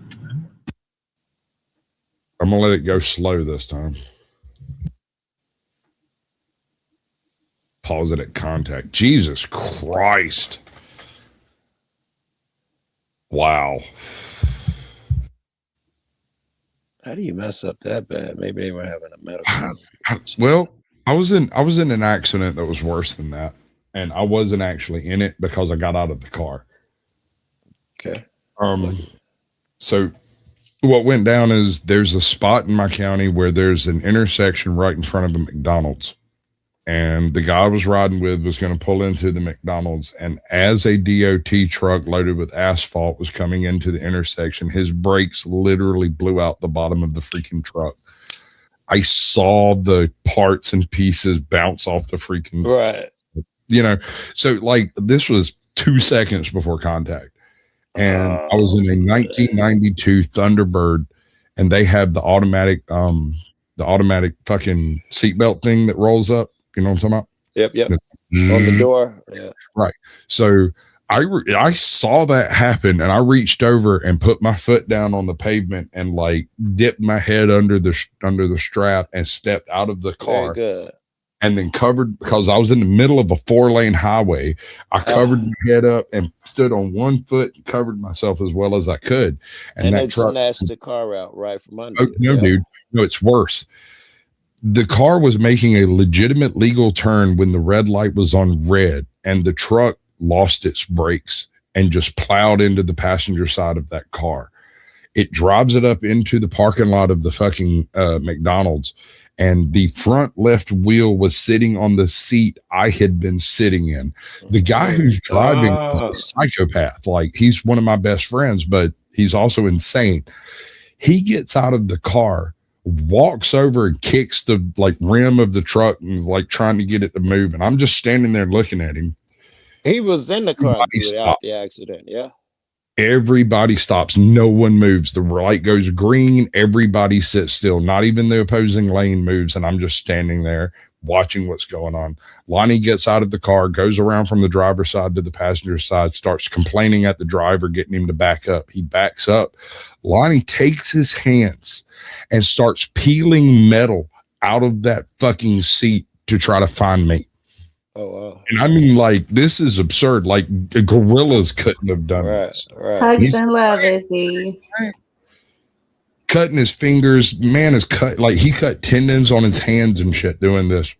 I'm gonna let it go slow this time. Pause it at contact. Jesus Christ. Wow. How do you mess up that bad? Maybe they were having a medical. Well, I was in an accident that was worse than that, and I wasn't actually in it because I got out of the car. Okay. So what went down is there's a spot in my county where there's an intersection right in front of a McDonald's, and the guy I was riding with was going to pull into the McDonald's, and as a DOT truck loaded with asphalt was coming into the intersection, his brakes literally blew out the bottom of the freaking truck. I saw the parts and pieces bounce off the freaking, so like this was 2 seconds before contact. And I was in a 1992 Thunderbird, and they have the automatic fucking seatbelt thing that rolls up. You know what I'm talking about? Yep. On the door. Yeah. Right. So I saw that happen, and I reached over and put my foot down on the pavement and like dipped my head under the strap and stepped out of the car. Very good. And then covered, because I was in the middle of a 4-lane highway, I covered my head up and stood on one foot and covered myself as well as I could. And that it truck snatched the car out right from under you. No, dude. No, it's worse. The car was making a legitimate legal turn when the red light was on red, and the truck lost its brakes and just plowed into the passenger side of that car. It drives it up into the parking lot of the fucking McDonald's. And the front left wheel was sitting on the seat I had been sitting in. The guy who's driving is a psychopath. Like, he's one of my best friends, but he's also insane. He gets out of the car, walks over and kicks the like rim of the truck and is like trying to get it to move. And I'm just standing there looking at him. He was in the car throughout the accident. Yeah. Everybody stops. No one moves. The light goes green. Everybody sits still. Not even the opposing lane moves. And I'm just standing there watching what's going on. Lonnie gets out of the car, goes around from the driver's side to the passenger side, starts complaining at the driver, getting him to back up. He backs up. Lonnie takes his hands and starts peeling metal out of that fucking seat to try to find me. Oh, wow. And I mean, like, this is absurd. Like, gorillas couldn't have done this. Hugs and love, Izzy. Cutting his fingers. Man is cut. Like, he cut tendons on his hands and shit doing this.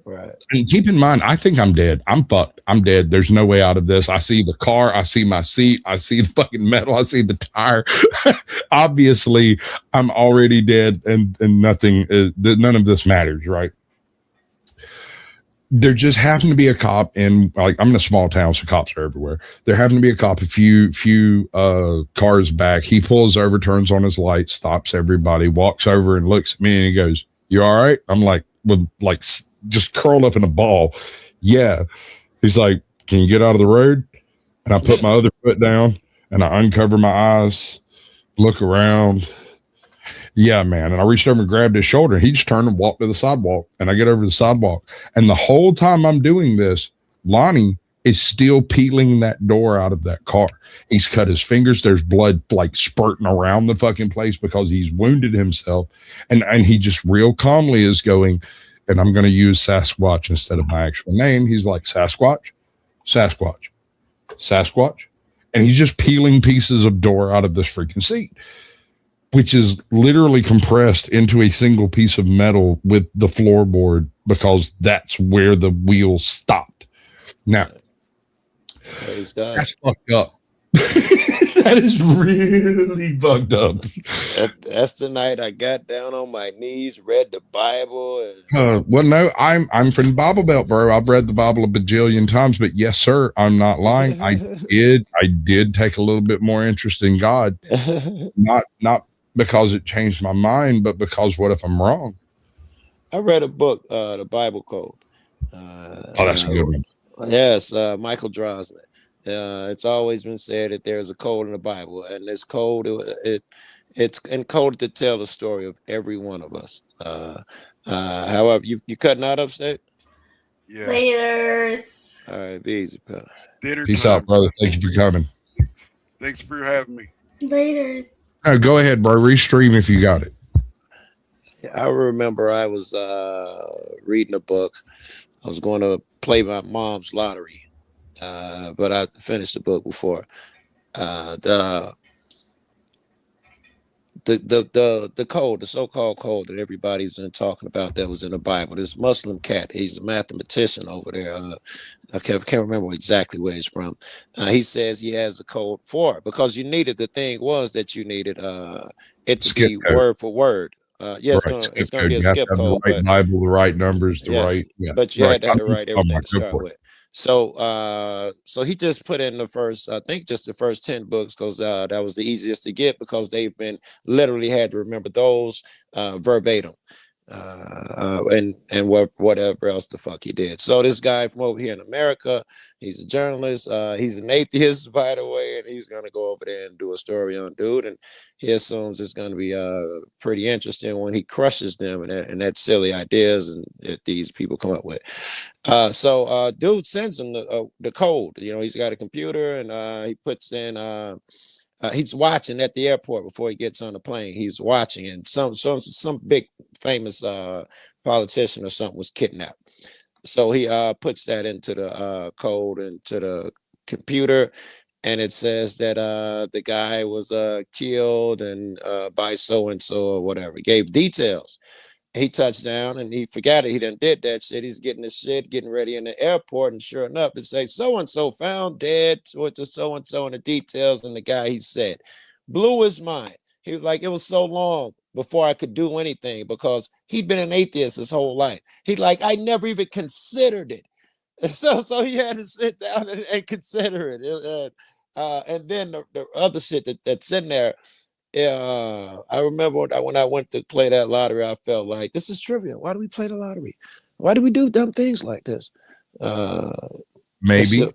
Right. And keep in mind, I think I'm dead. I'm fucked. I'm dead. There's no way out of this. I see the car. I see my seat. I see the fucking metal. I see the tire. Obviously, I'm already dead, and nothing is, none of this matters, right? There just happened to be a cop in, like, I'm in a small town, so cops are everywhere. There happened to be a cop a few cars back. He pulls over, turns on his light, stops everybody, walks over and looks at me, and he goes, "You all right?" I'm like, with like just curled up in a ball. Yeah. He's like, "Can you get out of the road?" And I put my other foot down and I uncover my eyes, look around, Yeah, man. And I reached over and grabbed his shoulder. He just turned and walked to the sidewalk. And I get over the sidewalk. And the whole time I'm doing this, Lonnie is still peeling that door out of that car. He's cut his fingers. There's blood like spurting around the fucking place because he's wounded himself. And he just real calmly is going, and I'm going to use Sasquatch instead of my actual name. He's like, Sasquatch, Sasquatch, Sasquatch. And he's just peeling pieces of door out of this freaking seat, which is literally compressed into a single piece of metal with the floorboard because that's where the wheel stopped. Now, that's fucked up. That is really fucked up. That's the night I got down on my knees, read the Bible. Well, no, I'm from the Bible Belt, bro. I've read the Bible a bajillion times, but yes, sir, I'm not lying. I did take a little bit more interest in God, not because it changed my mind, but because what if I'm wrong? I read a book, the Bible Code. Oh, that's a good one. Yes, Michael Drosnin. It's always been said that there's a code in the Bible, and this code it's encoded to tell the story of every one of us. However, you cutting out upstate? Yeah. Laters. All right, be easy, pal. Dinner Peace time. out, brother. Thank you for coming. Thanks for having me. Laters. No, go ahead, bro. Restream if you got it. I remember I was reading a book. I was going to play my mom's lottery, but I finished the book before. The code, the so-called code that everybody's been talking about that was in the Bible. This Muslim cat, he's a mathematician over there. I can't remember exactly where he's from. He says he has the code for it because you needed, the thing was that you needed it to Skip be code. word for word. Yeah, it's Right, gonna be a You have skip to have code, the right but Bible, the right numbers, the yes, right. Yeah, but you had to have the right Oh, everything my, to go start for it. with. So he just put in the first, I think just the first 10 books because that was the easiest to get because they've been literally had to remember those verbatim. And whatever else the fuck he did. So this guy from over here in America, he's a journalist, he's an atheist, by the way, and he's gonna go over there and do a story on dude, and he assumes it's gonna be pretty interesting when he crushes them and that silly ideas and that these people come up with. So dude sends him the code. You know, he's got a computer and he puts in he's watching at the airport before he gets on the plane. He's watching, and some big famous politician or something was kidnapped. So he puts that into the code into the computer, and it says that the guy was killed and by so and so or whatever. He gave details. He touched down and he forgot it. He done did that shit. He's getting his shit, getting ready in the airport, and sure enough, it says so and so found dead with the so and so and the details. And the guy, he said, blew his mind. He was like, it was so long before I could do anything because he'd been an atheist his whole life. He like, I never even considered it. And so he had to sit down and consider it. And then the other shit that's in there. Yeah, I remember when I went to play that lottery, I felt like this is trivial. Why do we play the lottery? Why do we do dumb things like this? Maybe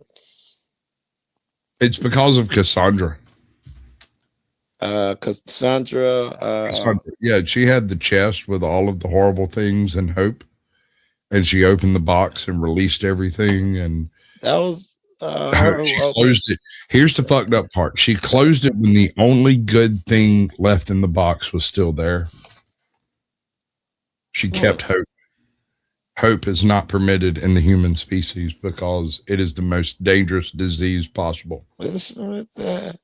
it's because of Cassandra. Cassandra, yeah, she had the chest with all of the horrible things and hope, and she opened the box and released everything, and that was. She closed it. Here's the fucked up part. She closed it when the only good thing left in the box was still there. She kept hope. Hope is not permitted in the human species because it is the most dangerous disease possible. Listen with that.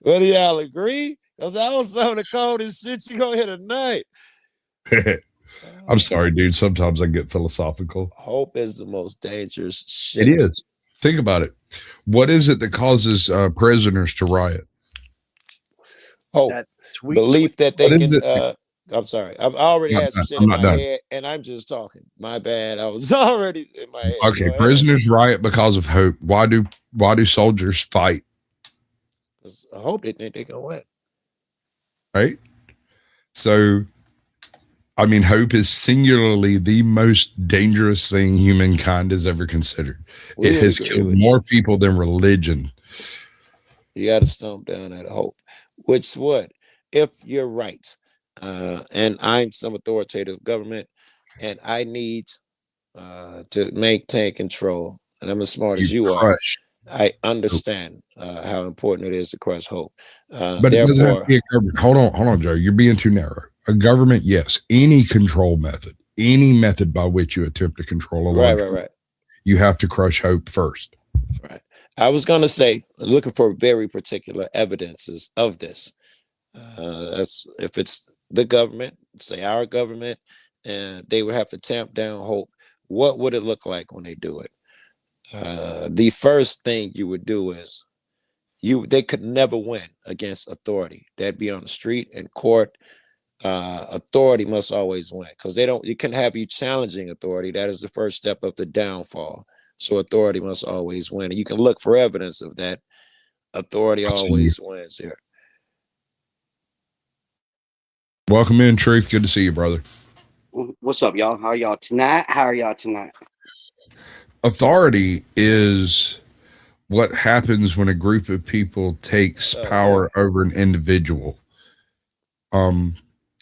Well, do y'all agree? Because that was some of the coldest shit you gonna hear tonight. I'm sorry, dude. Sometimes I get philosophical. Hope is the most dangerous shit. It is. Think about it. What is it that causes prisoners to riot? Hope. Belief that they can. I'm sorry. I've already had some shit in my head, and I'm just talking. My bad. I was already in my head. Okay, prisoners riot because of hope. Why do soldiers fight? Because I hope they think they can win. Right? So, I mean, hope is singularly the most dangerous thing humankind has ever considered. It has killed more people than religion. You got to stomp down that hope. Which what? If you're right, and I'm some authoritative government, and I need to maintain control. And I'm as smart as you are. I understand how important it is to crush hope. But it doesn't have to be a government. Hold on, Joe. You're being too narrow. A government, yes. Any control method, any method by which you attempt to control a large group, you have to crush hope first. Right. I was going to say, looking for very particular evidences of this. As if it's the government, say our government, and they would have to tamp down hope. What would it look like when they do it? The first thing you would do is they could never win against authority. That'd be on the street and court. Authority must always win, because you can have you challenging authority. That is the first step of the downfall. So authority must always win. And you can look for evidence of that. Authority always wins here. Welcome in, Truth. Good to see you, brother. What's up, y'all? How are y'all tonight? Authority is what happens when a group of people takes power over an individual.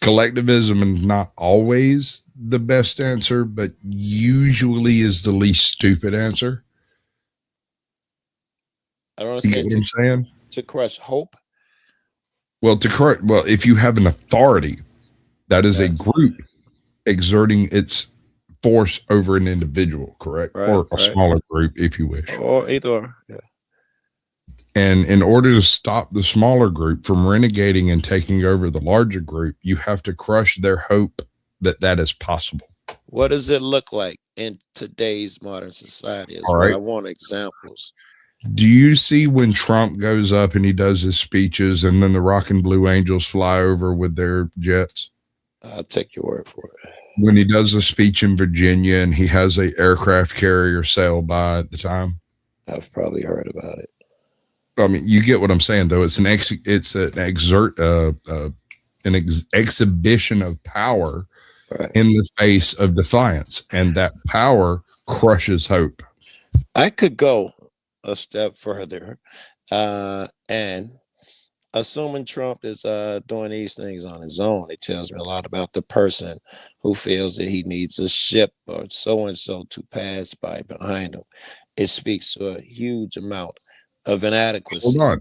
Collectivism is not always the best answer, but usually is the least stupid answer. I don't understand what I'm saying. To crush hope. Well, if you have an authority, that is a group exerting its force over an individual, correct? Or a smaller group, if you wish. Or either. Yeah. And in order to stop the smaller group from renegading and taking over the larger group, you have to crush their hope that is possible. What does it look like in today's modern society? I want examples. Do you see when Trump goes up and he does his speeches and then the Rock and Blue Angels fly over with their jets? I'll take your word for it. When he does a speech in Virginia and he has a aircraft carrier sail by at the time? I've probably heard about it. I mean, you get what I'm saying, though. It's an exhibition of power in the face of defiance, and that power crushes hope. I could go a step further, and assuming Trump is doing these things on his own, it tells me a lot about the person who feels that he needs a ship or so and so to pass by behind him. It speaks to a huge amount of inadequacy. Hold on.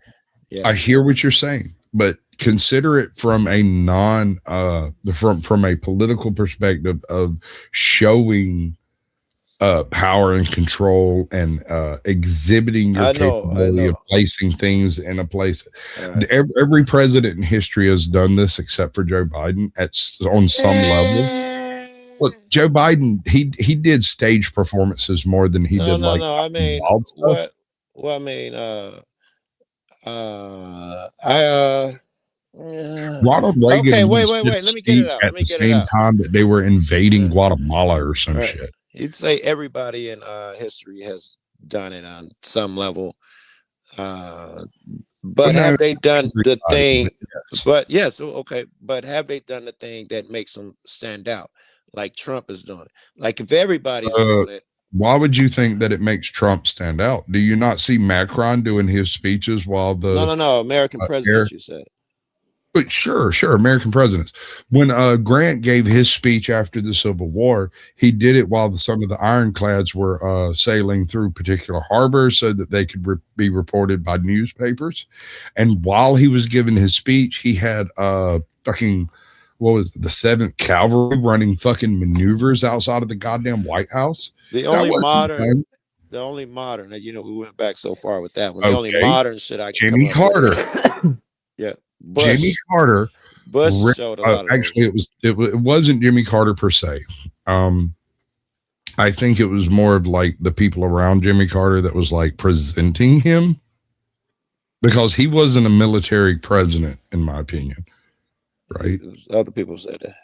Yeah. I hear what you're saying, but consider it from a from a political perspective of showing power and control and exhibiting your capability of placing things in a place. Every president in history has done this except for Joe Biden on some level. Look, Joe Biden, he did stage performances more than he did wild stuff. Well, I mean, Ronald Reagan. Okay, wait. Let me get it out. At the same time that they were invading Guatemala or some shit. You'd say everybody in history has done it on some level, but have they done the thing? But yes, okay. But have they done the thing that makes them stand out, like Trump is doing? Like if everybody's doing it. Why would you think that it makes Trump stand out? Do you not see Macron doing his speeches while the no American presidents? You said, but sure, American presidents. When Grant gave his speech after the Civil War, he did it while some of the ironclads were sailing through particular harbors so that they could be reported by newspapers. And while he was giving his speech, he had what was it, the 7th Cavalry running fucking maneuvers outside of the goddamn White House. The only modern, we went back so far with that one. The only modern shit I can Jimmy Carter. Yeah. Jimmy Carter. Bush showed a lot of actually, it wasn't Jimmy Carter per se. I think it was more of like the people around Jimmy Carter that was like presenting him, because he wasn't a military president, in my opinion. Right. Other people said that.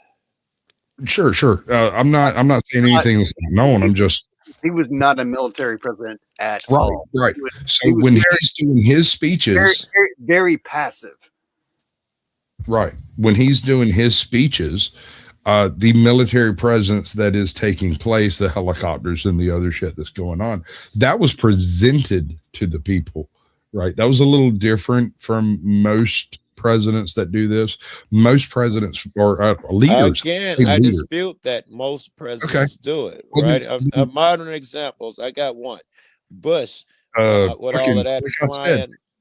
Sure. I'm not saying anything that's not known. I'm just. He was not a military president at all. Right. So when he's doing his speeches, very passive. Right. When he's doing his speeches, the military presence that is taking place, the helicopters and the other shit that's going on, that was presented to the people. Right. That was a little different from most presidents that do this. Most presidents or leaders. Again, say I leaders. dispute that most presidents do it. Right? Modern examples. I got one. Bush. With all of that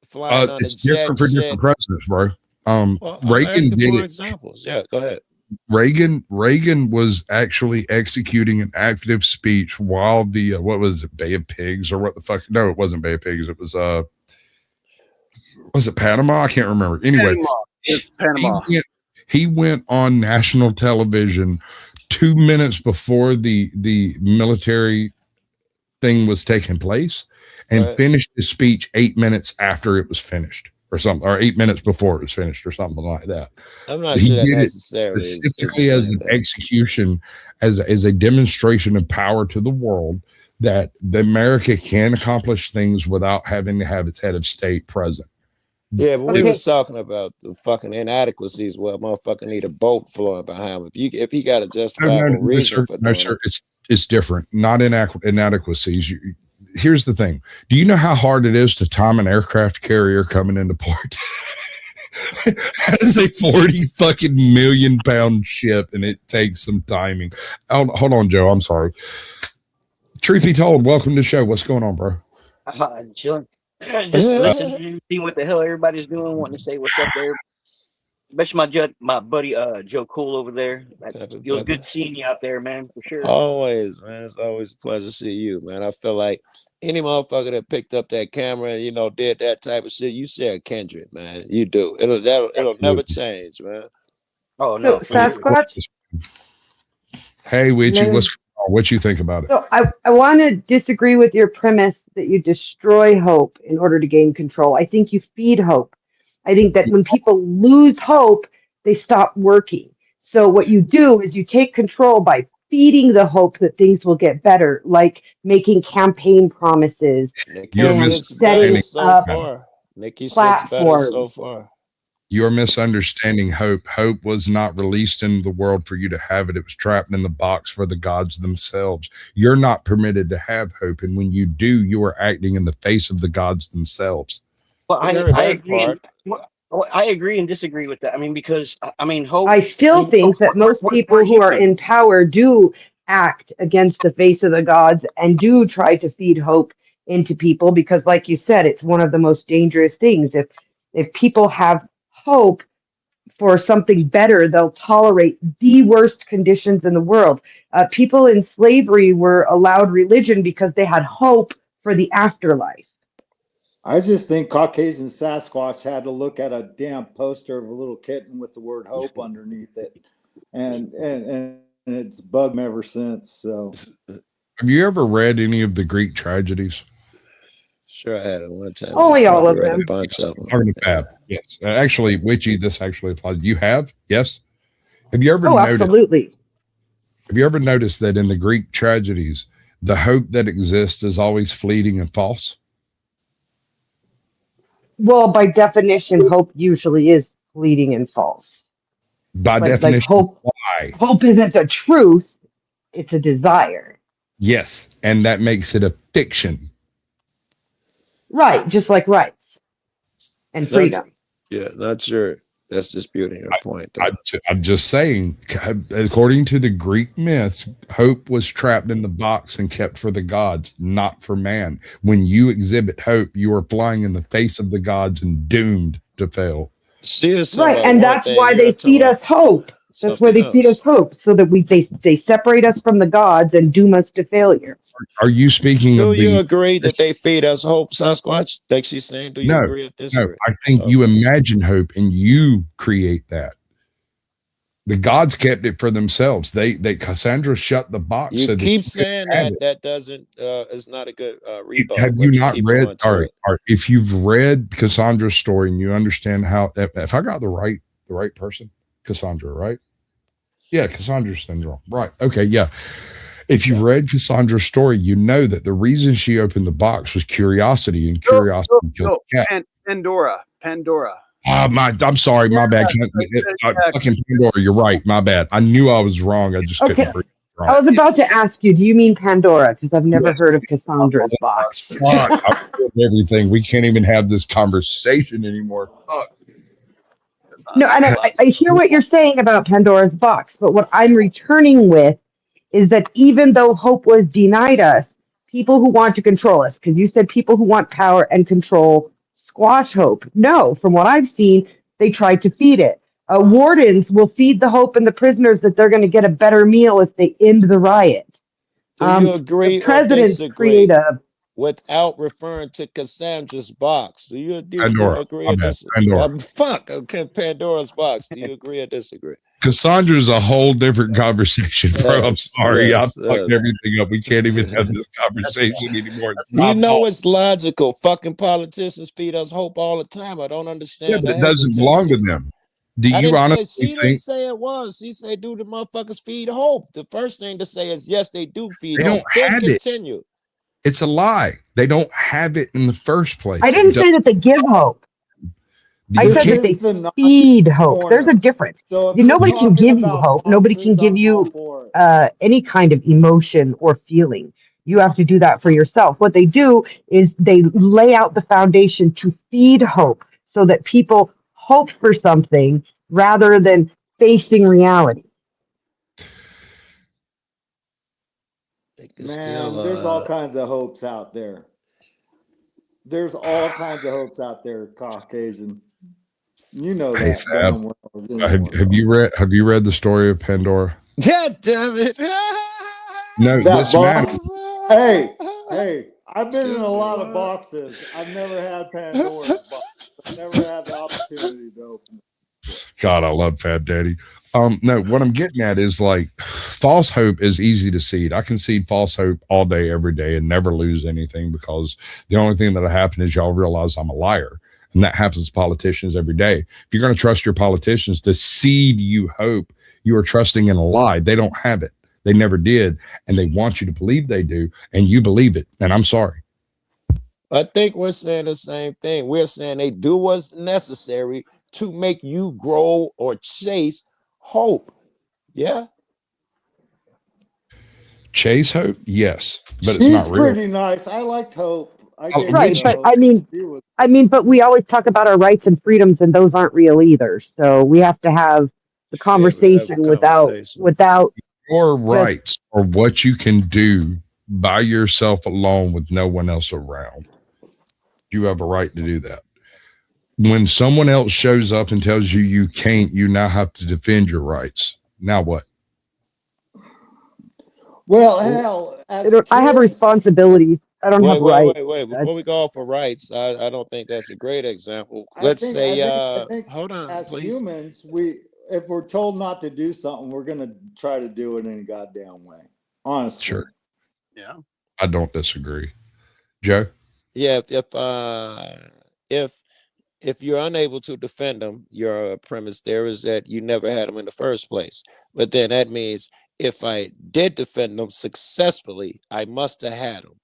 flying on it's the jet different for shit. different presidents, bro. I'm Reagan asking did for it. examples. Yeah, go ahead. Reagan was actually executing an active speech while the what was it, Bay of Pigs or what the fuck? No, it wasn't Bay of Pigs. It was it Panama? I can't remember. Anyway, It's Panama. He went on national television 2 minutes before the military thing was taking place, and finished his speech 8 minutes after it was finished. Or something, or 8 minutes before it was finished, or something like that. I'm not He sure that did it necessarily specifically as an execution, as a demonstration of power to the world that the America can accomplish things without having to have its head of state present. Yeah, but we was talking about the fucking inadequacies where motherfucker need a boat flowing behind him. If he got a justifiable reason for doing it. It's different. Not inadequacies. Here's the thing. Do you know how hard it is to time an aircraft carrier coming into port? That is a 40 fucking million pound ship, and it takes some timing. Hold on, Joe. I'm sorry. Truth be told, welcome to the show. What's going on, bro? Chilling. Just listening, seeing what the hell everybody's doing, wanting to say what's up there. Especially my buddy Joe Cool over there. It was good seeing you out there, man, for sure. Always, man. It's always a pleasure to see you, man. I feel like any motherfucker that picked up that camera and, did that type of shit, you share a kindred, man. You do. It'll never change, man. Oh no. Sasquatch? Hey, Witchy, what you think about it? So I want to disagree with your premise that you destroy hope in order to gain control. I think you feed hope. I think that when people lose hope, they stop working. So what you do is you take control by feeding the hope that things will get better, like making campaign promises and setting up platforms. So far. You're misunderstanding hope. Hope was not released into the world for you to have it. It was trapped in the box for the gods themselves. You're not permitted to have hope. And when you do, you are acting in the face of the gods themselves. Well, I agree. I agree and disagree with that. I mean, because hope. I still think that most people who are in power do act against the face of the gods and do try to feed hope into people because, like you said, it's one of the most dangerous things. If people have hope for something better, they'll tolerate the worst conditions in the world. People in slavery were allowed religion because they had hope for the afterlife. I just think Caucasian Sasquatch had to look at a damn poster of a little kitten with the word hope underneath it. And it's bugged me ever since. So have you ever read any of the Greek tragedies? Sure, I had it one time. Only all of them. A bunch of them. Talking about, yes. Actually, Witchy, this actually applies. You have? Yes. Have you ever noticed? Absolutely. Have you ever noticed that in the Greek tragedies, the hope that exists is always fleeting and false? Well, by definition, hope usually is fleeting and false. By definition, why? Hope isn't a truth, it's a desire. Yes, and that makes it a fiction. Right, just like rights and freedom. Not sure. That's disputing your point. I'm just saying, according to the Greek myths, hope was trapped in the box and kept for the gods, not for man. When you exhibit hope, you are flying in the face of the gods and doomed to fail. Right, and that's why they feed us hope. That's why they feed us hope, so that they separate us from the gods and doom us to failure. Are you speaking Do of you agree that they feed us hope, Sasquatch? Like she's saying, do you agree with this? No, I think you imagine hope and you create that. The gods kept it for themselves. Cassandra shut the box. You so keep saying that doesn't is not a good rebuttal. Have you not read? All right, if you've read Cassandra's story and you understand how, if I got the right person, Cassandra, right? Yeah, Cassandra syndrome. Right. Okay. Yeah. If you've read Cassandra's story, you know that the reason she opened the box was curiosity, and curiosity killed the cat. Pandora. I'm sorry, my bad. Fucking Pandora, you're right. My bad. I knew I was wrong. I just couldn't. Right. I was about to ask you, do you mean Pandora? Because I've never heard of Cassandra's box. Everything. We can't even have this conversation anymore. Fuck. No, and I hear what you're saying about Pandora's box, but what I'm returning with is that even though hope was denied us, people who want to control us, because you said people who want power and control squash hope. No, from what I've seen, they try to feed it. Wardens will feed the hope in the prisoners that they're going to get a better meal if they end the riot. Do you agree The presidents or create disagree a without referring to Cassandra's box? Do you Pandora. agree My or bad. disagree? Pandora. Fuck, okay, Pandora's box. Do you agree or disagree? Cassandra's a whole different conversation, bro. I'm Yes, sorry. yes, I fucked yes. everything up. We can't even have this conversation anymore. It's You my know fault. it's logical. Fucking politicians feed us hope all the time. I don't Yeah, understand but the it doesn't belong to hesitancy. them. Do I you didn't say honestly she didn't think say it was. She said, "Do the motherfuckers feed hope?" The first thing to say is, "Yes, they do feed they hope." don't Then have it? continue. It's a lie. They don't have it in the first place. I didn't say that they give hope. I You said can't- that This they is the Naughty feed hope. There's a Corner. difference. So if you're Nobody can talking give you about hope. Nobody can boxes, give I'm all you for it. any kind of emotion or feeling. You have to do that for yourself. What they do is they lay out the foundation to feed hope so that people hope for something rather than facing reality. Man, there's all kinds of hopes out there. There's all kinds of hopes out there, Caucasian. You know Hey, that Fab, damn well. have you read the story of Pandora? God damn it! No, That listen, man. box. Hey, I've been in a lot of boxes. I've never had Pandora's box. I've never had the opportunity to open it. God, I love Fat Daddy. No, what I'm getting at is like false hope is easy to seed. I can seed false hope all day, every day, and never lose anything because the only thing that'll happen is y'all realize I'm a liar. And that happens to politicians every day. If you're going to trust your politicians to seed you hope, you are trusting in a lie. They don't have it. They never did. And they want you to believe they do. And you believe it. And I'm sorry. I think we're saying the same thing. We're saying they do what's necessary to make you grow or chase hope. Yeah. Chase hope? Yes. But She's it's not real. pretty nice. I liked Hope. I gave Right, her but Hope. I mean, She was- but we always talk about our rights and freedoms, and those aren't real either. So we have to have the conversation without Your rights are what you can do by yourself alone with no one else around. You have a right to do that. When someone else shows up and tells you you can't, you now have to defend your rights. Now what? Well, hell, as I have kids- responsibilities. I don't have rights. Wait. Before we go for rights, I don't think that's a great example. I Let's think- say, I think hold on, as please. humans, if we're told not to do something, we're gonna try to do it in a goddamn way. Honestly. Sure. Yeah. I don't disagree. Joe? Yeah, if you're unable to defend them, your premise there is that you never had them in the first place. But then that means if I did defend them successfully, I must have had them.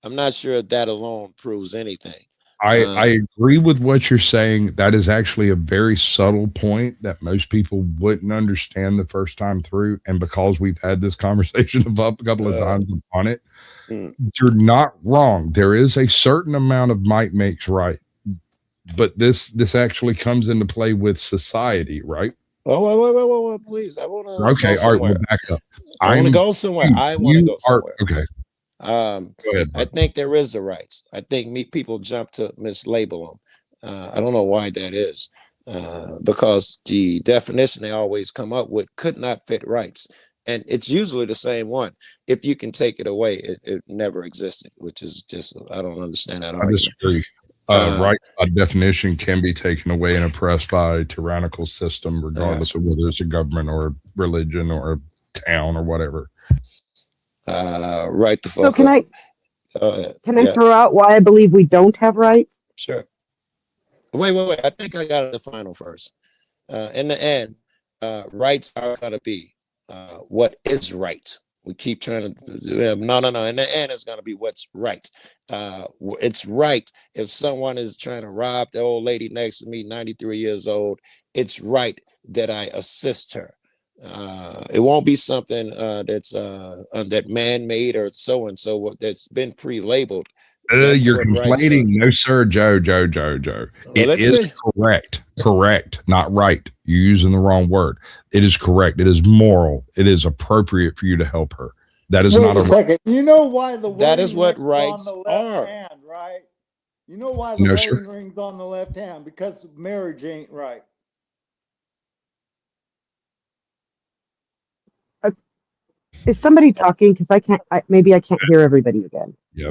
I'm not sure if that alone proves anything. I agree with what you're saying. That is actually a very subtle point that most people wouldn't understand the first time through. And because we've had this conversation a couple of times on it, you're not wrong. There is a certain amount of might makes right. But this actually comes into play with society, right? Oh, wait, please. I want to. Okay, all right, we'll back up. I want to go somewhere. I want to go somewhere. Okay. Go ahead. I think there is the rights. I think people jump to mislabel them. I don't know why that is, because the definition they always come up with could not fit rights, and it's usually the same one. If you can take it away, it never existed, which is just I don't understand that I argument. disagree. Rights by definition can be taken away and oppressed by a tyrannical system, regardless of whether it's a government or a religion or a town or whatever. Right. So can I throw out why I believe we don't have rights? Sure. Wait. I think I got the final first. In the end, rights are going to be what is right. We keep trying to no. In the end, it's going to be what's right. It's right if someone is trying to rob the old lady next to me, 93 years old. It's right that I assist her. It won't be something that's that man-made or so and so that's been pre-labeled. You're what right, complaining. No, sir, Joe. It let's is see. correct, not right. You're using the wrong word. It is correct. It is moral. It is appropriate for you to help her. That is Wait not a a second. You know why the That is wedding what ring's rights on the left are. hand, right? You know why the No, wedding sir. ring's on the left hand? Because marriage ain't right. Is somebody talking? Because maybe I can't hear everybody again. Yeah,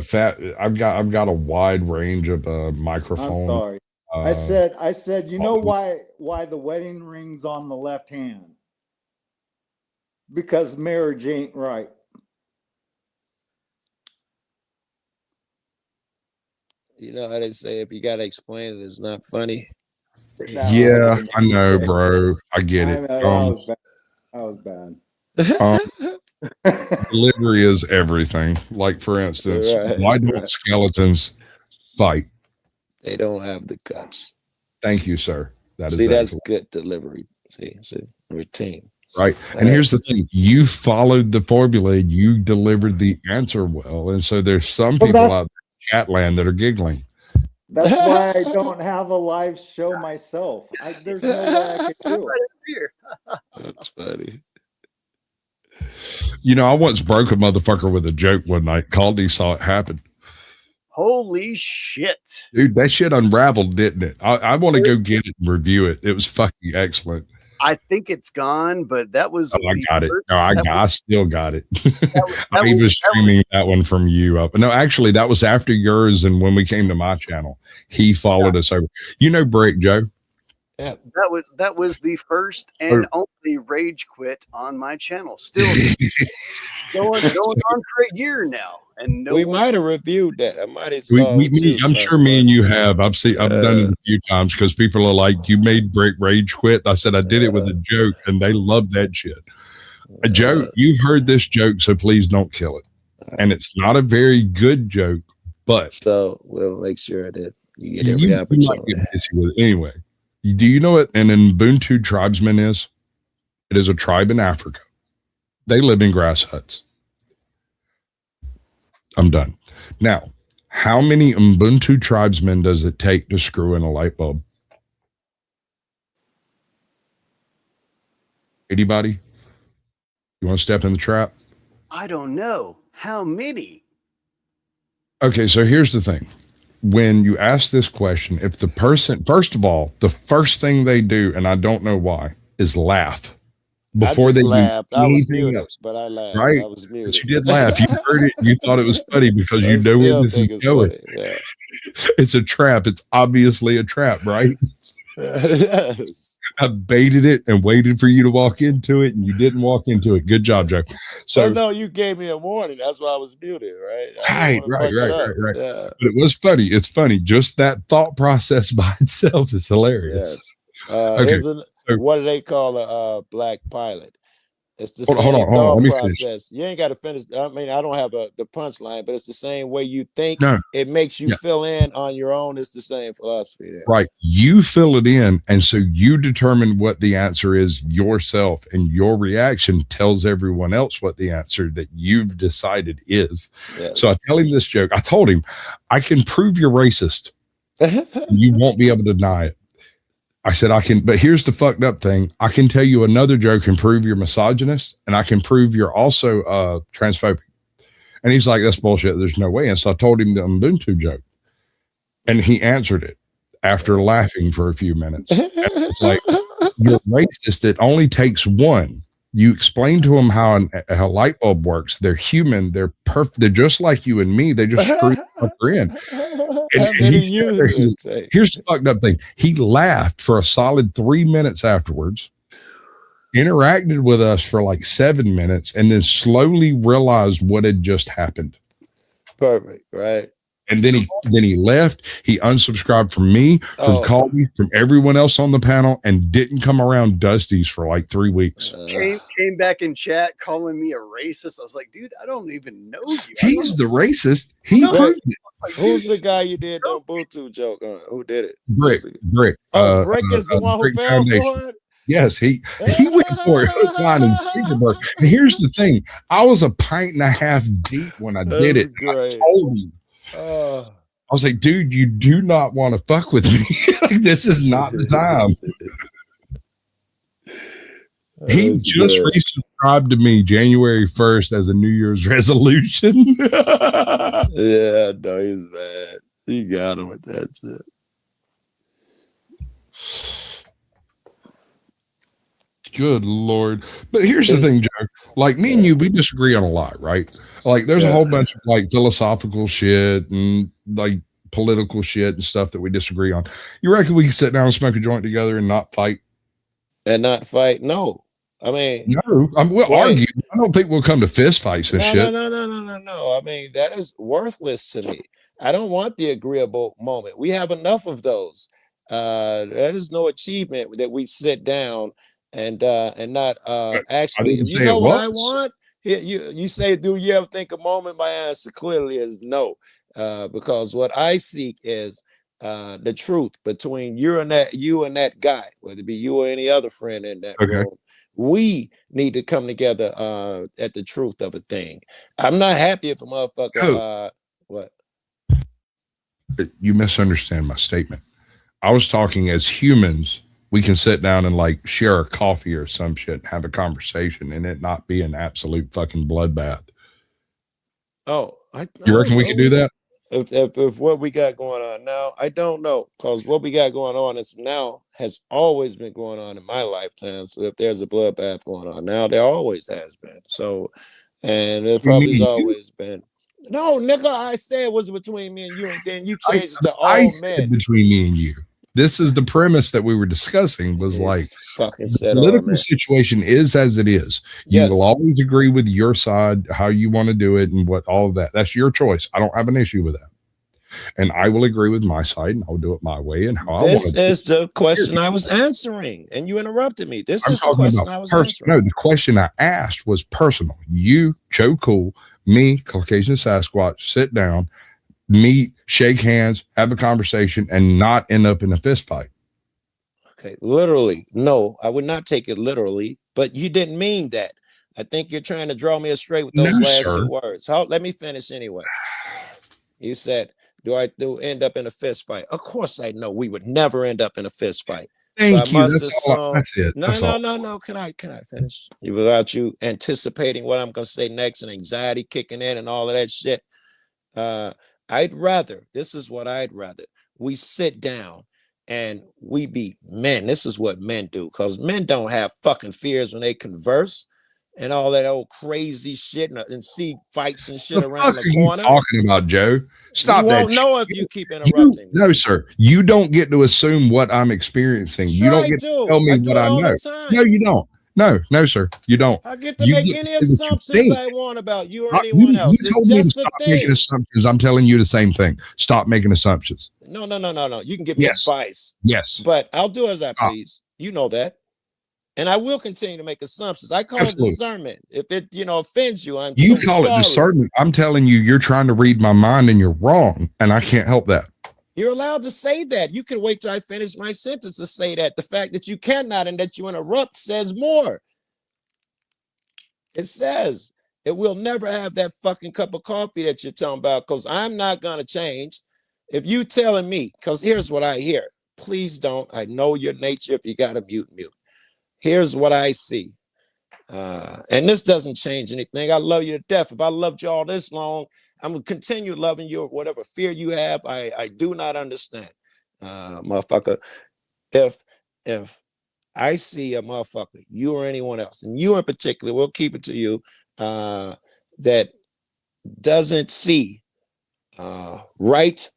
I've got a wide range of microphone. I'm sorry. I said, you know why the wedding ring's on the left hand? Because marriage ain't right. You know how they say if you gotta explain it, it's not funny. Yeah, I know, bro. I get it. That was bad. That was bad. Delivery is everything. Like, for instance, Right, why don't right. skeletons fight? They don't have the guts. Thank you, sir. That is See, that's excellent. good delivery. See, we're a team. Right. And here's the thing. You followed the formula. You delivered the answer well. And so there's some people out there in chat land that are giggling. That's why I don't have a live show myself. There's no way I could do it. That's funny. You know, I once broke a motherfucker with a joke one night. Caldy saw it happen. Holy shit. Dude, that shit unraveled, didn't it? I want to go get it and review it. It was fucking excellent. I think it's gone, but that was. Oh, I the got it. first- No, that I was- still got it. that I was- was streaming that one from you up. No, actually, that was after yours. And when we came to my channel, he followed us over. You know, Brick Joe. Yeah. That was the first and only rage quit on my channel. Still going on for a year now, and no we one- might have reviewed that. I might have. I'm sure me and you have. I've done it a few times because people are like, "You made Brick rage quit." I said I did it with a joke, and they love that shit. A joke. You've heard this joke, so please don't kill it. And it's not a very good joke, but so we'll make sure that you get you every might opportunity. get busy with it. Anyway, do you know what an Ubuntu tribesman is? It is a tribe in Africa. They live in grass huts. I'm done. Now, how many Ubuntu tribesmen does it take to screw in a light bulb? Anybody? You want to step in the trap? I don't know how many. Okay, so here's the thing. When you ask this question, if the person, first of all, the first thing they do, and I don't know why, is laugh before I just they do laughed. I was anything muted, else. but I laughed. Right? I was muted. But you did laugh. You heard it. You thought it was funny because I you know where still this think is it's going. funny, yeah. It's a trap. It's obviously a trap, right? Yes. I baited it and waited for you to walk into it, and you didn't walk into it. Good job, Joe. So So, no, you gave me a warning. That's why I was muted, right? right. Yeah. But it was funny. It's funny. Just that thought process by itself is hilarious. Yes. Okay. What do they call a black pilot? It's the Hold on, same hold on. thought Let me finish. process. You ain't got to finish. I mean, I don't have the punchline, but it's the same way you think. No. It makes you Yeah. fill in on your own. It's the same philosophy there. Right. You fill it in. And so you determine what the answer is yourself, and your reaction tells everyone else what the answer that you've decided is. Yeah. So I tell him this joke. I told him, I can prove you're racist. You won't be able to deny it. I said, I can, but here's the fucked up thing. I can tell you another joke and prove you're misogynist, and I can prove you're also transphobic. And he's like, that's bullshit. There's no way. And so I told him the Ubuntu joke, and he answered it after laughing for a few minutes. And it's like, you're racist. It only takes one. You explain to them how a light bulb works. They're human. They're perfect. They're just like you and me. They just screw the fucker in. And here's the fucked up thing. He laughed for a solid 3 minutes afterwards, interacted with us for like 7 minutes, and then slowly realized what had just happened. Perfect, right? And then he left. He unsubscribed from me, from Colby, from everyone else on the panel, and didn't come around Dusty's for like 3 weeks. Came back in chat calling me a racist. I was like, dude, I don't even know you. He's the racist. He proved it. Who's the guy you did the Ubuntu joke on? Who did it? Brick. Oh, Brick is the one who Brick fell Foundation. for it? Yes, he went for it hook, line, and sinker. And here's the thing: I was a pint and a half deep when I did it. I told him, I was like, dude, you do not want to fuck with me. Like, this is not the time. He That's just good. resubscribed to me January 1st as a New Year's resolution. Yeah, no, he's bad. You got him with that shit. Good Lord. But here's the thing, Joe. Like, me and you, we disagree on a lot, right? Like, there's a whole bunch of like philosophical shit and like political shit and stuff that we disagree on. You reckon we can sit down and smoke a joint together and not fight? And not fight? No. I mean, no, we'll argue. I don't think we'll come to fist fights and shit. No. I mean, that is worthless to me. I don't want the agreeable moment. We have enough of those. That is no achievement that we sit down and not actually. You know what I want? You say, do you ever think a moment? My answer clearly is no, because what I seek is the truth between you and that guy, whether it be you or any other friend in that room. We need to come together at the truth of a thing. I'm not happy if a motherfucker. What? You misunderstand my statement. I was talking as humans. We can sit down and like share a coffee or some shit, have a conversation, and it not be an absolute fucking bloodbath. Oh, you reckon we can do that? If what we got going on now, I don't know, because what we got going on is now has always been going on in my lifetime. So if there's a bloodbath going on now, there always has been. So, and it probably has always been. No, nigga, I said it was between me and you, and then you changed it to all men. Between me and you. This is the premise that we were discussing. Was like the political situation is as it is. You will always agree with your side, how you want to do it, and what all of that. That's your choice. I don't have an issue with that. And I will agree with my side, and I'll do it my way and how I want to. This is the question I was answering, and you interrupted me. This is the question I was answering. No, the question I asked was personal. You, Joe Cool, me, Caucasian Sasquatch, sit down, meet, shake hands, have a conversation, and not end up in a fist fight. Okay, literally, no, I would not take it literally, but you didn't mean that. I think you're trying to draw me astray with those last two words. Let me finish anyway. You said, do I end up in a fist fight? Of course I know we would never end up in a fist fight. Thank you. That's it. No. Can I finish? Without you anticipating what I'm going to say next and anxiety kicking in and all of that shit. I'd rather, this is what I'd rather, we sit down and we be men. This is what men do, because men don't have fucking fears when they converse and all that old crazy shit and see fights and shit around the corner. What are you talking about, Joe? Stop you that. Won't know if you keep interrupting. No, sir. You don't get to assume what I'm experiencing. Sure, you don't get to tell me what I know. No, you don't. No, sir. You don't. I get to make any assumptions I want about you or anyone else. You told me to stop making assumptions. I'm telling you the same thing. Stop making assumptions. No. You can give me advice. Yes. But I'll do as I please. You know that. And I will continue to make assumptions. I call it discernment. If it, offends you, you call it discernment. I'm telling you, you're trying to read my mind and you're wrong. And I can't help that. You're allowed to say that. You can wait till I finish my sentence to say that. The fact that you cannot and that you interrupt says more. It says it will never have that fucking cup of coffee that you're talking about, because I'm not going to change. If you telling me, because here's what I hear. Please don't. I know your nature. If you got to mute. Here's what I see. And this doesn't change anything. I love you to death. If I loved you all this long, I'm going to continue loving you. Whatever fear you have, I do not understand. Motherfucker, if I see a motherfucker, you or anyone else, and you in particular, we'll keep it to you, that doesn't see right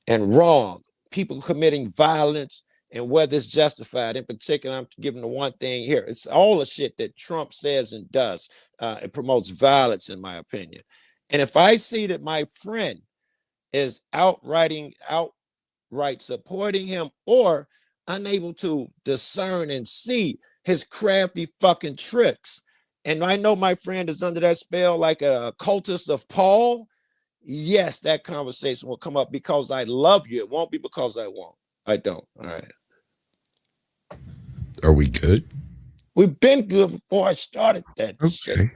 and wrong, people committing violence, and whether it's justified. In particular, I'm giving the one thing here. It's all the shit that Trump says and does. It promotes violence, in my opinion. And if I see that my friend is outright supporting him or unable to discern and see his crafty fucking tricks, and I know my friend is under that spell like a cultist of Paul, yes, that conversation will come up because I love you. It won't be because I won't. I don't. All right. Are we good? We've been good before I started that shit.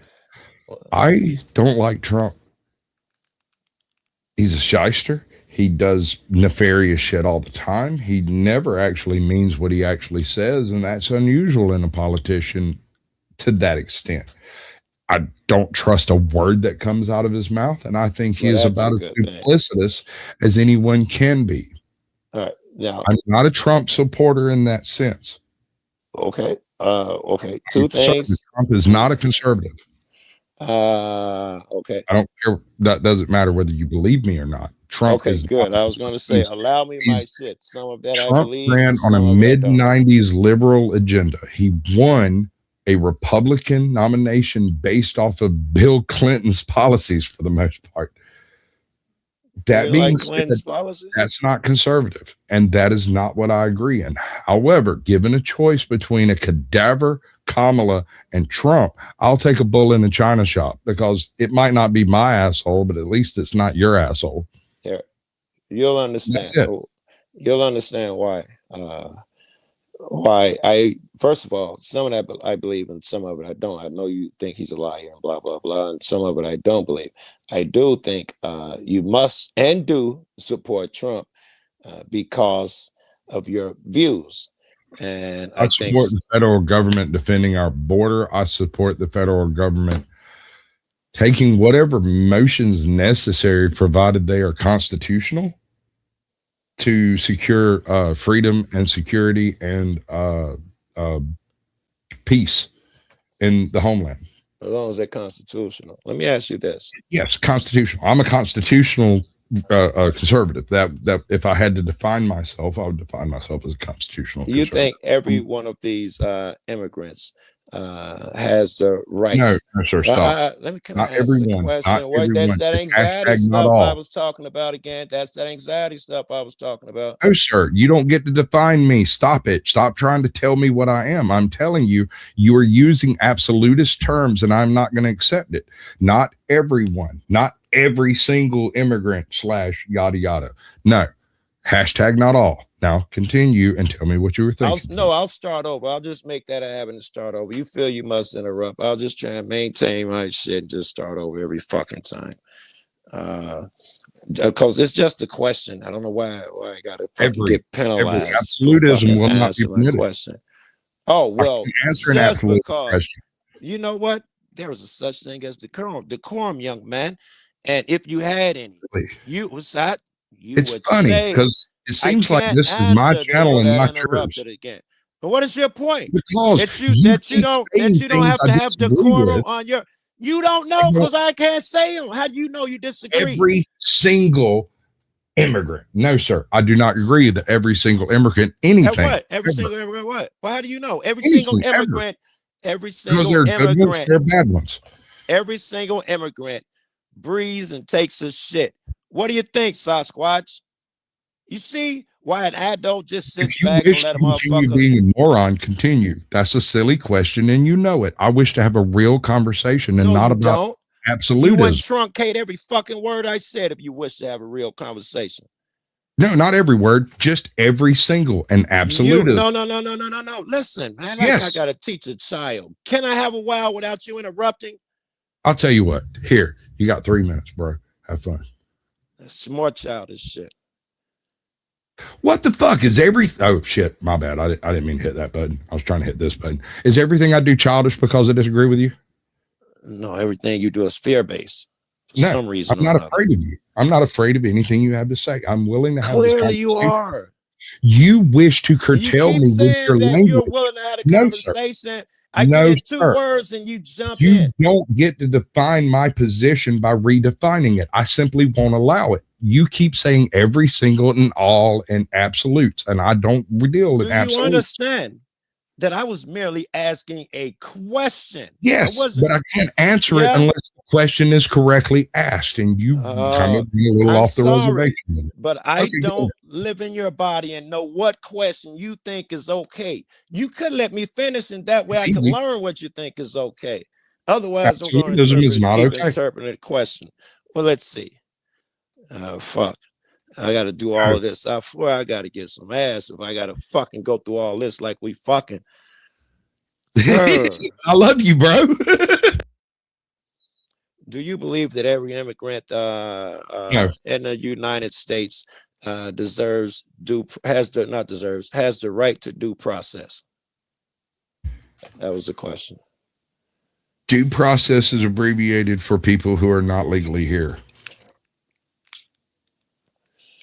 I don't like Trump. He's a shyster. He does nefarious shit all the time. He never actually means what he actually says, and that's unusual in a politician to that extent. I don't trust a word that comes out of his mouth, and I think he is about as duplicitous as anyone can be. All right. Now, I'm not a Trump supporter in that sense. Okay. Okay. Two things. Trump is not a conservative. Okay. I don't care. That doesn't matter whether you believe me or not. Trump is good. I was going to say, allow me my shit. Some of that Trump I believe. ran on a mid-90s liberal agenda. He won a Republican nomination based off of Bill Clinton's policies for the most part. That being said, that's not conservative, and that is not what I agree in. However, given a choice between a cadaver, Kamala, and Trump, I'll take a bull in a china shop, because it might not be my asshole, but at least it's not your asshole. Yeah, you'll understand. You'll understand why. Why I first of all, some of that I believe, and some of it I don't. I know you think he's a liar and blah blah blah, and some of it I don't believe. I do think you must and do support Trump because of your views, and I support the federal government defending our border. I support the federal government taking whatever motions necessary, provided they are constitutional, to secure freedom and security and peace in the homeland. As long as they're constitutional. Let me ask you this. Yes, constitutional. I'm a constitutional conservative. That if I had to define myself, I would define myself as a constitutional You conservative. think every one of these immigrants has the right? No, sir, stop. Let me Not ask a everyone. question. Not What that's everyone. that It's anxiety hashtag not stuff I all. was talking about again. That's that anxiety stuff I was talking about. No, sir, you don't get to define me. Stop it. Stop trying to tell me what I am. I'm telling you, you are using absolutist terms, and I'm not going to accept it. Not everyone, not every single immigrant / yada yada. No, hashtag not all. Now continue and tell me what you were thinking. I'll start over. I'll just make that a habit and start over. You feel you must interrupt. I'll just try and maintain my shit. Just start over every fucking time. Because it's just a question. I don't know why I gotta get penalized. Every absolutism will not be permitted. Question. Oh well, answer an just absolute because question. you know what? There is a such thing as decorum, young man. And if you had any, you was that. You It's would funny say, because it I seems like can't this is my answer channel and that not yours. interrupted again. But what is your point? Because that you keep don't saying have things to I have disagree decorum with. on your. You don't know because I can't say them. How do you know you disagree? Every single immigrant. No, sir. I do not agree that every single immigrant anything. What? Every ever. single immigrant. What? Well, how do you know? Every Anything single ever. immigrant. Every Because single there are good ones, immigrant. there are bad ones. Every single immigrant breathes and takes a shit. What do you think, Sasquatch? You see why an adult just sits If you back and wish let to a continue motherfucker. being a moron, continue. That's a silly question, and you know it. I wish to have a real conversation and No, not you about don't. You absolutism. wouldn't truncate every fucking word I said if you wish to have a real conversation. No, not every word, just every single and absolutism. No. Listen, man, like Yes. I gotta teach a child. Can I have a while without you interrupting? I'll tell you what. Here, you got 3 minutes, bro. Have fun. That's more childish shit. What the fuck is oh shit, my bad. I didn't mean to hit that button. I was trying to hit this button. Is everything I do childish because I disagree with you? No, everything you do is fear-based for No, some reason. I'm not or another. afraid of you. I'm not afraid of anything you have to say. I'm willing to have this Clearly you conversation. are. You wish to curtail You keep me with saying your that language. you're willing to have a No, sir. conversation. I No, give you two sir. words and you jump You in. don't get to define my position by redefining it. I simply won't allow it. You keep saying every single and all and absolutes, and I don't deal Do in you absolutes. understand that I was merely asking a question? Yes, I wasn't. but I can't answer Yeah. it unless the question is correctly asked, and you kind of been a little I'm off the sorry, reservation. but I Okay, go don't live in your body and know what question you think is okay. You could let me finish, and that way I See, can you- learn what you think is okay. Otherwise, I'm going to Absolutism is not okay. interpret a question. Well, let's see. Fuck. I got to do all of this. I swear I got to get some ass if I got to fucking go through all this like we fucking. I love you, bro. do you believe that every immigrant No. in the United States has the right to due process? That was the question. Due process is abbreviated for people who are not legally here.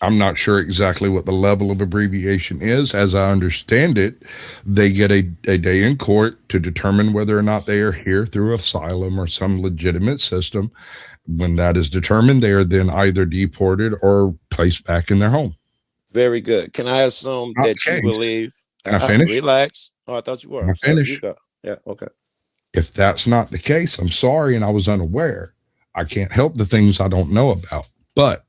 I'm not sure exactly what the level of abbreviation is. As I understand it, they get a day in court to determine whether or not they are here through asylum or some legitimate system. When that is determined, they are then either deported or placed back in their home. Very good. Can I assume that you Okay. believe? Can I finish? Relax. Oh, I thought you were. Can I I'm sorry. finish? You go. Yeah. Okay. If that's not the case, I'm sorry, and I was unaware. I can't help the things I don't know about. But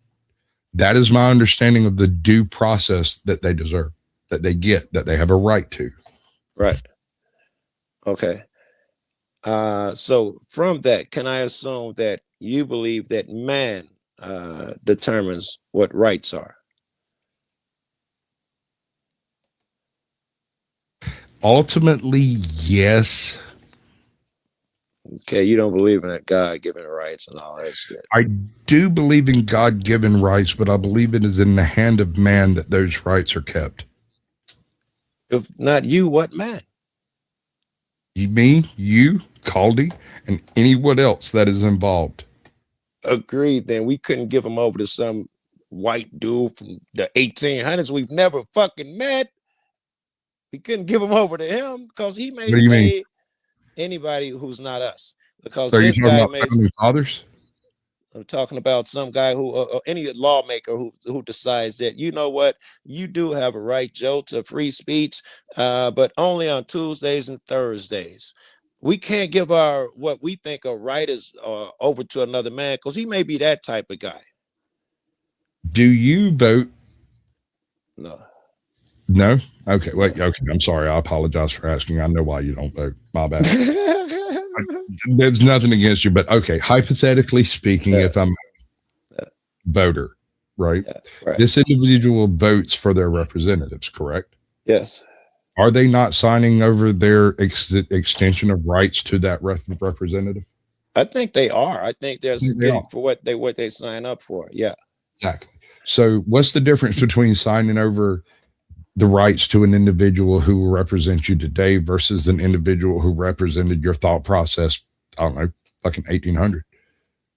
that is my understanding of the due process that they deserve, that they get, that they have a right to. Right. Okay. So from that, can I assume that you believe that man determines what rights are? Ultimately, yes. Okay, you don't believe in that God-given rights and all that shit. I do believe in God-given rights, but I believe it is in the hand of man that those rights are kept. If not you, what man? Me, you, Caldy, and anyone else that is involved. Agreed. Then we couldn't give him over to some white dude from the 1800s we've never fucking met. We couldn't give him over to him because he may What do you say mean? anybody who's not us. Because So you're this talking guy about may. founding fathers? I'm talking about some guy who, any lawmaker who decides that, you know what, you do have a right, Joe, to free speech, but only on Tuesdays and Thursdays. We can't give our what we think are right is over to another man because he may be that type of guy. Do you vote? No. No? Okay. Wait. Okay. I'm sorry. I apologize for asking. I know why you don't vote. My bad. There's nothing against you, but okay. Hypothetically speaking, if I'm a voter, right? Right. This individual votes for their representatives, correct? Yes. Are they not signing over their extension of rights to that representative? I think they are. I think they're They getting are. for what they sign up for. Yeah. Exactly. So what's the difference between signing over the rights to an individual who will represent you today versus an individual who represented your thought process, I don't know, fucking 1800?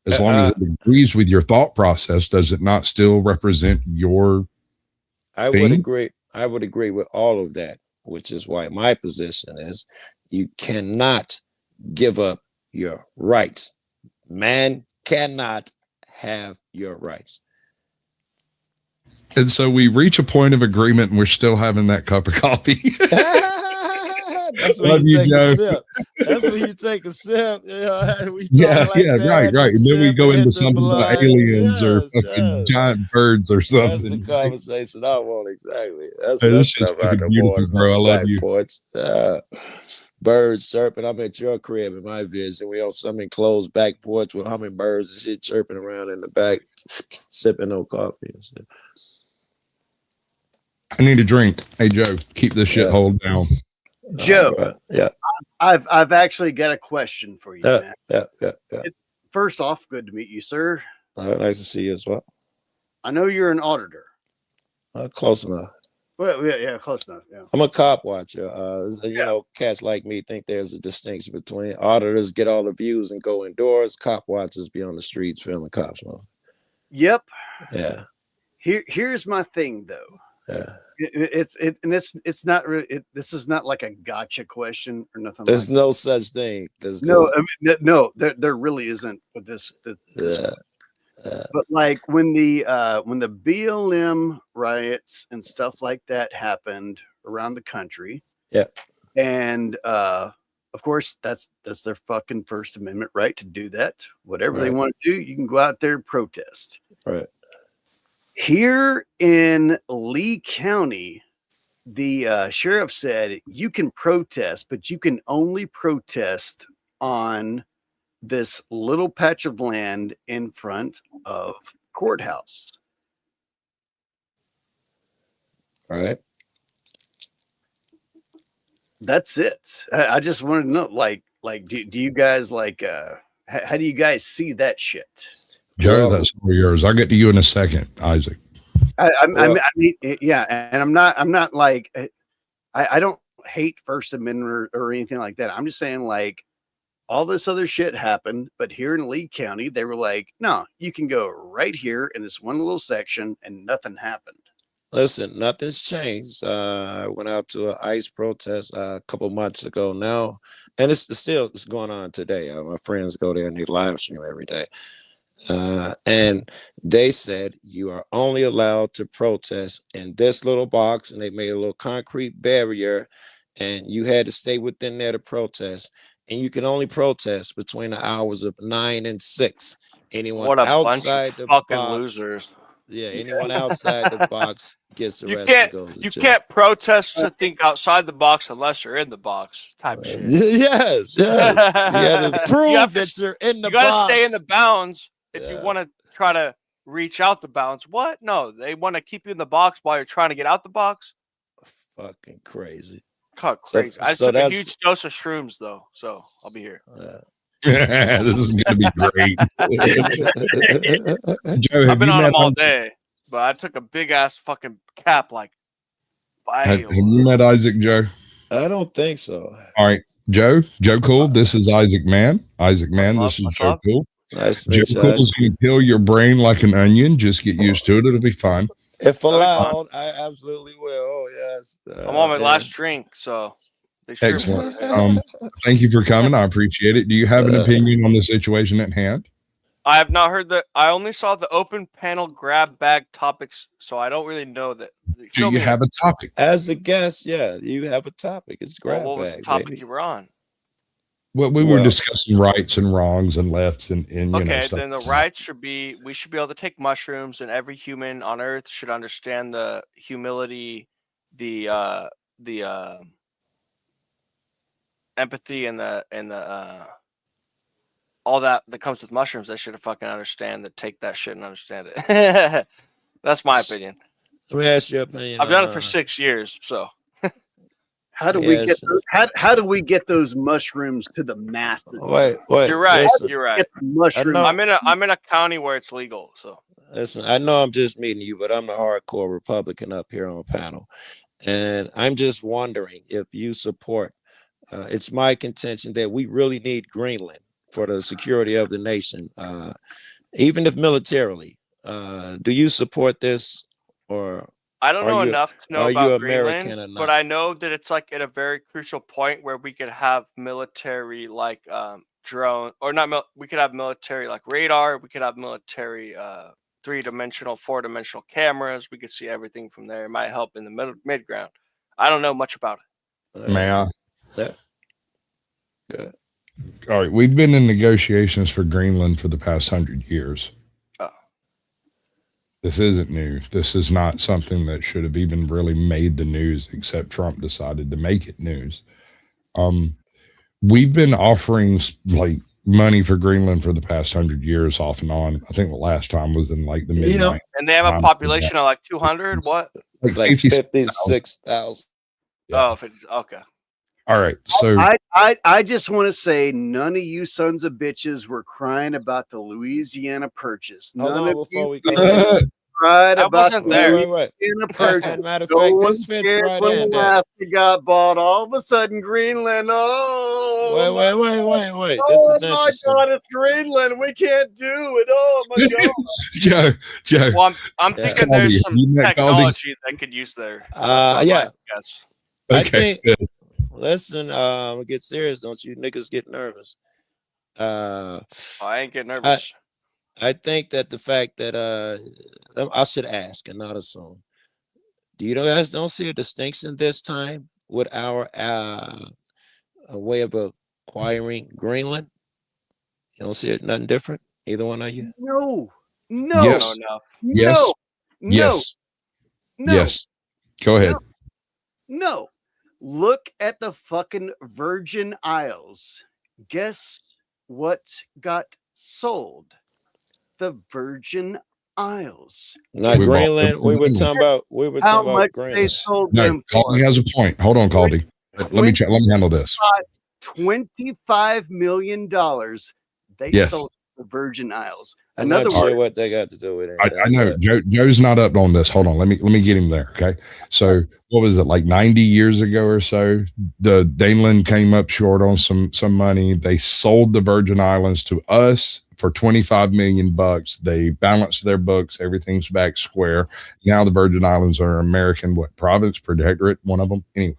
As long as it agrees with your thought process, does it not still represent your I thing? would agree. I would agree with all of that, which is why my position is you cannot give up your rights. Man cannot have your rights. And so we reach a point of agreement and we're still having that cup of coffee. That's when Love you you, take Joe. a sip. That's when you take a sip. Yeah, we Yeah, talk like yeah, that, right, have a right. And then we sip go and into hit the something about blunt. aliens or Yes, fucking yes. giant birds or That's the something. conversation I want exactly. That's Hey, that this shit's stuff out fucking the beautiful, morning bro. I on the love back you. porch. Birds chirping. I'm at your crib in my vision. We on some enclosed back porch with hummingbirds and shit chirping around in the back, sipping on coffee and shit. I need a drink. Hey, Joe, keep this shit Yeah. hold down. Joe, All right. Yeah. I've actually got a question for you, man. Yeah. First off, good to meet you, sir. Nice to see you as well. I know you're an auditor. Close enough. Well, yeah, close enough. Yeah. I'm a cop watcher. You know, cats like me think there's a distinction between auditors get all the views and go indoors. Cop watchers be on the streets filming cops. Man. Yep. Yeah. Here's my thing, though. Yeah. It's not really. This is not like a gotcha question or nothing. There's like no such thing. There's no, I mean, no, there really isn't with this. But like when the BLM riots and stuff like that happened around the country, yeah, and of course that's their fucking First Amendment right to do that. Whatever they Right. want to do, you can go out there and protest. Right. Here in Lee County, the sheriff said you can protest, but you can only protest on this little patch of land in front of courthouse. All right. That's it. I just wanted to know, like, do you guys like How do you guys see that shit? Joe, that's all yours. I'll get to you in a second, Isaac. I mean, yeah, and I'm not like, I don't hate First Amendment or anything like that. I'm just saying, like, all this other shit happened, but here in Lee County, they were like, no, you can go right here in this one little section, and nothing happened. Listen, nothing's changed. I went out to an ICE protest a couple months ago now, and it's going on today. My friends go there and they live stream every day. And they said you are only allowed to protest in this little box, and they made a little concrete barrier, and you had to stay within there to protest. And you can only protest between the hours of 9 and 6. Anyone What a outside bunch the of fucking box, losers. yeah, anyone outside the box gets You arrested. can't Goes to you jail. can't protest to think outside the box unless you're in the box type shit. Yes, you gotta prove You have to- that you're in the you gotta box. stay in the bounds if you want to try to reach out the bounds. What? No, they want to keep you in the box while you're trying to get out the box. Fucking crazy. God, So- crazy. I so took a that's- huge dose of shrooms though, so I'll be here. This is gonna be great. Joe, I've have been you on met them all day, but I took a big ass fucking cap like. Have you met Isaac, Joe? I don't think so. All right, Joe Cool. This is Isaac Man. Isaac Man. This is Joe Cool. Nice to Joe meet you, Cool's Isaac. gonna peel your brain like an onion. Just get used to it. It'll be fun. If allowed, I absolutely will. Oh yes. I'm on my yeah. last drink, so. They sure Excellent. will. Thank you for coming. I appreciate it. Do you have an opinion on the situation at hand? I have not heard that. I only saw the open panel grab bag topics, so I don't really know that. Do you have a topic? As a guest, yeah, you have a topic. It's grab What was the bag, topic baby. you were on? Well, we were discussing rights and wrongs and lefts and you know Okay, stuff. then the rights should be we should be able to take mushrooms, and every human on Earth should understand the humility, the empathy, and the all that comes with mushrooms. They should fucking understand that. Take that shit and understand it. That's my opinion. Let me ask your opinion. I've done it for 6 years, so. How do we get those, how do we get those mushrooms to the masses? Wait, You're right. listen. You're right. Get the mushrooms. I'm in a county where it's legal, so. Listen, I know I'm just meeting you, but I'm the hardcore Republican up here on the panel, and I'm just wondering if you support. It's my contention that we really need Greenland for the security of the nation, even if militarily. Do you support this, or I don't know enough to know are about you Greenland, American or not? but I know that it's like at a very crucial point where we could have military like drone or not. We could have military like radar. We could have military 3-dimensional, 4-dimensional cameras. We could see everything from there. It might help in the mid ground. I don't know much about it. May I? Yeah. Good. All right, we've been in negotiations for Greenland for the past 100 years. Oh. This isn't new. This is not something that should have even really made the news, except Trump decided to make it news. We've been offering like money for Greenland for the past 100 years, off and on. I think the last time was in like the mid. And they have a population of like 200. What? Like 56,000. Oh, 50, okay. All right, so I just want to say none of you sons of bitches were crying about the Louisiana Purchase. Hold None on of before you we get cried I about wasn't the there. Louisiana Purchase. Matter of No fact, one this fits cared right when in there. Alaska got bought. All of a sudden, Greenland. Oh, Wait. This oh is my interesting. God, it's Greenland. We can't do it. Oh my God. Joe. Well, I'm thinking Caldy, there's have some you met Caldy? technology that could use there. Yeah. Yes. I Okay, think. Listen, get serious. Don't you niggas get nervous. I ain't getting nervous. I think that the fact that I should ask and not assume. Do you guys don't see a distinction this time with our a way of acquiring Greenland? You don't see it nothing different? Either one of you? No. No. Yes. No. Yes. No. Yes. No. Yes. Go ahead. No. Look at the fucking Virgin Isles. Guess what got sold? The Virgin Isles. Not We've Greenland. all- We were talking about. We were How talking about much they Greenland. sold No, them for? Caldy has a point. Hold on, Caldy. Let me handle this. $25 million. They Yes. sold the Virgin Isles. I'm Another not sure word. what they got to do with it. I know Joe's not up on this. Hold on, let me get him there. Okay, so what was it, like 90 years ago or so? The Daneland came up short on some money. They sold the Virgin Islands to us for $25 million. They balanced their books. Everything's back square. Now the Virgin Islands are American province, protectorate, one of them. Anyway.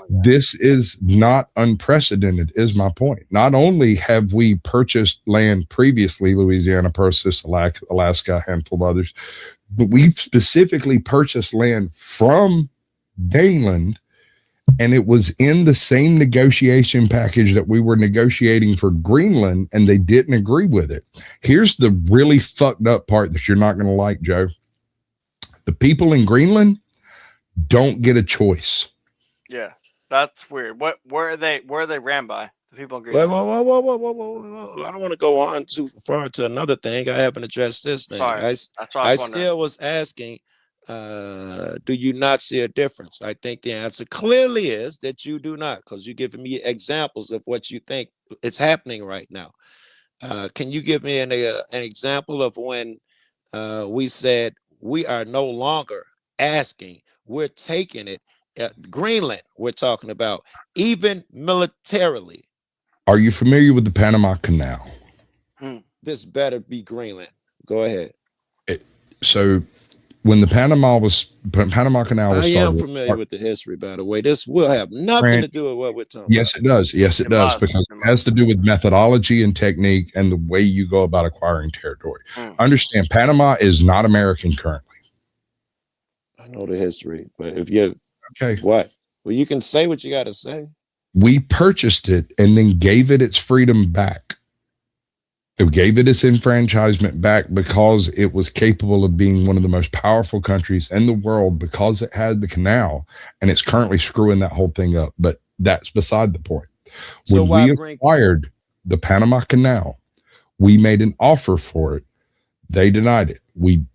This is not unprecedented, is my point. Not only have we purchased land previously, Louisiana, Persis, Alaska, a handful of others, but we've specifically purchased land from Daneland, and it was in the same negotiation package that we were negotiating for Greenland, and they didn't agree with it. Here's the really fucked up part that you're not going to like, Joe. The people in Greenland don't get a choice. Yeah, that's weird. Where are they ran by? The people in Whoa, Greenland. whoa. I don't want to go on too far to another thing. I haven't addressed this thing. Sorry. That's what I I was still was asking, do you not see a difference? I think the answer clearly is that you do not, because you're giving me examples of what you think is happening right now. Can you give me an example of when we said we are no longer asking, we're taking it? Greenland, we're talking about, even militarily. Are you familiar with the Panama Canal? This better be Greenland. Go ahead. So when the Panama Canal was I started, am familiar with the history, by the way. This will have nothing to do with what we're talking yes, it does. Yes, it does, because it has to do with methodology and technique and the way you go about acquiring territory. Understand, Panama is not American currently. I know the history, but if you okay, what? Well, you can say what you got to say. We purchased it and then gave it its freedom back. It gave it its enfranchisement back because it was capable of being one of the most powerful countries in the world because it had the canal, and it's currently screwing that whole thing up. But that's beside the point. So When we acquired the Panama Canal, we made an offer for it. They denied it.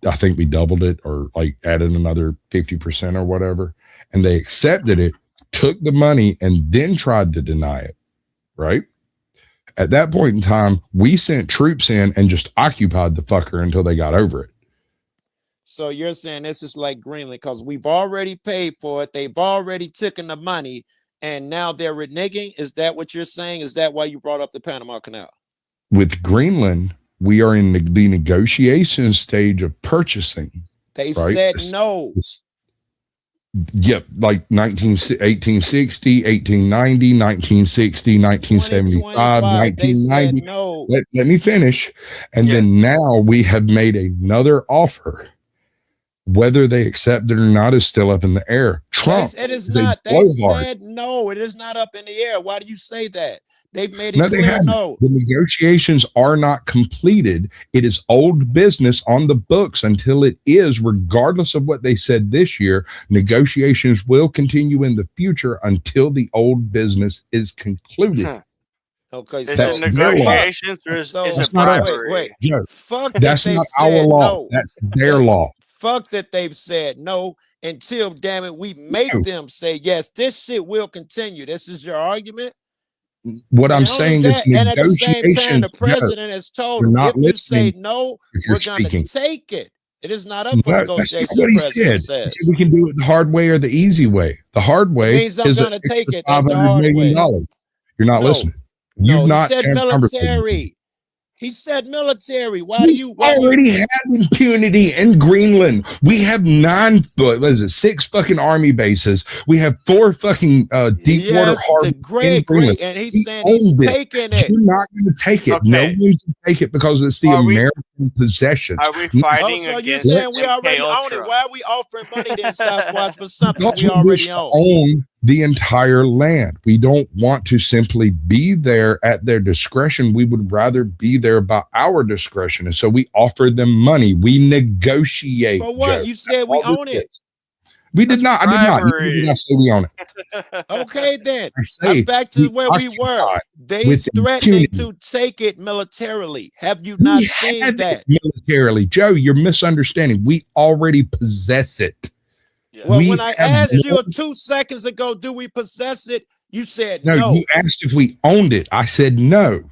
I think we doubled it or like added another 50% or whatever. And they accepted it, took the money, and then tried to deny it. Right? At that point in time, we sent troops in and just occupied the fucker until they got over it. So you're saying this is like Greenland because we've already paid for it. They've already taken the money and now they're reneging. Is that what you're saying? Is that why you brought up the Panama Canal? With Greenland, we are in the negotiation stage of purchasing. They right? said no. Yep, like 1860, 1890, 1960, 1975, 1990. No. Let me finish. And then now we have made another offer. Whether they accept it or not is still up in the air. Trump. It is not. They said no. It is not up in the air. Why do you say that? They've made it No, they clear haven't. no. The negotiations are not completed. It is old business on the books until it is, regardless of what they said this year. Negotiations will continue in the future until the old business is concluded. Okay, Is That's it their law. negotiations or is So- it That's not ours. bribery? Wait. Joe, Fuck that that's they've not our said law. no. That's their law. Fuck that they've said no until, damn it, we make them say yes. This shit will continue. This is your argument? What I'm And only saying is that, and at the same time, negotiations. the president has told you're him, not if you say listening no, if you're we're going to speaking. take it. It is not up for No, that's negotiation, not what the he president said. He says. said we can do it the hard way or the easy way. The hard way means I'm is gonna take it. That's the $500 hard million. way. You're not No. listening. No, You've not he said had conversations. military. He said military. Why do you already have impunity in Greenland? We have 6 fucking army bases. We have 4 fucking deep water Yes, harbors in great, Greenland. and he's We saying he's own this. taking it. You're not going to take it. No Okay. one's going to take it because it's the Are we- American possessions. Are we Oh, fighting so you're against saying we MK already own Ultra? it? Why are we offering money then, Sasquatch, for something Because we we wish already to own? own the entire land. We don't want to simply be there at their discretion. We would rather be there by our discretion. And so we offer them money. We negotiate. For what? Joe. You said That's we all this own it. is. We did not. I did not. bribery. You did not say we own it. Okay, then. I say I'm back to where we were. occupy They with threatening impunity. to take it militarily. Have you not We seen have that? it militarily. Joe, you're misunderstanding. We already possess it. Well, We when I have asked no- you 2 seconds ago, do we possess it? You said No, no. you asked if we owned it. I said no.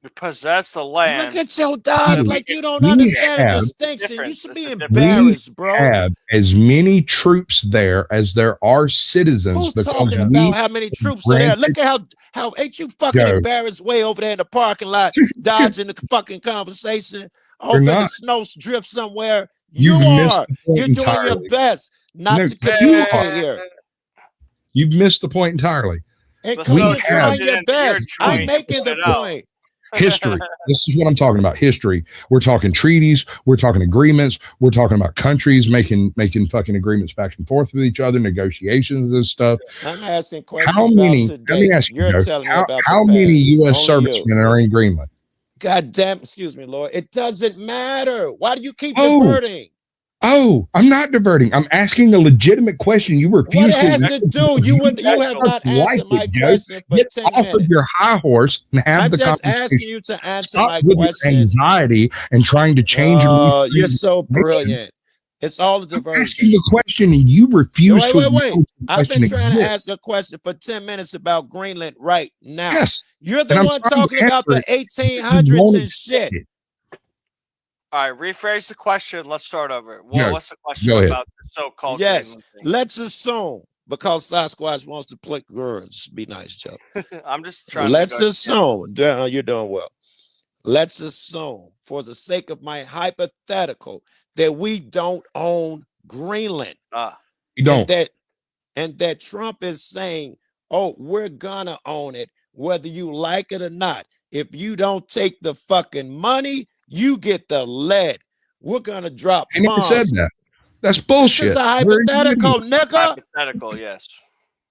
We possess the land. Look at your dodge then we like you can- don't we understand the have- distinction. You Difference. should It's be a difference. embarrassed, bro. have as many troops there as there are citizens. Who's because talking we about how many troops are there? Look at how ain't you fucking Joe. embarrassed way over there in the parking lot, dodging the fucking conversation, off You're in the not. snow drift somewhere. You You've missed are. the point You're doing your entirely. best not No, to you communicate are. here. You've missed the point entirely. And The come we on, have- trying your You're best. I'm trying to making the put it out. point. History. This is what I'm talking about. History. We're talking treaties. We're talking agreements. We're talking about countries making fucking agreements back and forth with each other, negotiations and stuff. I'm asking questions How many? about Let today. me ask you, You're Joe, telling me how, about how the many past. U.S. Only you. servicemen are in Greenland? God damn, excuse me, Lord. It doesn't matter. Why do you keep Oh. diverting? Oh, I'm not diverting. I'm asking a legitimate question. You What refuse it has to do? You have not answered my question for Get 10 off of minutes. your high horse and have I'm the just conversation. asking you to answer Stop my with your question. anxiety and trying to change. and Oh, reframe you're the so question. brilliant. It's all a I'm diversion. asking you a question and you refuse Wait, to wait, acknowledge wait. the I've question been trying to exists. ask a question for 10 minutes about Greenland right now. Yes. You're the And I'm one trying to talking about answer the it. You 1800s won't and accept shit. it. All right, rephrase the question. Let's start over. Joe, What's the question go ahead. about the so-called Yes. Greenland Let's assume because Sasquatch wants to play girls. Be nice, Joe. thing? I'm just trying Let's to assume. You're doing well. Let's assume, for the sake of my hypothetical, that we don't own Greenland. You don't. And that Trump is saying, oh, we're gonna own it, whether you like it or not. If you don't take the fucking money, you get the lead. We're gonna drop I never bombs. said that. That's This bullshit. is a Where are you hypothetical, getting nigga. hypothetical, yes.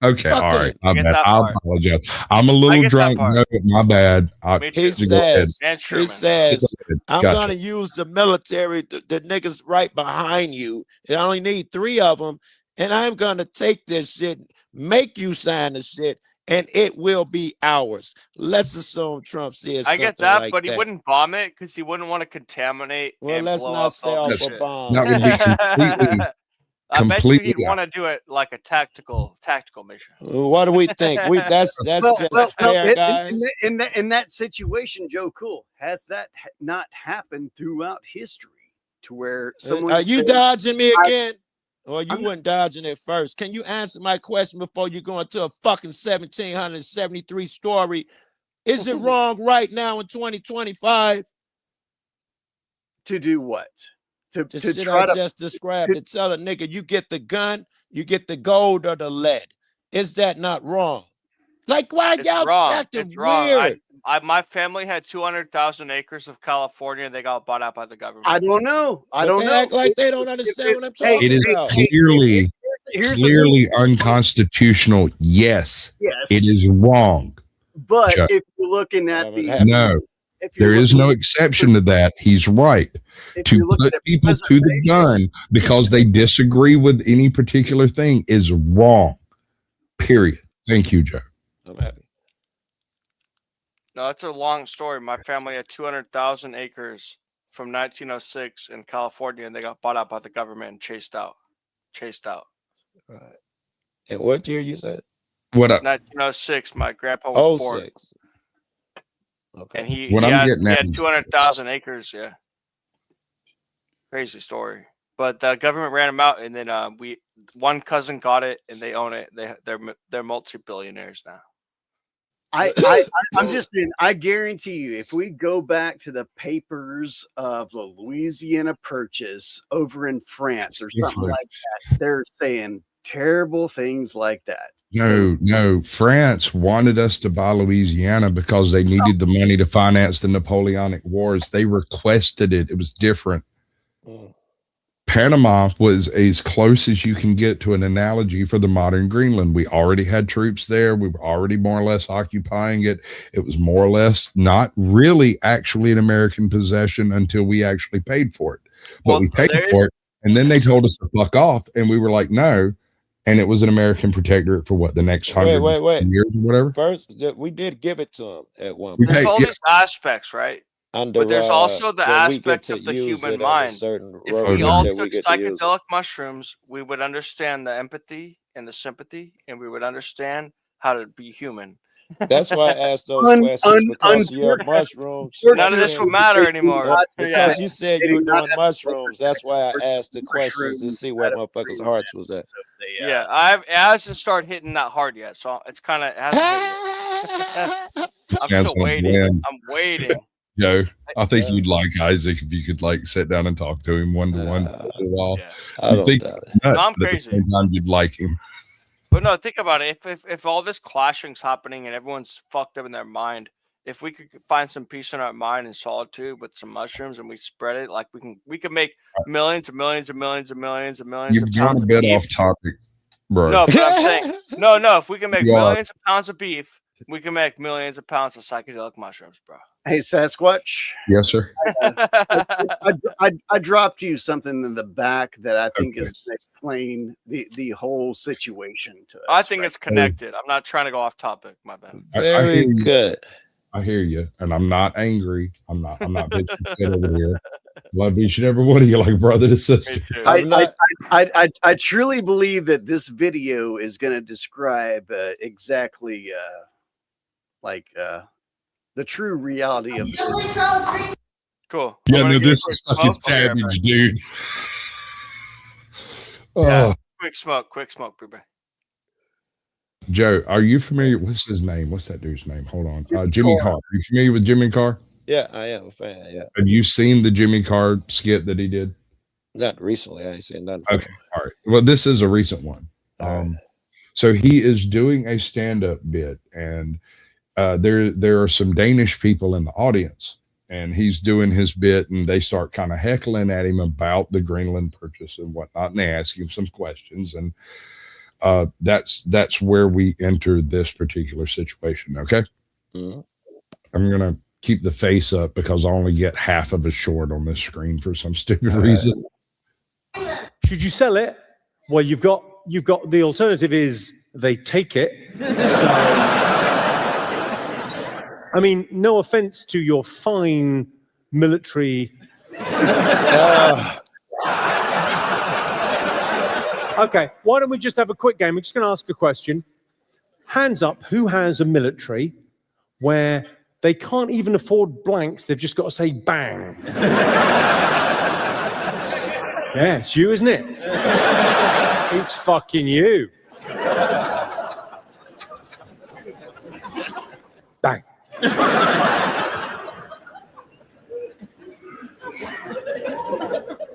Okay, all Fucking- right. My I get bad. that I part. apologize. I'm a I little get that drunk. part. No, my bad. Me He too. Go ahead. says, And he Truman. says, Go ahead. I'm Gotcha. gonna use the military, the niggas right behind you. I only need 3 of them, and I'm gonna take this shit, make you sign the shit, and it will be ours. Let's assume Trump says I something get that, like but that. he wouldn't bomb it because he wouldn't want to contaminate Well, and let's blow not up say all off the a shit. bomb. That would be completely, I bet you completely he'd want to do it like a tactical mission. What do we think? That's Well, just well, fair, guys. in that situation, Joe Cool, has that not happened throughout history to where someone Are you says, dodging me I- again? Or you weren't dodging it first? Can you answer my question before you go into a fucking 1773 story? Is it wrong right now in 2025? to do what? To Just shit try I to just described. To tell a nigga you get the gun, you get the gold or the lead. Is that not wrong? Like why It's y'all wrong. acting It's wrong. weird? My family had 200,000 acres of California, and they got bought out by the government. I don't know. I But don't they know. act like they don't understand what I'm talking It is about. clearly, Here's the clearly thing. unconstitutional. Yes, Yes. it is wrong. But Joe. if you're looking at the No, if you're there is looking no at- exception to that. He's right if to you're looking put at people to the gun because they disagree with any particular thing is wrong. Period. Thank you, Joe. I'm happy. No, it's a long story. My family had 200,000 acres from 1906 in California, and they got bought out by the government and chased out. Right. And what year you said? What up? 1906. My grandpa was born, 06. Okay. and he What I'm had, getting he at had is 200,000 acres. Yeah, crazy story. But the government ran them out, and then one cousin got it, and they own it. They're multi-billionaires now. I'm just saying, I guarantee you, if we go back to the papers of the Louisiana Purchase over in France or something Different. like that, they're saying terrible things like that. No. France wanted us to buy Louisiana because they needed the money to finance the Napoleonic Wars. They requested it. It was different. Panama was as close as you can get to an analogy for the modern Greenland. We already had troops there. We were already more or less occupying it. It was more or less not really actually an American possession until we actually paid for it. But Well, we paid there for is- it, and then they told us to fuck off, and we were like, no. And it was an American protectorate for what, the next 100 Wait. years or whatever? First, we did give it to them at one We point. There's paid- all yeah. these aspects, right? Under, But there's also the that we get aspect to of the use human it on a mind. certain If road we Okay. all that took get to use it. psychedelic mushrooms, we would understand the empathy and the sympathy, and we would understand how to be human. That's why I asked those Un- questions un- because you have unfortunate- mushrooms. None of this will matter anymore. Because you said you were They did not doing have mushrooms. That's why I asked the questions to mushrooms see where out of motherfuckers' Greenland. hearts was at. So they, Yeah, it hasn't started hitting that hard yet, so it's kind of hasn't hit yet. I'm Sounds still like waiting. wind. I'm waiting. Joe, I think you'd like Isaac if you could like sit down and talk to him one to one for a while. I You don't think doubt he's nuts, No, I'm but at the crazy. same time, you'd like him. But no, think about it. If all this clashing's happening and everyone's fucked up in their mind, if we could find some peace in our mind and solitude with some mushrooms and we spread it, like we can make millions and millions and millions and millions and millions. You've of gone pounds a of bit beef. off topic, bro. No, but I'm saying no. If we can make You are. millions of pounds of beef, we can make millions of pounds of psychedelic mushrooms, bro. Hey, Sasquatch. Yes, sir. I dropped you something in the back that I think Okay. is going to explain the whole situation to us. I think right? it's connected. I'm not trying to go off topic. My bad. I Very hear you. good. I hear you, and I'm not angry. I'm not bitching shit over here. Love each and every one of you like brother to sister. Me too. I truly believe that this video is going to describe exactly the true reality of the situation. Cool. Yeah, I'm gonna no, give this a is quick fucking smoke. Okay, savage, dude. Yeah. Oh, Quick smoke, Brie. Joe, are you familiar? What's his name? What's that dude's name? Hold on. Jimmy Carr. Are you familiar with Jimmy Carr? Yeah, I am a fan. Yeah, Have you seen the Jimmy Carr skit that he did? not recently. I ain't seen nothing. Okay. All right. Well, this is a recent one. So he is doing a stand-up bit, and there are some Danish people in the audience, and he's doing his bit, and they start kind of heckling at him about the Greenland purchase and whatnot, and they ask him some questions, and that's where we enter this particular situation. Okay. Mhm. I'm gonna keep the face up because I only get half of a short on this screen for some stupid reason. Should you sell it? Well, you've got the alternative is they take it. So, I mean, no offense to your fine military. Okay, why don't we just have a quick game? We're just going to ask a question. Hands up, who has a military where they can't even afford blanks, they've just got to say bang? Yeah, it's you, isn't it? It's fucking you. Bang.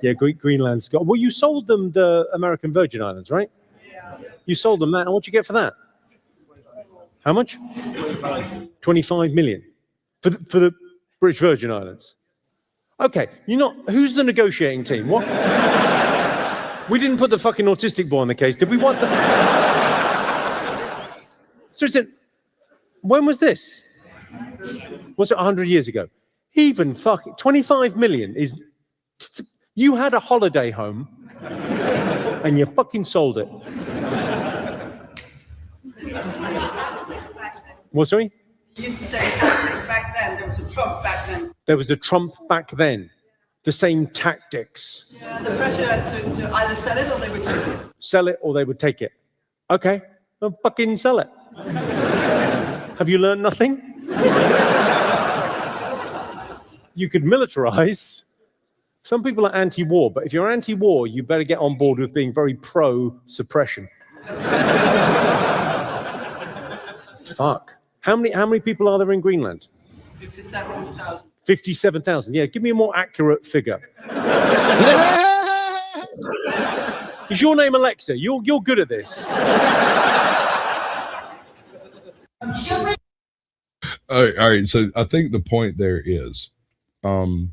Yeah, Greenland's got. Well, you sold them the American Virgin Islands, right? Yeah. You sold them that, and what'd you get for that? How much? 25 million for the British Virgin Islands. Okay, who's the negotiating team? What? We didn't put the fucking autistic boy on the case, did we? What the? So when was this? Was it 100 years ago? Even fucking 25 million is. You had a holiday home and you fucking sold it. What, sorry? You used to say tactics back then. There was a Trump back then. There was a Trump back then. The same tactics. Yeah, the pressure to either sell it or they would take it. Sell it or they would take it. Okay, well, fucking sell it. Have you learned nothing? You could militarize. Some people are anti-war, but if you're anti-war, you better get on board with being very pro-suppression. Fuck. How many people are there in Greenland? 57,000. 57,000. Yeah, give me a more accurate figure. Is your name Alexa? You're good at this. All right. So I think the point there is, and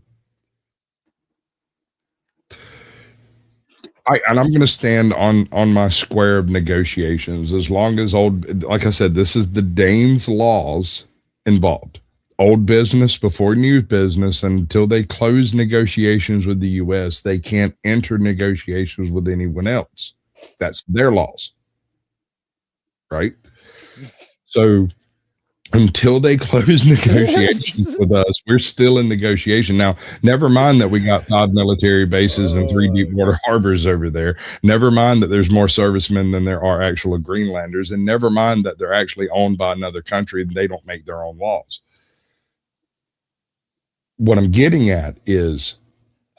I'm going to stand on my square of negotiations as long as like I said, this is the Danes' laws involved. Old business before new business. Until they close negotiations with the U.S., they can't enter negotiations with anyone else. That's their laws, right? So until they close negotiations with us, we're still in negotiation. Now, never mind that we got 5 military bases and 3 deep water harbors over there. Never mind that there's more servicemen than there are actual Greenlanders. And never mind that they're actually owned by another country and they don't make their own laws. What I'm getting at is,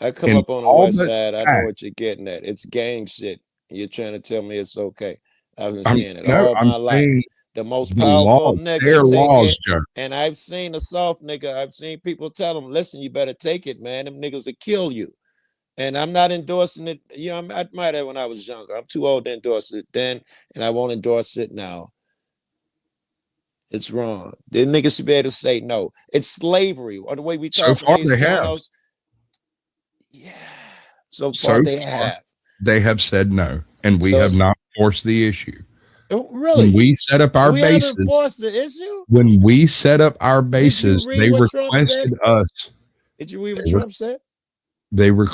I come up on the west side. I know what you're getting at. It's gang shit. You're trying to tell me it's okay. I've been seeing it all my life. The most powerful nigga their take laws, it. Joe. And I've seen a soft nigga. I've seen people tell them, listen, you better take it, man. Them niggas will kill you. And I'm not endorsing it. You know, I might have when I was younger. I'm too old to endorse it then, and I won't endorse it now. It's wrong. The niggas should be able to say no. It's slavery. Or the way we talk So far these they have. channels, so far they have. They have said no, and we So have not forced the issue. Oh, really? When we set up our We haven't bases, forced the issue? when we set up our bases, read they what Trump requested said? us. Did you read what They were- Trump said? They were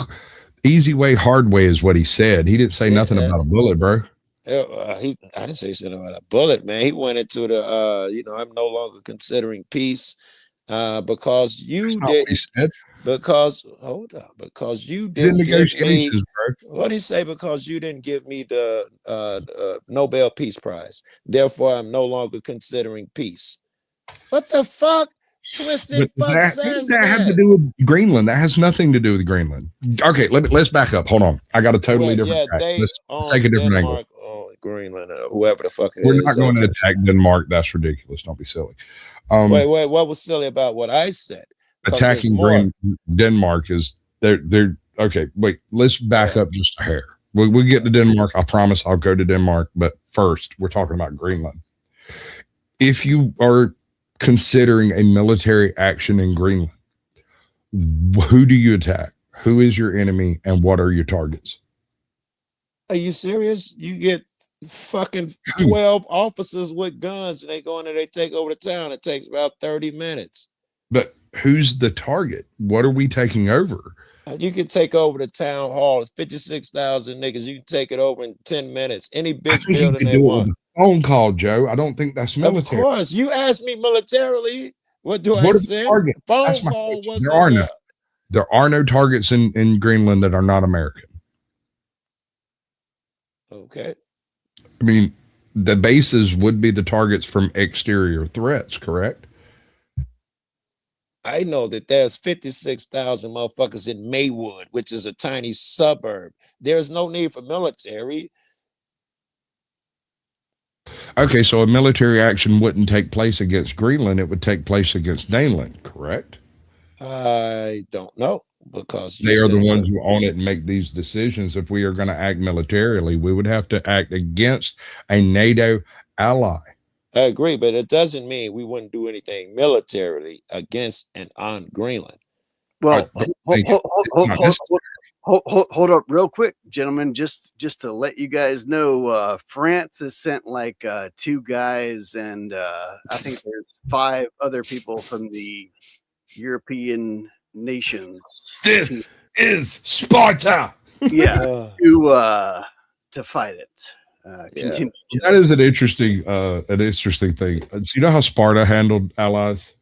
easy way, hard way is what he said. He didn't say nothing about a bullet, bro. I didn't say something about a bullet, man. He went into the I'm no longer considering peace because you That's not what he didn't. said. Because hold on, because you He's in didn't give me. negotiations, bro. What did he say? Because you didn't give me the Nobel Peace Prize, therefore I'm no longer considering peace. What the fuck? Twisted But fuck what says does that have to that. do with Greenland? That has nothing to do with Greenland. Okay, let's back up. Hold on. I got a totally Well, different track. they Let's take a different angle. Denmark, Greenland, whoever the fuck it We're is. not going to attack Denmark. That's ridiculous. Don't be silly. Wait, what was silly about what I said? 'Cause there's Attacking more. Denmark is they're okay. Wait, let's back up just a hair. We'll get to Denmark. I promise I'll go to Denmark. But first, we're talking about Greenland. If you are considering a military action in Greenland, who do you attack? Who is your enemy, and what are your targets? Are you serious? You get fucking 12 officers with guns and they go in there, they take over the town. It takes about 30 minutes. But who's the target? What are we taking over? You can take over the town hall. It's 56,000 niggas. You can take it over in 10 minutes. Any I big think you building could they do it want. with a phone call, Joe. I don't think that's military. Of course. You asked me militarily. What do I What is the say? target? Phone That's my call question. wasn't There are no targets in Greenland that are not American. okay. I mean, the bases would be the targets from exterior threats, correct? I know that there's 56,000 motherfuckers in Maywood, which is a tiny suburb. There's no need for military. Okay, so a military action wouldn't take place against Greenland. It would take place against Daneland, correct? I don't know because you They are the said so. ones who own it and make these decisions. If we are going to act militarily, we would have to act against a NATO ally. I agree, but it doesn't mean we wouldn't do anything militarily against and on Greenland. Well, I don't think it's not necessary. hold up real quick, gentlemen. Just to let you guys know, France has sent like 2 guys, and I think there's 5 other people from the European nations. This is Sparta. Yeah, to fight it. Continue. That is an interesting thing. So you know how Sparta handled allies?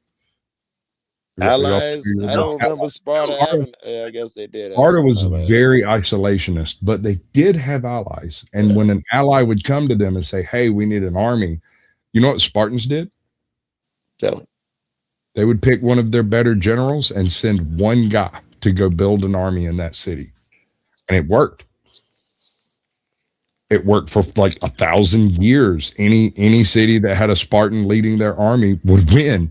Allies? I don't remember Sparta having. I guess they did. have Sparta some was allies. very isolationist, but they did have allies. And when an ally would come to them and say, "Hey, we need an army," you know what Spartans did? Tell me. They would pick one of their better generals and send one guy to go build an army in that city, and it worked. It worked for like 1,000 years. Any city that had a Spartan leading their army would win.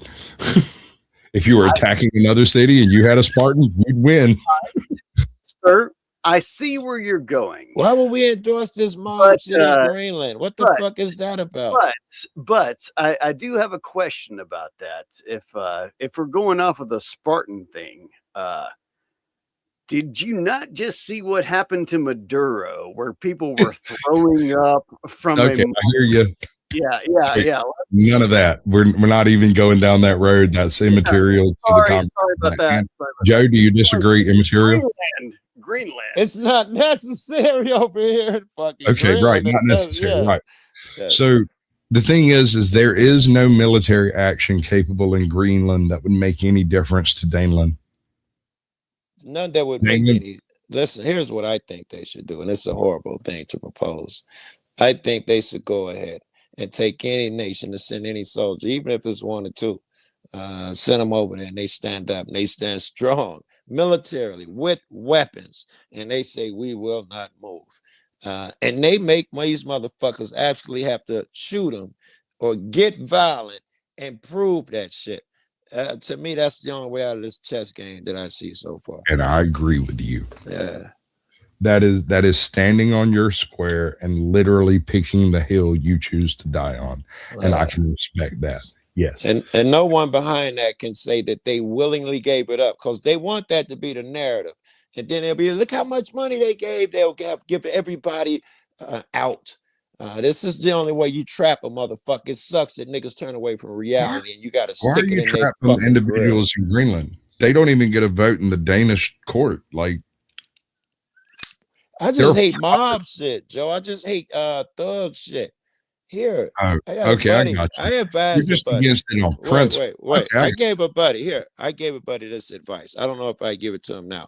If you were attacking another city and you had a Spartan, you'd win. Sir, I see where you're going. Why would we endorse this mob shit in Greenland? What the but- fuck is that about? But I do have a question about that. If we're going off of the Spartan thing, did you not just see what happened to Maduro, where people were throwing up from Okay, I hear you. Yeah. None of that. We're not even going down that road. That's immaterial to the Sorry conversation. about that. Joe, do you disagree? Immaterial? Greenland. It's not necessary over here in fucking Okay, Greenland. right. Not It does- necessary. yeah. Right. Yeah. So The thing is there is no military action capable in Greenland that would make any difference to Daneland. None that would make any. Listen, here's what I think they should do, and it's a horrible thing to propose. I think they should go ahead and take any nation to send any soldier, even if it's 1 or 2, send them over there, and they stand up and they stand strong militarily with weapons, and they say we will not move. And they make these motherfuckers actually have to shoot them or get violent and prove that shit. To me, that's the only way out of this chess game that I see so far. And I agree with you. Yeah. That is standing on your square and literally picking the hill you choose to die on. And I can respect that. Yes. And no one behind that can say that they willingly gave it up, because they want that to be the narrative. And then they'll be, look how much money they gave. They'll give everybody out. This is the only way you trap a motherfucker. It sucks that niggas turn away from reality, and you got to stick it in their fucking individuals in Greenland? They don't even get a vote in the Danish court. Like, I just hate mob shit, Joe. I just hate thug shit. Here, I got you. I advise You're just a buddy. against it on principle. Wait. Okay. I gave a buddy this advice. I don't know if I give it to him now.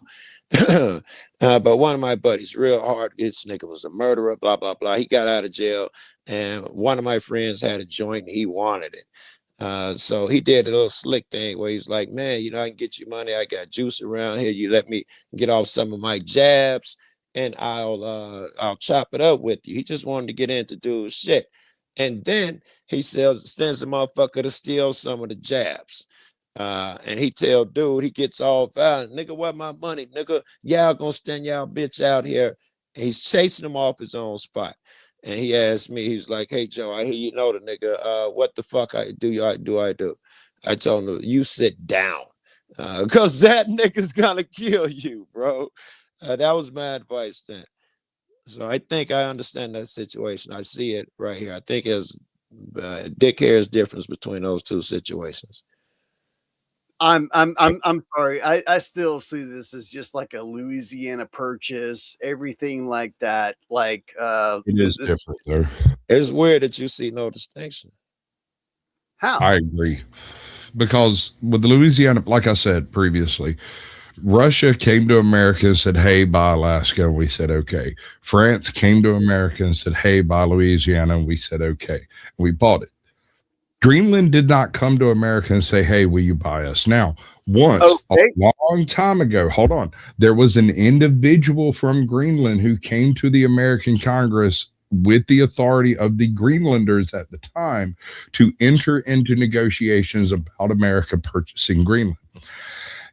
But one of my buddies, real hard, this nigga was a murderer, blah, blah, blah. He got out of jail, and one of my friends had a joint, and he wanted it. So he did a little slick thing where he's like, man, I can get you money. I got juice around here. You let me get off some of my jabs, and I'll chop it up with you. He just wanted to get into dude's shit. And then he sends a motherfucker to steal some of the jabs. And he tell dude, he gets all violent, nigga, what my money? Nigga, y'all gonna stand y'all bitch out here. And he's chasing him off his own spot. And he asked me, he's like, hey Joe, I hear you know the nigga. What the fuck I do? I told him, you sit down. Cause that nigga's gonna kill you, bro. That was my advice then. So I think I understand that situation. I see it right here. I think there's Dick Hare's difference between those two situations. I'm sorry. I still see this as just like a Louisiana Purchase, everything like that. Like it is different though. It's weird that you see no distinction. How? I agree. Because with Louisiana, like I said previously, Russia came to America and said, hey, buy Alaska. And we said, okay. France came to America and said, hey, buy Louisiana. And we said, okay. And we bought it. Greenland did not come to America and say, hey, will you buy us? Now, once a long time ago, hold on, there was an individual from Greenland who came to the American Congress with the authority of the Greenlanders at the time to enter into negotiations about America purchasing Greenland.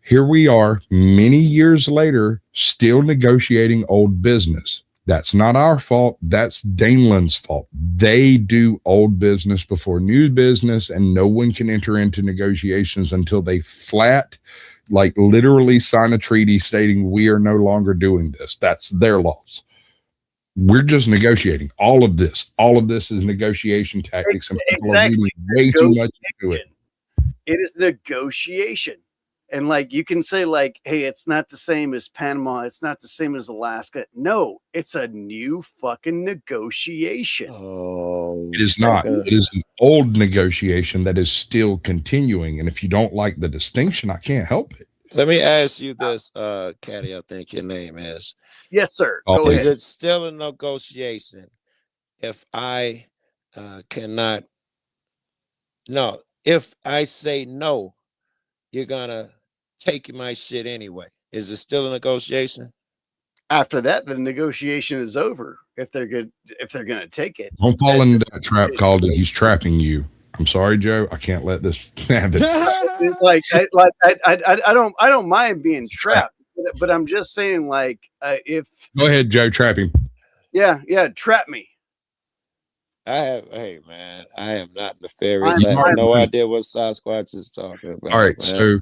Here we are many years later, still negotiating old business. That's not our fault. That's Daneland's fault. They do old business before new business, and no one can enter into negotiations until they flat, like literally sign a treaty stating we are no longer doing this. That's their laws. We're just negotiating. All of this is negotiation tactics, and people are reading way too much into it. It is negotiation. And like you can say like, hey, it's not the same as Panama. It's not the same as Alaska. No, it's a new fucking negotiation. Oh, it is not. It is an old negotiation that is still continuing. And if you don't like the distinction, I can't help it. Let me ask you this, Caddy, I think your name is. Yes, sir. Go Is ahead. it still a negotiation if I cannot? No, if I say no, you're gonna take my shit anyway. Is it still a negotiation? After that, the negotiation is over. If they're good, if they're gonna take it. Don't fall into that trap called that he's trapping you. I'm sorry, Joe. I can't let this happen. I don't mind being trapped, but I'm just saying, like, if Go ahead, Joe. Trap him. yeah, trap me. Hey man, I am not nefarious. I have no idea what Sasquatch is talking about. All right, man. so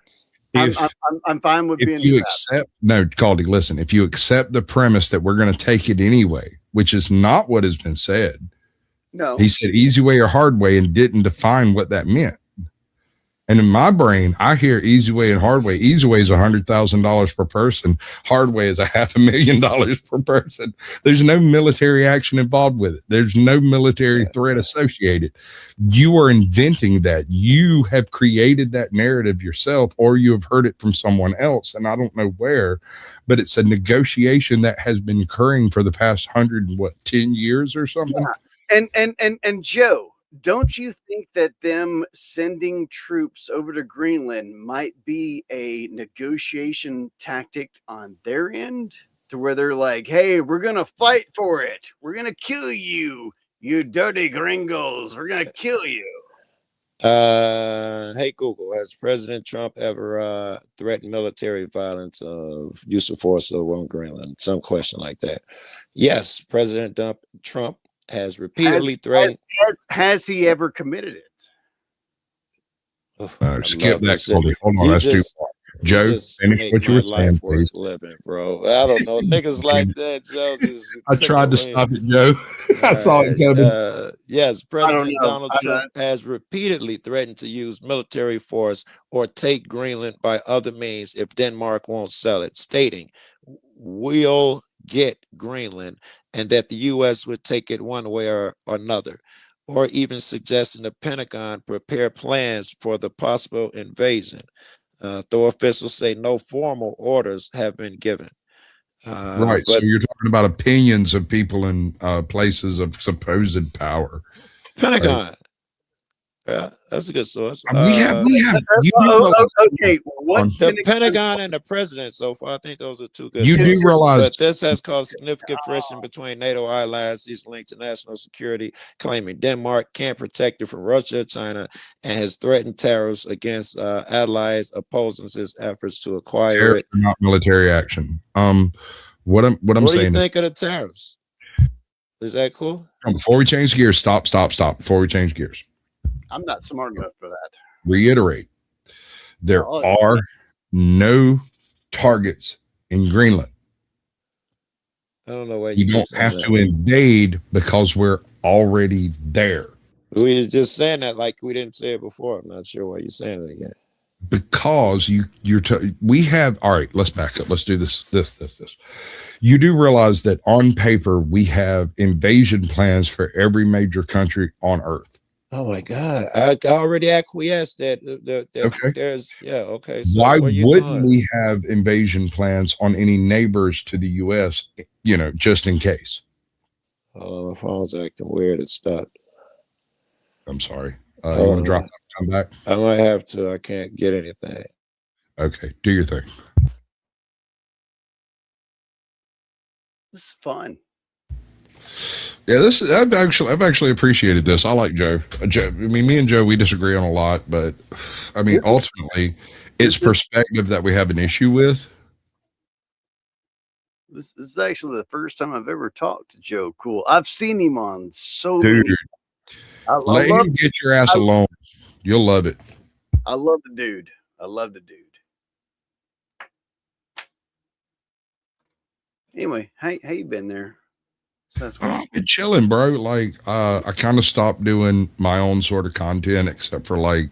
I'm fine with being if you trapped. accept Caldy, listen, if you accept the premise that we're going to take it anyway, which is not what has been said. No, He said easy way or hard way and didn't define what that meant. And in my brain, I hear easy way and hard way. Easy way is $100,000 per person. Hard way is $500,000 per person. There's no military action involved with it. There's no military threat associated. You are inventing that. You have created that narrative yourself, or you have heard it from someone else. And I don't know where, but it's a negotiation that has been occurring for the past 10 years or something. Yeah. And Joe, don't you think that them sending troops over to Greenland might be a negotiation tactic on their end, to where they're like, hey, we're going to fight for it. We're going to kill you, you dirty gringos. We're going to kill you. Hey Google, has President Trump ever threatened military violence of use of force over on Greenland? Some question like that. Yes, President Trump has repeatedly threatened. Has he ever committed it? Skip that, Cody. Hold on, that's too far. Joe, finish what you were saying, please. Living, bro. I don't know. Niggas like that, Joe. I tried to stop it, Joe. I saw it coming. Yes, President Donald Trump has repeatedly threatened to use military force or take Greenland by other means if Denmark won't sell it, stating, we'll get Greenland, and that the U.S. would take it one way or another, or even suggesting the Pentagon prepare plans for the possible invasion. Though officials say no formal orders have been given. Right. So you're talking about opinions of people in places of supposed power. Pentagon. Yeah, that's a good source. We have. Okay, the Pentagon and the president so far. I think those are two good. You do realize, but this has caused significant friction between NATO allies. These linked to national security, claiming Denmark can't protect it from Russia, China, and has threatened tariffs against allies opposing its efforts to acquire tariffs it. Are not military action. What I'm What do saying you is, think of the tariffs? Is that cool? Before we change gears, stop. Before we change gears. I'm not smart enough for that. Reiterate, there are no targets in Greenland. I don't know why you don't have to invade because we're already there. We were just saying that like we didn't say it before. I'm not sure why you're saying it again. Because we have, all right, let's back up. Let's do this. You do realize that on paper, we have invasion plans for every major country on Earth. Oh my God! I already acquiesced that. Okay. There's okay. So why wouldn't we have invasion plans on any neighbors to the U.S.? Just in case. Oh, my phone's acting weird. It stopped. I'm sorry. You want to drop that? Come back. I might have to. I can't get anything. Okay, do your thing. This is fun. Yeah, I've actually appreciated this. I like Joe. Me and Joe, we disagree on a lot, but I mean, ultimately, it's perspective that we have an issue with. This is actually the first time I've ever talked to Joe Cool. I've seen him on so Dude, many. let him get your ass alone. You'll love it. I love the dude. Anyway, how you been there? So that's I've been chilling, bro. Like, I kind of stopped doing my own sort of content, except for like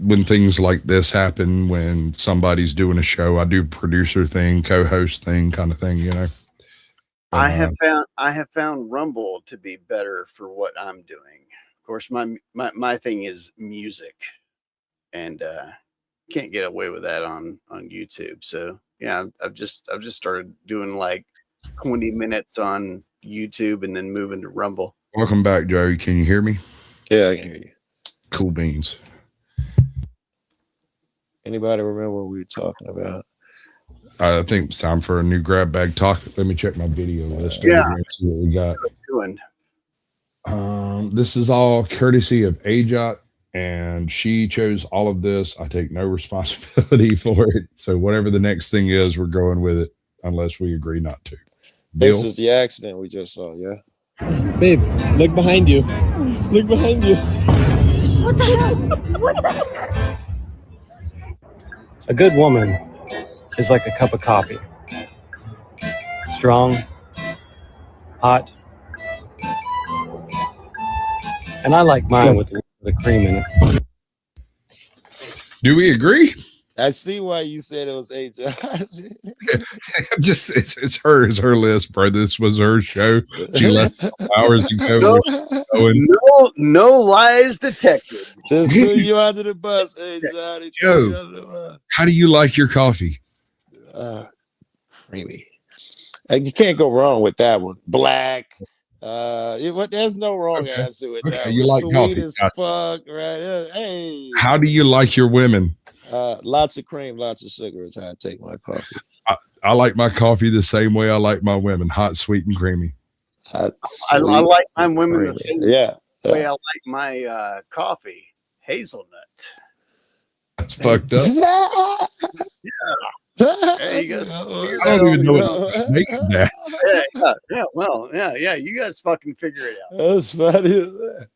when things like this happen, when somebody's doing a show, I do producer thing, co-host thing, kind of thing, I have found Rumble to be better for what I'm doing. Of course, my thing is music, and can't get away with that on YouTube. So yeah, I've just started doing like 20 minutes on YouTube and then moving to Rumble. Welcome back, Joe. Can you hear me? Yeah, I can hear you. Cool beans. Anybody remember what we were talking about? I think it's time for a new grab bag talk. Let me check my video list. Yeah. See what we got. Doing. This is all courtesy of Ajot, and she chose all of this. I take no responsibility for it. So whatever the next thing is, we're going with it unless we agree not to. This is the accident we just saw, yeah? Babe, look behind you. Look behind you. What the hell? What the hell? A good woman is like a cup of coffee. Strong, hot, and I like mine with the cream in it. Do we agree? I see why you said it was HR. Just it's her list, bro. This was her show. She left hours ago. No lies detected. Just threw you under the bus, hey, Joe, how do you like your coffee? Creamy. You can't go wrong with that one. Black. There's no wrong answer with that. You one. like Sweet coffee. as Gotcha. fuck, right? Hey. How do you like your women? Lots of cream, lots of sugar is how I take my coffee. I like my coffee the same way I like my women, hot, sweet, and creamy. I like my women the same Yeah. way I like my coffee, hazelnut. That's fucked up. There you go. I don't even know what makes that. Yeah. You guys fucking figure it out. That's funny as that.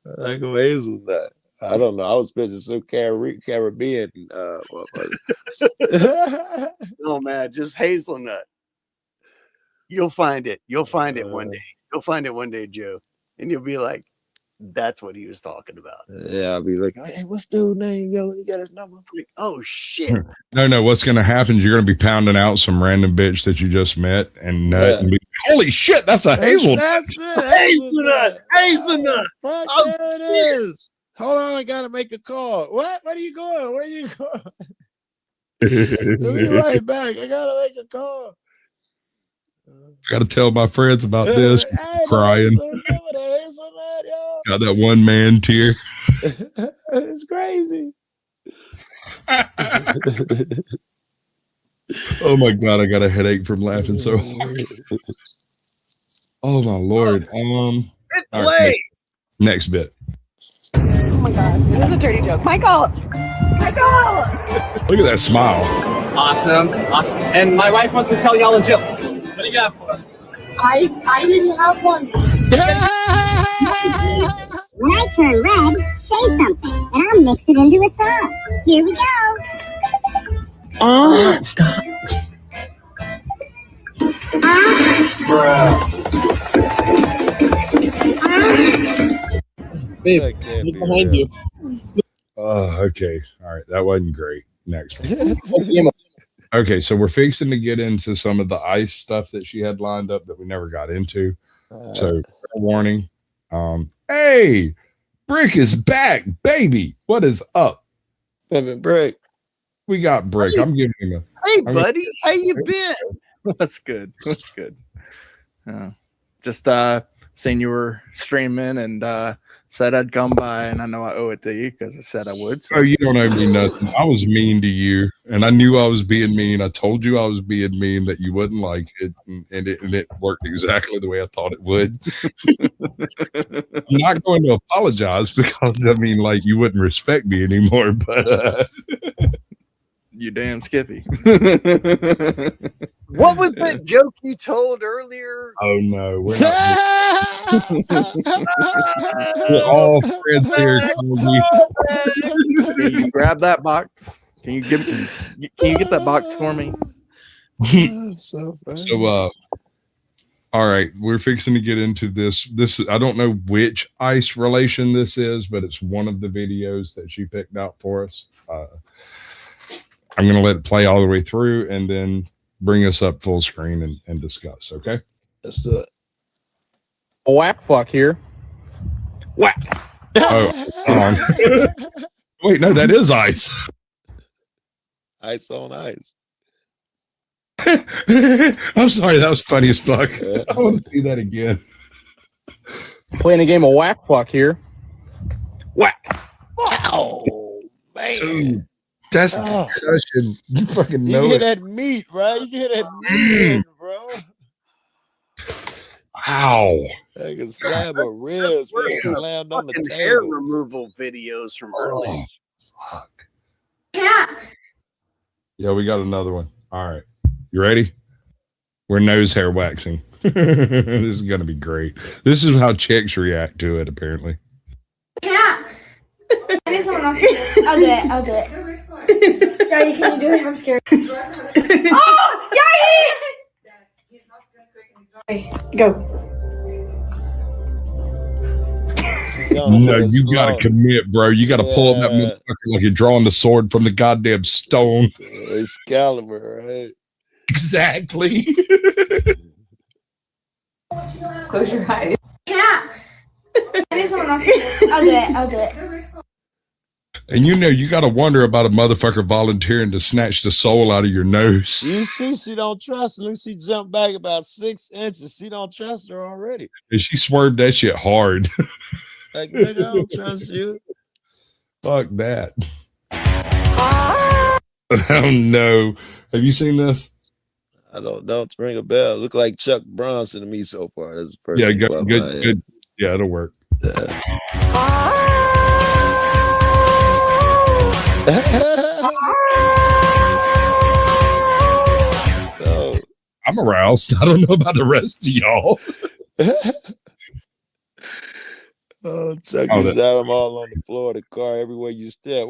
I like a hazelnut. I don't know. I was picturing some Caribbean. What was it? No, man, just hazelnut. You'll find it. You'll find it one day. You'll find it one day, Joe, and you'll be like, "That's what he was talking about." Yeah, I'll be like, "Hey, what's dude's name? Yo, you got his number?" Like, oh shit. No. What's going to happen is you're going to be pounding out some random bitch that you just met and nut and be, holy shit, that's a hazelnut. That's it. Hazelnut. Fuck, Oh, there it is. Hold on, I gotta make a call. What? Where are you going? Where are you going? I'll be right back. I gotta make a call. I got to tell my friends about this. Crying. Got that one man tear. It's crazy. Oh my god, I got a headache from laughing so hard. Oh my lord. All right, next bit. Oh my god, this is a dirty joke. Michael! Look at that smile. Awesome. And my wife wants to tell y'all a joke. What do you got for us? I didn't have one. When I turn red, say something, and I'll mix it into a song. Here we go. Stop. Babe, behind you. Oh, okay. All right. That wasn't great. Next one. Okay, so we're fixing to get into some of the ice stuff that she had lined up that we never got into. So, warning. Hey, Brick is back, baby. What is up? Brick. We got Brick. I'm giving him a. Hey, buddy. How you been? That's good. That's good. Just seen you were streaming and said I'd come by, and I know I owe it to you because I said I would. So. Oh, you don't owe me nothing. I was mean to you, and I knew I was being mean. I told you I was being mean, that you wouldn't like it, and it worked exactly the way I thought it would. I'm not going to apologize because I mean, like, you wouldn't respect me anymore, but you damn Skippy. What was that joke you told earlier? Oh no, we're all friends here. Can you grab that box? Can you get that box for me? So funny. So all right, we're fixing to get into this. I don't know which ice relation this is, but it's one of the videos that she picked out for us. I'm going to let it play all the way through and then bring us up full screen and discuss, okay? Let's do it. Whack fuck here. Whack. Oh, hold on. Wait, no, that is ice. Ice on ice. I'm sorry, that was funny as fuck. I want to see that again. Playing a game of whack fuck here. Whack. Oh, man. Dude, that's concussion. You fucking know You it. get that meat, right? You get that meat, bro. Wow. I can slam a ribs, man. Slammed on the Fucking hair table. removal videos from earlier. Fuck. Yeah. Yeah, we got another one. All right. You ready? We're nose hair waxing. This is going to be great. This is how chicks react to it, apparently. Yeah. I need someone else to do it. I'll do it. Daddy, can you do it? I'm scared. Oh, Daddy! Go. No, you got to commit, bro. You got to pull up that motherfucker like you're drawing the sword from the goddamn stone. Excalibur, right? Exactly. Close your eyes. Yeah. I need someone else to do it. I'll do it. And you got to wonder about a motherfucker volunteering to snatch the soul out of your nose. You see, she don't trust her. Look, she jumped back about 6 inches. She don't trust her already. And she swerved that shit hard. Like, nigga, I don't trust you. Fuck that. Oh no. Have you seen this? I don't ring a bell. Look like Chuck Bronson to me so far. That's the first Yeah, thing good, about good, my head. good. Yeah, it'll work. So, I'm aroused. I don't know about the rest of y'all. Chuck Oh, just that- had them all on the floor of the car everywhere you step.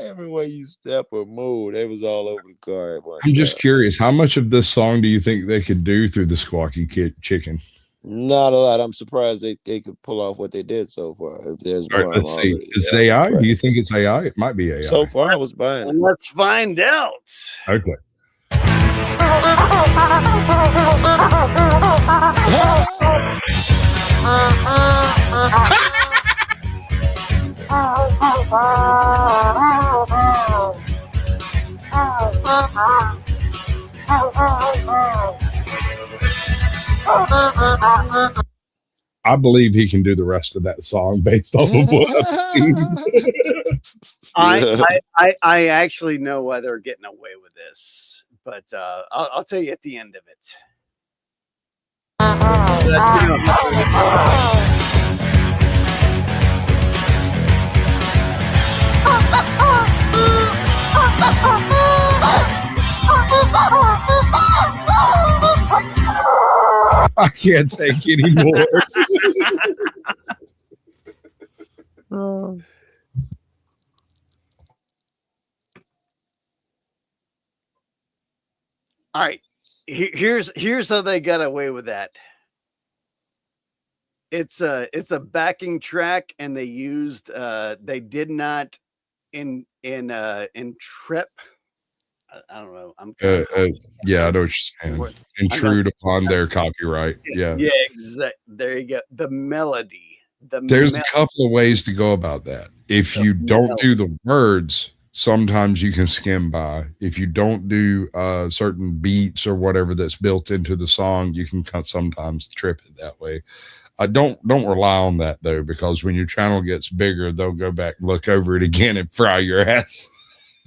Everywhere you step or move, they was all over the car at one I'm just time. curious, how much of this song do you think they could do through the Squawky Chicken? Not a lot. I'm surprised they could pull off what they did so far. If there's All more, right, let's I'm see. already- Is it I'm AI? impressed. Do you think it's AI? It might be AI. So far, I was buying it. Let's find out. Okay. I believe he can do the rest of that song based off of what I've seen. I actually know why they're getting away with this, but I'll tell you at the end of it. I can't take anymore. All right, here's how they got away with that. It's a backing track, and they used they did not in trip. I don't know. Yeah, I know what you're saying. Intrude upon their copyright. Yeah. Yeah, exactly. There you go. The melody. There's a couple of ways to go about that. If you don't do the words, sometimes you can skim by. If you don't do certain beats or whatever that's built into the song, you can sometimes trip it that way. Don't rely on that though, because when your channel gets bigger, they'll go back and look over it again and fry your ass.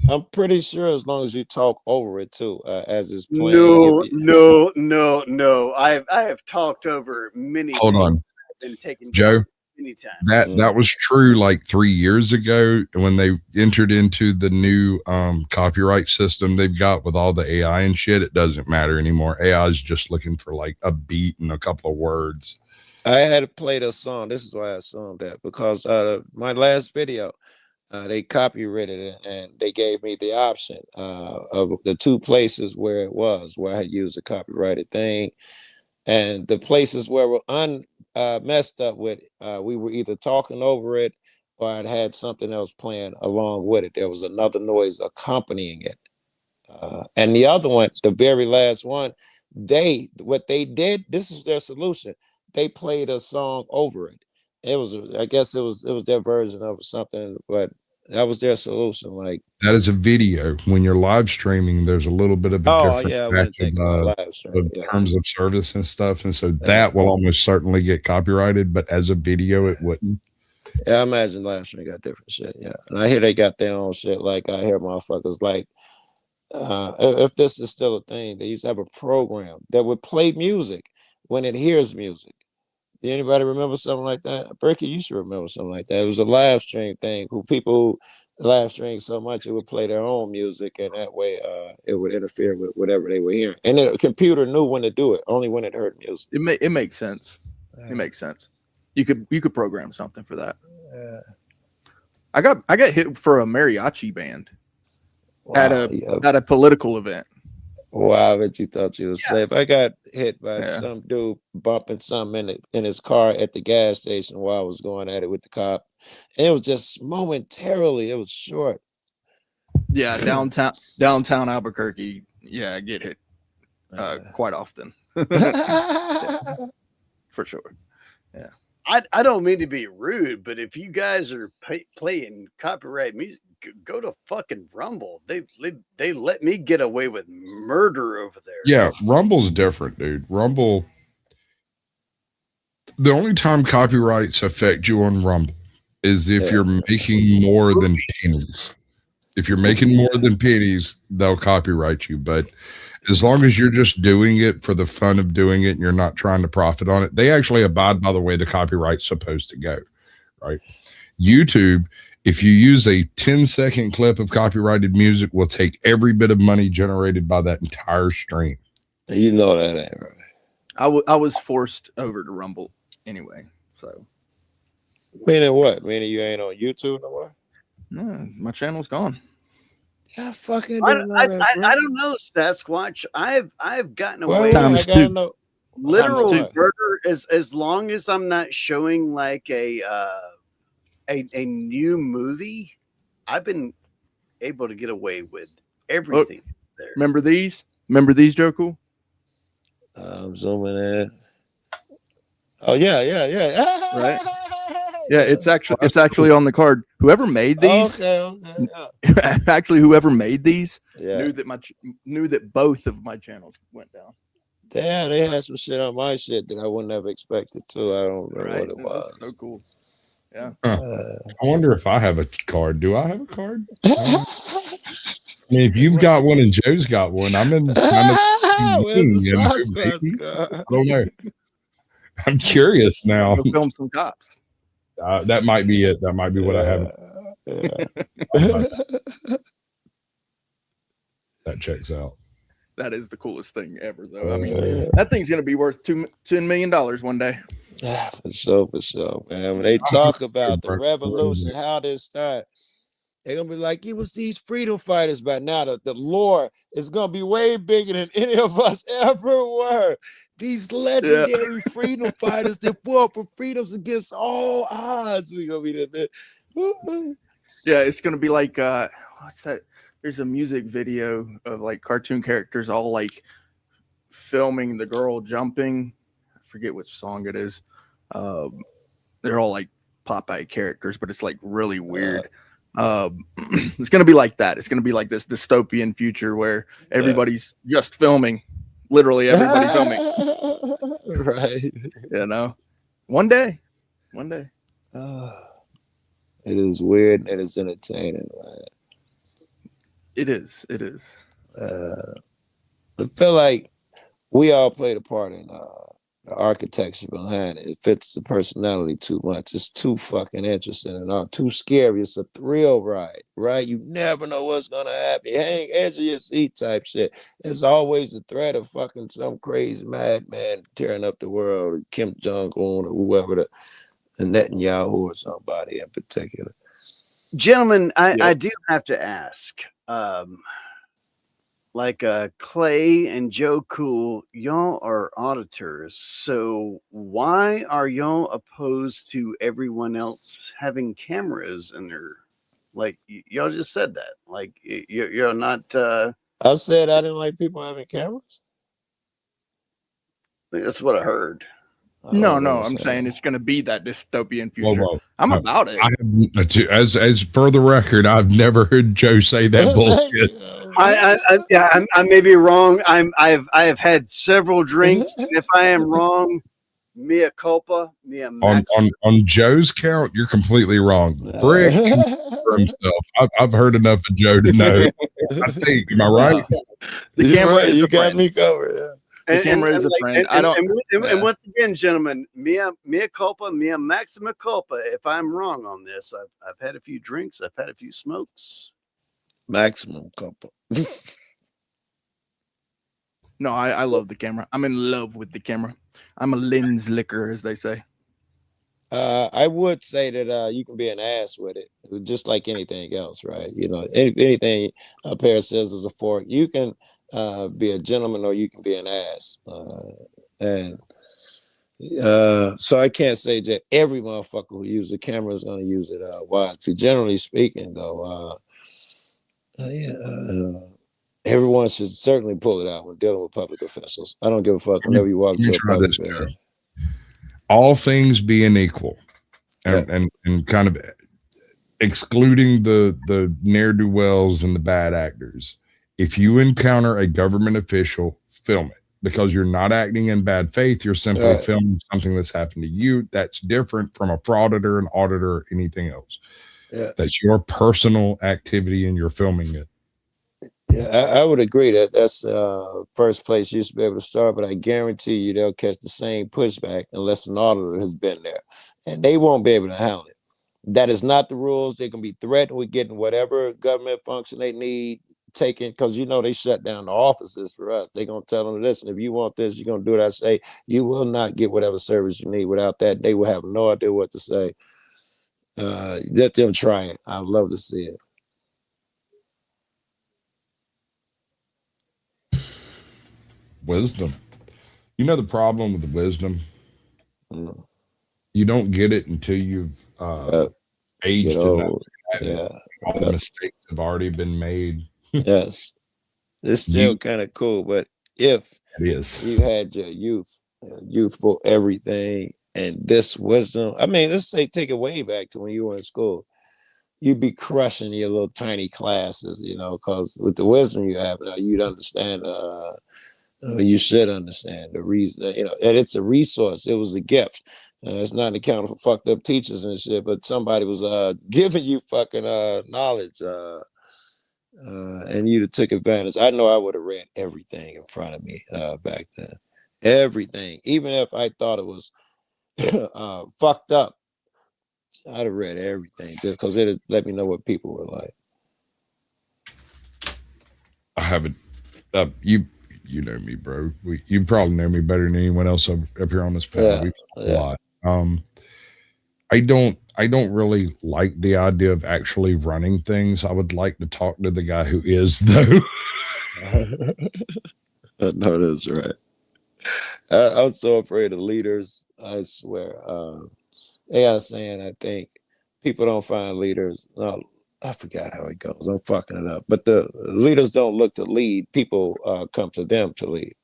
I'm pretty sure as long as you talk over it too, as it's playing. No. I have talked over many. Hold on, been taken Joe. Many times. That was true like 3 years ago when they entered into the new copyright system they've got with all the AI and shit. It doesn't matter anymore. AI is just looking for like a beat and a couple of words. I had played a song. This is why I assumed that, because my last video, they copyrighted it and they gave me the option of the two places where I had used a copyrighted thing, and the places where we're messed up with, we were either talking over it or I'd had something else playing along with it. There was another noise accompanying it. And the other one, the very last one, what they did, this is their solution. They played a song over it. I guess it was their version of something, but that was their solution. Like, that is a video. When you're live streaming, there's a little bit of a different patch of terms of service and stuff, and so that will almost certainly get copyrighted. But as a video, it wouldn't. Yeah, I imagine live stream got different shit. Yeah, and I hear they got their own shit. Like, I hear motherfuckers like, if this is still a thing, they used to have a program that would play music when it hears music. Anybody remember something like that? Bricky, you should remember something like that. It was a live stream thing. People live stream so much it would play their own music, and that way it would interfere with whatever they were hearing. And the computer knew when to do it, only when it heard music. It makes sense. It makes sense. You could program something for that. I got hit for a mariachi band at a political event. Wow, but you thought you was safe. I got hit by Yeah. some dude bumping something in his car at the gas station while I was going at it with the cop. And it was just momentarily, it was short. Yeah, downtown Albuquerque. Yeah, I get hit quite often. Yeah, for sure. Yeah. I don't mean to be rude, but if you guys are playing copyright music, go to fucking Rumble. They let me get away with murder over there. Yeah, Rumble's different, dude. Rumble. The only time copyrights affect you on Rumble is if you're making more than pennies. If you're making more than pennies, they'll copyright you. But as long as you're just doing it for the fun of doing it and you're not trying to profit on it, they actually abide by the way the copyright's supposed to go, right? YouTube, if you use a 10-second clip of copyrighted music, will take every bit of money generated by that entire stream. You know that ain't right. I was forced over to Rumble anyway. So Meaning what? Meaning you ain't on YouTube no more? no, my channel's gone. Yeah, fucking. I don't know, Sasquatch. I've gotten Well, away yeah, with I gotta know. literal Times two. murder as long as I'm not showing like a new movie. I've been able to get away with everything there. Remember these? Remember these, Joe Cool? I'm zooming in. Oh yeah. Right? Yeah, it's actually on the card. Whoever made these, Okay. actually, whoever made these Yeah. knew that both of my channels went down. Yeah, they had some shit on my shit that I wouldn't have expected to. I don't know Right? what it was. That's so cool. Yeah. I wonder if I have a card. Do I have a card? I mean, if you've got one and Joe's got one, I'm in kind of. Where's the I Sasquatch card? don't know. I'm curious now. Go film some cops. That might be it. That might be what I have. That checks out. That is the coolest thing ever, though. I mean, that thing's gonna be worth $10 million one day. Yeah, for sure, man. When they talk about the revolution, how this started, they're gonna be like, it was these freedom fighters. But now the lore is gonna be way bigger than any of us ever were. These legendary freedom fighters that fought for freedoms against all odds. We gonna be the Yeah, it's gonna be like what's that? There's a music video of like cartoon characters all like filming the girl jumping. I forget which song it is. They're all like Popeye characters, but it's like really weird. It's gonna be like that. It's gonna be like this dystopian future where everybody's just filming, literally everybody filming. Right. You know, one day. It is weird and it is entertaining, man. It is. I feel like we all played a part in the architecture behind it. It fits the personality too much. It's too fucking interesting and all too scary. It's a thrill ride, right? You never know what's gonna happen. You hang edge of your seat type shit. There's always a threat of fucking some crazy madman tearing up the world, or Kim Jong-un or whoever, the Netanyahu or somebody in particular. Gentlemen, I do have to ask. Like Clay and Joe Cool, y'all are auditors. So why are y'all opposed to everyone else having cameras in their? Like y'all just said that. Like you're not. I said I didn't like people having cameras. That's what I heard. No, I'm saying it's going to be that dystopian future. Whoa. I'm about it. As for the record, I've never heard Joe say that bullshit. I may be wrong. I have had several drinks, and if I am wrong, mea culpa, On Joe's count, you're completely wrong. Brick for himself. I've heard enough of Joe to know. I think, am I right? The camera is you a got friend. me covered. Yeah. The camera is a friend. And once again, gentlemen, mea culpa, mea maxima culpa. If I'm wrong on this, I've had a few drinks, I've had a few smokes. Maximum culpa. No, I love the camera. I'm in love with the camera. I'm a lens licker, as they say. I would say that you can be an ass with it, just like anything else, right? You know, anything, a pair of scissors, a fork. You can be a gentleman or you can be an ass. And so I can't say that every motherfucker who uses the camera is going to use it wisely. Generally speaking, though, everyone should certainly pull it out when dealing with public officials. I don't give a fuck whenever you walk Let me to a try public this, building. Joe. All things being equal, and kind of excluding the ne'er-do-wells and the bad actors. If you encounter a government official, film it, because you're not acting in bad faith. You're simply filming something that's happened to you. That's different from a frauditor, an auditor, or anything else. Yeah. That's your personal activity and you're filming it. Yeah, I would agree that's first place you should be able to start, but I guarantee you they'll catch the same pushback unless an auditor has been there, and they won't be able to handle it. That is not the rules. They can be threatened with getting whatever government function they need taken, because they shut down the offices for us. They're gonna tell them, listen, if you want this, you're gonna do what I say. You will not get whatever service you need. Without that, they will have no idea what to say. Let them try it. I'd love to see it. Wisdom. The problem with the wisdom? You don't get it until you've aged enough. All the mistakes have already been made. Yes. It's still kind of cool, but if it is, you had your youthful everything, and this wisdom, I mean, let's say take it way back to when you were in school, you'd be crushing your little tiny classes, because with the wisdom you have now, you'd understand. You should understand the reason, and it's a resource. It was a gift. It's not an account for fucked up teachers and shit, but somebody was giving you fucking knowledge, and you took advantage. I know I would have read everything in front of me back then. Everything, even if I thought it was fucked up, I'd have read everything just because it let me know what people were like. I haven't. You know me, bro. You probably know me better than anyone else up here on this panel. A lot. I don't really like the idea of actually running things. I would like to talk to the guy who is, though. No, that's right. I'm so afraid of leaders. I swear. They are saying, I think people don't find leaders. No, I forgot how it goes. I'm fucking it up. But the leaders don't look to lead. People come to them to lead.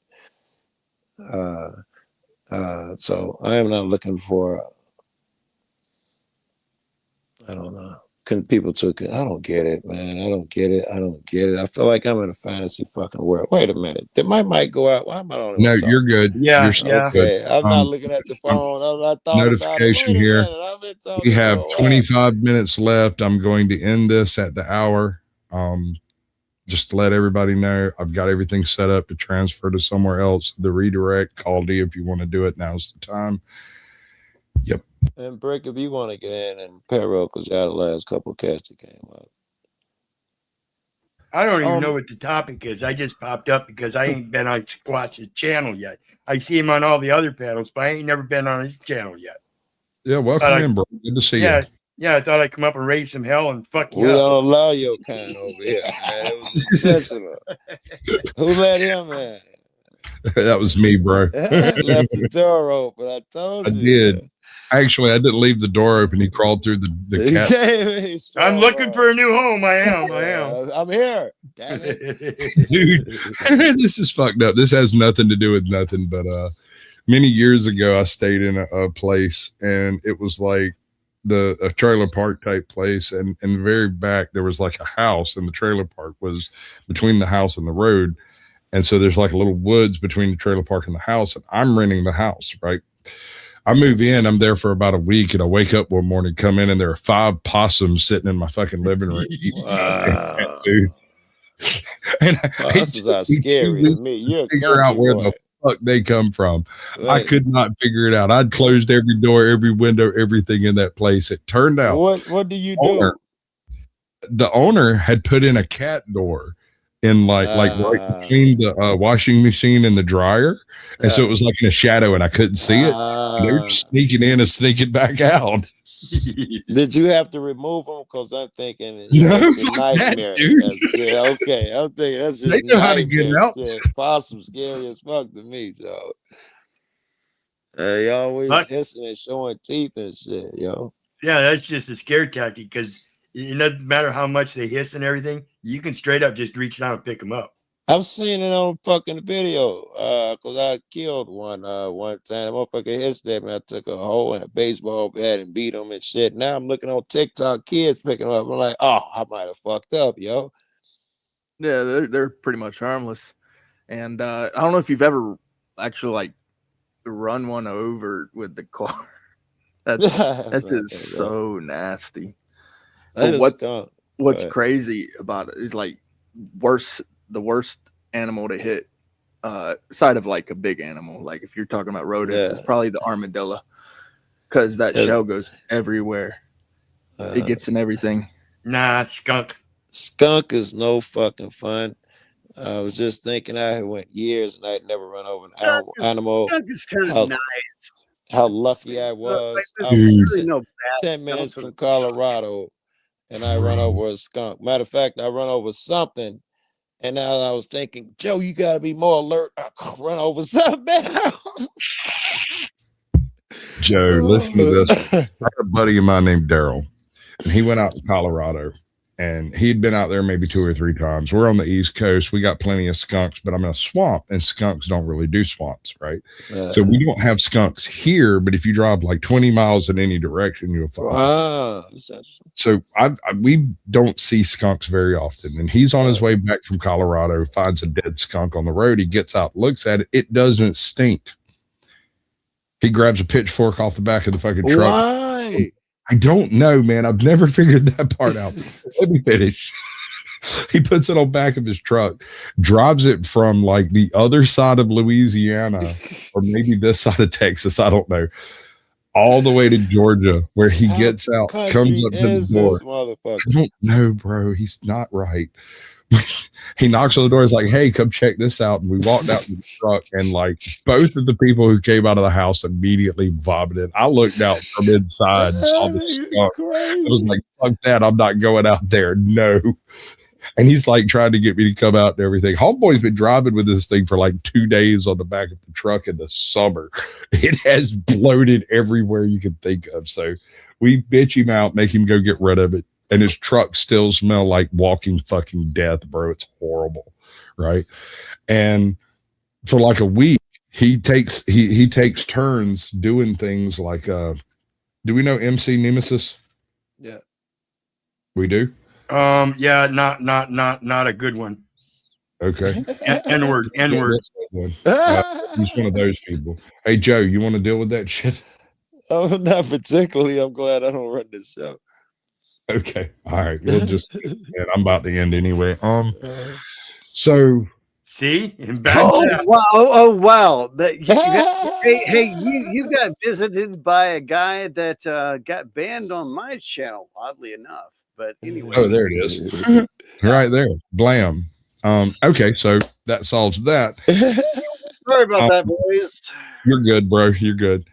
So I am not looking for, I don't know. People took it. I don't get it, man. I don't get it. I feel like I'm in a fantasy fucking world. Wait a minute. Did my mic go out? Why am I on? No, you're good. Yeah, you're still okay. good. I'm not looking at the phone. I thought Notification here. We have 25 minutes left. I'm going to end this at the hour. Just to let everybody know, I've got everything set up to transfer to somewhere else. The redirect, call D if you want to do it. Now's the time. Yep. And Brick, if you want to get in and Perro, because you had the last couple of cats that came up. I don't even know what the topic is. I just popped up because I ain't been on Squatch's channel yet. I see him on all the other panels, but I ain't never been on his channel yet. Yeah, welcome in, bro. Good to see you. Yeah, I thought I'd come up and raise some hell and fuck you We up. don't allow your kind over here, man. It was intentional. Who let him in? That was me, bro. Left the door open. I told I you. did. Actually, I didn't leave the door open. He crawled through the cat. I'm looking for a new home. I am. I'm here. Damn it. Dude, this is fucked up. This has nothing to do with nothing. But many years ago, I stayed in a place, and it was like a trailer park type place. And in the very back, there was like a house, and the trailer park was between the house and the road. And so there's like a little woods between the trailer park and the house, and I'm renting the house, right? I move in, I'm there for about a week, and I wake up one morning, come in, and there are 5 possums sitting in my fucking living room eating food. And Possums are scary to me. You're figure out where the fuck they come from. Right. I could not figure it out. I'd closed every door, every window, everything in that place. It turned out What do you do? The owner had put in a cat door in like right between the washing machine and the dryer, and so it was like in a shadow, and I couldn't see it. And they were sneaking in and sneaking back out. Did you have to remove them? Because I'm thinking it's No, a fuck that, nightmare. dude. Yeah, okay. I'm thinking that's just They know how to get nightmare out. shit. Possum scary as fuck to me, yo. He always But- hissing and showing teeth and shit, yo. Yeah, that's just a scare tactic because it doesn't matter how much they hiss and everything. You can straight up just reach down and pick them up. I've seen it on fucking video. Cause I killed one time. The motherfucker hissed at me. I took a hole and a baseball bat and beat him and shit. Now I'm looking on TikTok, kids picking them up. I'm like, oh, I might have fucked up, yo. Yeah, they're pretty much harmless. And I don't know if you've ever actually like run one over with the car. That's just so nasty. That But is skunk. what's But- crazy about it is like the worst animal to hit side of like a big animal. Like if you're talking about rodents, it's Yeah. probably the armadillo because that Yeah. shell goes everywhere. It gets in everything. Nah, skunk. Skunk is no fucking fun. I was just thinking I had went years and I'd never run over an animal. Skunk is kind How- of nice. How lucky I was. Like, I there's was really no bad 10 minutes skunk. from Colorado and I run over a skunk. Matter of fact, I run over something. And now I was thinking, Joe, you gotta be more alert. I run over something. Joe, listen to this. I had a buddy of mine named Daryl, and he went out to Colorado, and he'd been out there maybe 2 or 3 times. We're on the East Coast. We got plenty of skunks, but I'm in a swamp, and skunks don't really do swamps, right? So we don't have skunks here, but if you drive like 20 miles in any direction, you'll find. Wow. So we don't see skunks very often, and he's on his way back from Colorado, finds a dead skunk on the road. He gets out, looks at it. It doesn't stink. He grabs a pitchfork off the back of the fucking truck. Why? I don't know, man. I've never figured that part out. Let me finish. He puts it on back of his truck, drives it from like the other side of Louisiana, or maybe this side of Texas, I don't know, all the way to Georgia, where he gets out, Country comes up to the is door. this motherfucker? I don't know, bro. He's not right. He knocks on the door. He's like, "Hey, come check this out." And we walked out to the truck, and like both of the people who came out of the house immediately vomited. I looked out from inside, and saw the skunk. I was like, "Fuck that! I'm not going out there." No. And he's like trying to get me to come out and everything. Homeboy's been driving with this thing for like 2 days on the back of the truck in the summer. It has bloated everywhere you can think of. So we bitch him out, make him go get rid of it. And his truck still smell like walking fucking death, bro. It's horrible. Right. And for like a week, he takes turns doing things like do we know MC Nemesis? Yeah. We do? Yeah, not a good one. Okay. N-word. He's one of those people. Hey Joe, you want to deal with that shit? Oh, not particularly. I'm glad I don't run this show. Okay. All right. We'll just and I'm about to end anyway. So see, Oh wow! You got visited by a guy that got banned on my channel. Oddly enough, but anyway. Oh, there it is. Right there. Blam. Okay, so that solves that. Sorry about that, boys. You're good, bro. You're good.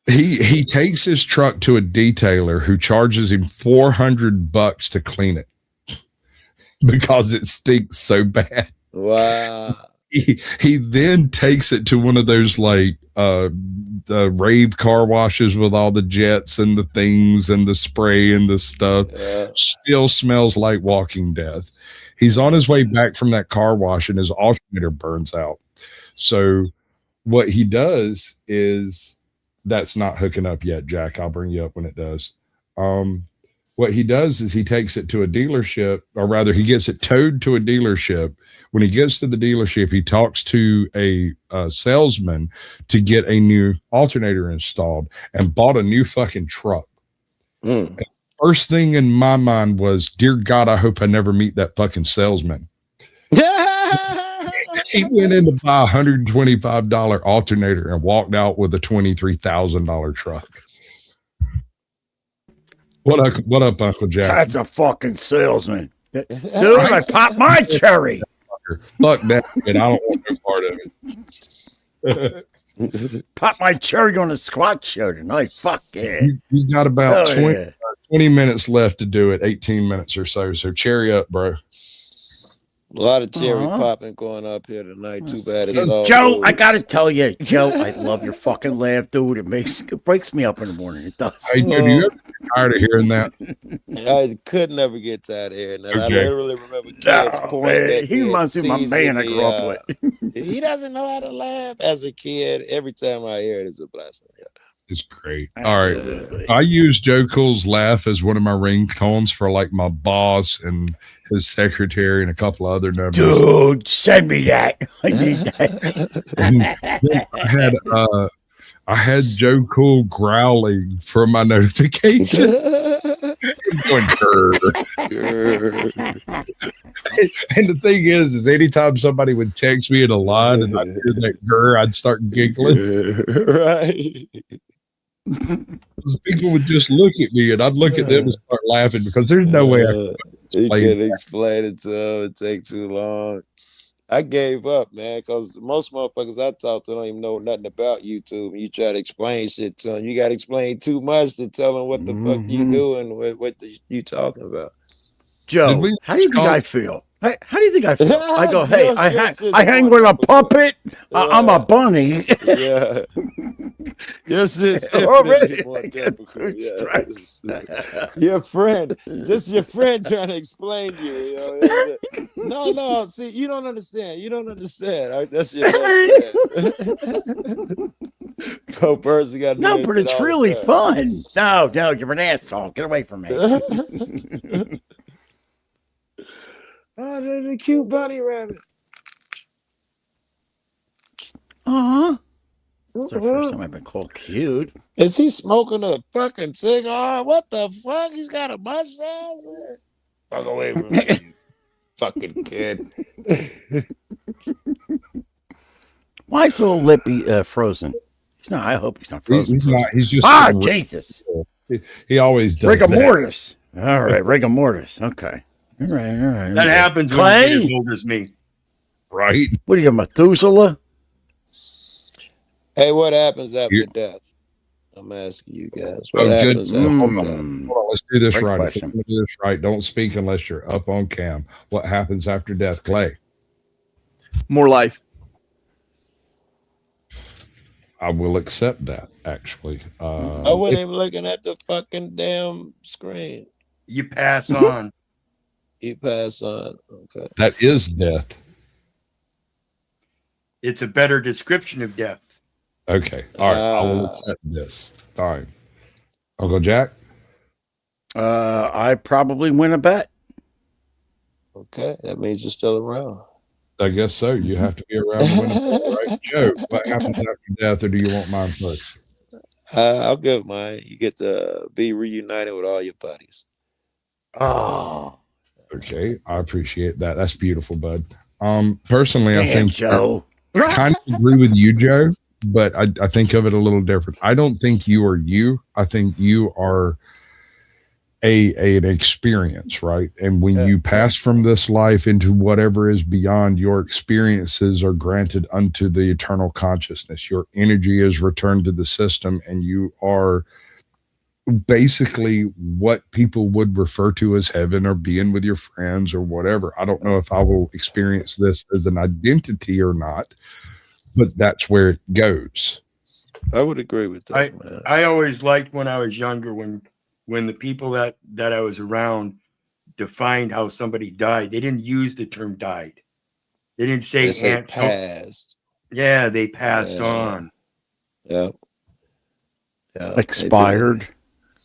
He takes his truck to a detailer who charges him $400 to clean it because it stinks so bad. Wow. He then takes it to one of those like the rave car washes with all the jets and the things and the spray and the stuff. Still smells like walking death. He's on his way back from that car wash and his alternator burns out. So what he does is, that's not hooking up yet, Jack. I'll bring you up when it does. What he does is he takes it to a dealership, or rather he gets it towed to a dealership. When he gets to the dealership, he talks to a salesman to get a new alternator installed and bought a new fucking truck. And first thing in my mind was, dear God, I hope I never meet that fucking salesman. He went in to buy a $125 alternator and walked out with a $23,000 truck. What up, Uncle Jack? That's a fucking salesman. Dude, I popped my cherry. Fuck that, and I don't want no part of it. Pop my cherry on the squat show tonight. Fuck yeah. You got about Oh, 20, yeah. 20 minutes left to do it, 18 minutes or so. So cherry up, bro. A lot of cherry Aw. popping going up here tonight. Too bad it's Hey, all Joe, I booze. gotta tell you, Joe, I love your fucking laugh, dude. It breaks me up in the morning. It does. Hey, dude, you ever get tired of hearing that? I could never get tired of hearing that. I Okay. literally remember kids No, pointing man, at he me reminds me of my teasing man I me, grew up with. he doesn't know how to laugh as a kid. Every time I hear it, it's a blessing. Yeah. It's great. All right. I use Joe Cool's laugh as one of my ringtones for like my boss and his secretary and a couple of other numbers. Dude, send me that. I need that. I had Joe Cool growling for my notification. Going, and the thing is anytime somebody would text me in a line and I'd hear that grr, I'd start giggling. Right. Because people would just look at me and I'd look at them and start laughing because there's no way I could You explain can that. explain it to them. It take too long. I gave up, man, because most motherfuckers I talk to don't even know nothing about YouTube. You try to explain shit to them. You got to explain too much to tell them what the fuck you doing, what you talking about. Joe, how do you think I feel? How do you think I feel? I go, hey, Yours- I yours is hang more with a puppet. I'm a bunny. Yeah. Yes, it's Already. more difficult. Yes. Your friend, just your friend trying to explain you. No. See, you don't understand. You don't understand. All right, that's your friend. Poor person got to do No, that but shit it's all the really time. fun. No, you're an asshole. Get away from me. Oh, there's a cute bunny rabbit. Uh-huh. It's the first time I've been called cute. Is he smoking a fucking cigar? What the fuck? He's got a mustache? Fuck away from me, you fucking kid. Why is little Lippy frozen? He's not. I hope he's not frozen. He's not. He's just. Jesus. He always does Rigor that. mortis. All right, rigor mortis. Okay. All right. That happens when Clay? you get as old as me. Right. What are you, Methuselah? Hey, what happens after death? I'm asking you guys. What Oh, good. happens after Hold death? on, let's do this Great right. If question. we're gonna do this right, don't speak unless you're up on cam. What happens after death, Clay? More life. I will accept that. Actually, I wasn't even looking at the fucking damn screen. You pass on. You pass on. Okay. that is death. It's a better description of death. Okay. All right. I will accept this. All right. Uncle Jack. I probably win a bet. Okay, that means you're still around. I guess so. You have to be around to win a bet, right? Joe, what happens after death, or do you want mine first? I'll give mine. You get to be reunited with all your buddies. Oh, Okay, I appreciate that. That's beautiful, bud. Personally, I damn, think Joe. I kind of agree with you, Joe, but I think of it a little different. I don't think you are you. I think you are an experience, right? And when you pass from this life into whatever is beyond, your experiences are granted unto the eternal consciousness. Your energy is returned to the system, and you are basically what people would refer to as heaven or being with your friends or whatever. I don't know if I will experience this as an identity or not, but that's where it goes. I would agree with that, man. I always liked when I was younger when the people that I was around defined how somebody died. They didn't use the term died. They didn't say They say Aunt passed. Yeah, they passed Yeah. on. Yeah. Yeah. Expired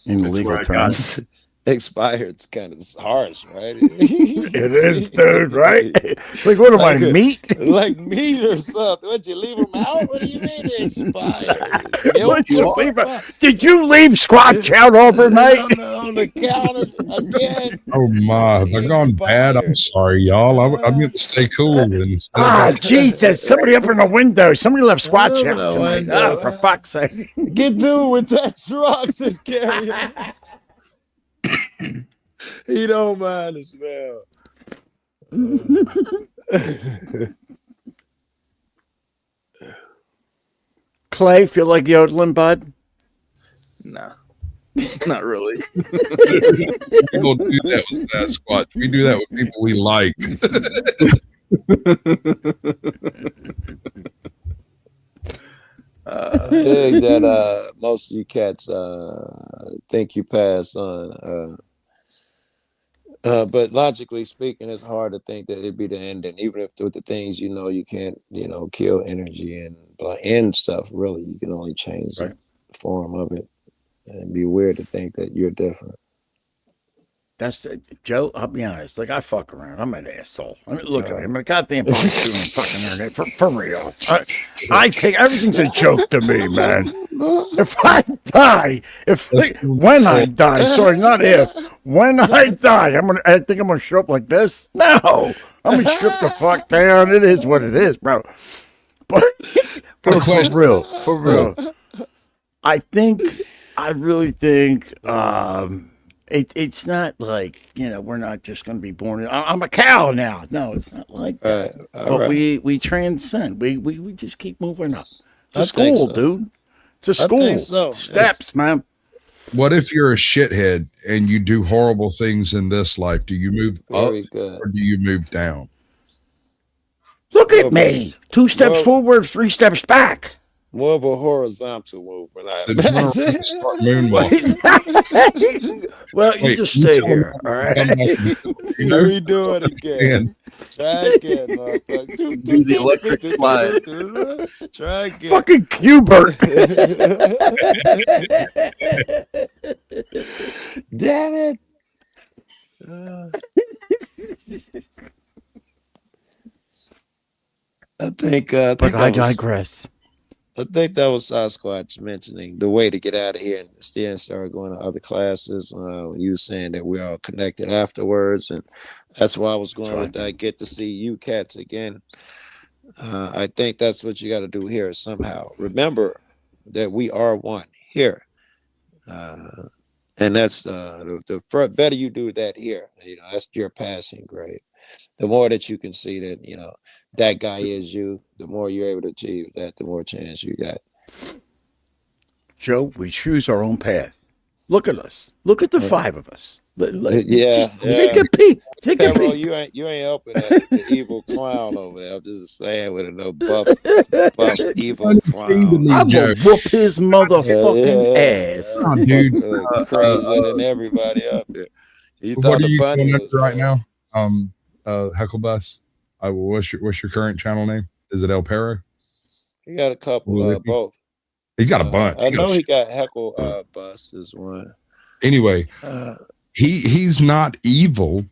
in That's legal where I got terms. Expired's kind of harsh, right? It is, dude, right? Like, what am I, meat? Like meat or something. What, you leave them out? What do you mean they expired? You What you don't leave fuck. Did you leave Squatch out overnight? On the counter again. Oh my, have I gone bad? I'm sorry, y'all. I'm going to stay cool. Ah, Jesus. Somebody up in the window. Somebody left Squatch out the tonight. window. Oh, for fuck's sake. Get dude with that truck just carry on. He don't mind the smell. Clay, feel like yodeling, bud? Nah, not really. We don't do that with Sasquatch. We do that with people we like. I dig that most of you cats think you pass on. But logically speaking, it's hard to think that it'd be the ending, even if with the things you can't, kill energy and stuff. Really, you can only change the form of it. And it'd be weird to think that you're different. That's Joe. I'll be honest. Like, I fuck around. I'm an asshole. I mean, look at me. I'm a goddamn fucking internet for real. I take everything's a joke to me, man. If I die, when I die, sorry, not if. When I die, I think I'm gonna show up like this. No, I'm gonna strip the fuck down. It is what it is, bro. But for real, I really think. It's not like, we're not just going to be born. I'm a cow now. No, it's not like that. But we transcend. We just keep moving up. To school, dude. To school. think so. Steps, man. What if you're a shithead and you do horrible things in this life? Do you move up or do you move down? Look at me. 2 steps forward, 3 steps back. More of a horizontal movement. Well, you just stay here, all right? Here we do it again. Try again, motherfucker. Do the electric slide. Try again. Fucking Q-Bert. Damn it. I think but I digress. I think that was Sasquatch mentioning the way to get out of here and start going to other classes. You saying that we're all connected afterwards, and that's why I was going with that. Get to see you cats again. I think that's what you got to do here somehow. Remember that we are one here, and that's the better you do that here. That's your passing grade. The more that you can see that that guy is you, the more you're able to achieve that, the more chance you got. Joe, we choose our own path. Look at us. Look at the 5 of us. Yeah. Take a peek. Take a Bro, peek. you ain't helping the evil clown over there. I'm just saying with a no buff evil clown. I'm gonna whoop his motherfucking ass. Oh, dude. Crazier than everybody up here. He thought What are the you bunny going was under right now? Hucklebus. What's your current channel name? Is it El Perro? He got a couple, both. He's got a bunch. I know he got Heckle Bus is one. Anyway, he's not evil.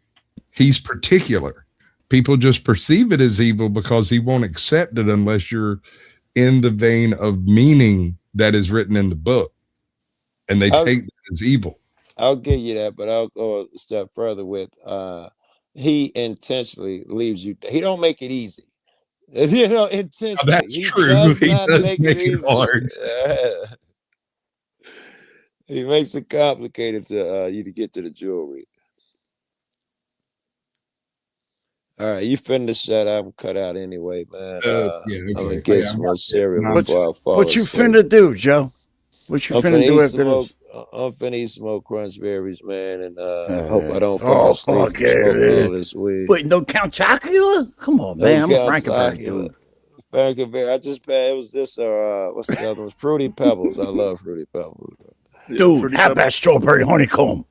He's particular. People just perceive it as evil because he won't accept it unless you're in the vein of meaning that is written in the book, and they take it as evil. I'll give you that, but I'll go a step further with he intentionally leaves you. He don't make it easy. Intentionally. That's true. Does He not does make make it it easy. hard. He makes it complicated to you to get to the jewelry. All right, you finish that. I'm cut out anyway, man. I'm gonna get some more cereal before I fall What you asleep. finna do, Joe? What you finna do after this? I'm finna eat some more crunch berries, man, and hope I don't fall asleep from fuck yeah, smoking man. all this weed. Wait, no Count Chocula? Come on, man. I'm a Frankenberry dude. Frankenberry. I just it was this what's the other one? Fruity Pebbles. I love Fruity Pebbles. Dude, how about strawberry honeycomb?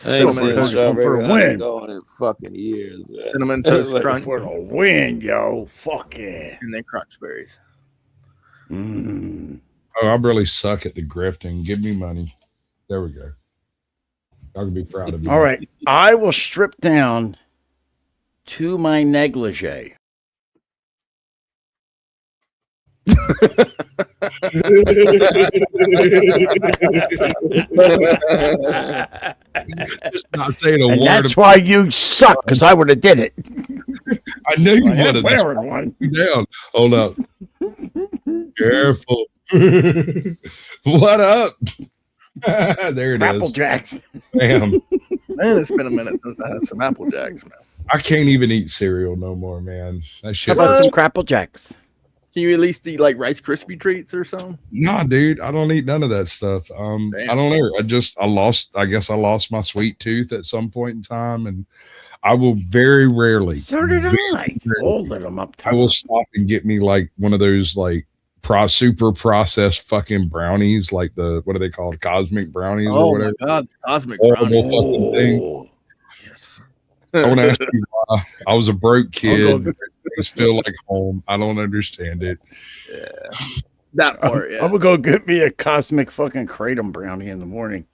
I ain't Cinnamon seen Toast strawberry for a win. honeycomb in fucking years. Man. Cinnamon Toast Crunch. For a win, yo. Fuck yeah. And then crunch berries. Oh, I really suck at the grifting. Give me money. There we go. I can be proud of you. All right. I will strip down to my negligee. Just not saying a And word. that's why you suck, because I would have did it. I knew you I am would have. wearing one. Down. Hold up. Careful. What up? There it Apple is. Jacks. Bam. Man, it's been a minute since I had some Apple Jacks, man. I can't even eat cereal no more, man. That How shit. about some Crapple Jacks? Can you at least eat like Rice Krispie treats or something? Nah, dude, I don't eat none of that stuff. I don't know. I guess I lost my sweet tooth at some point in time, and I will very rarely. So did very I. rarely, All of them up I will stop and get me like one of those like super processed fucking brownies, like the what are they called, cosmic brownies or Oh whatever. my god, cosmic Horrible brownies. fucking thing. Yes. I want to ask you why. I was a broke kid. go- Things feel like home. I don't understand it. That part, yeah. I'm gonna go get me a cosmic fucking kratom brownie in the morning.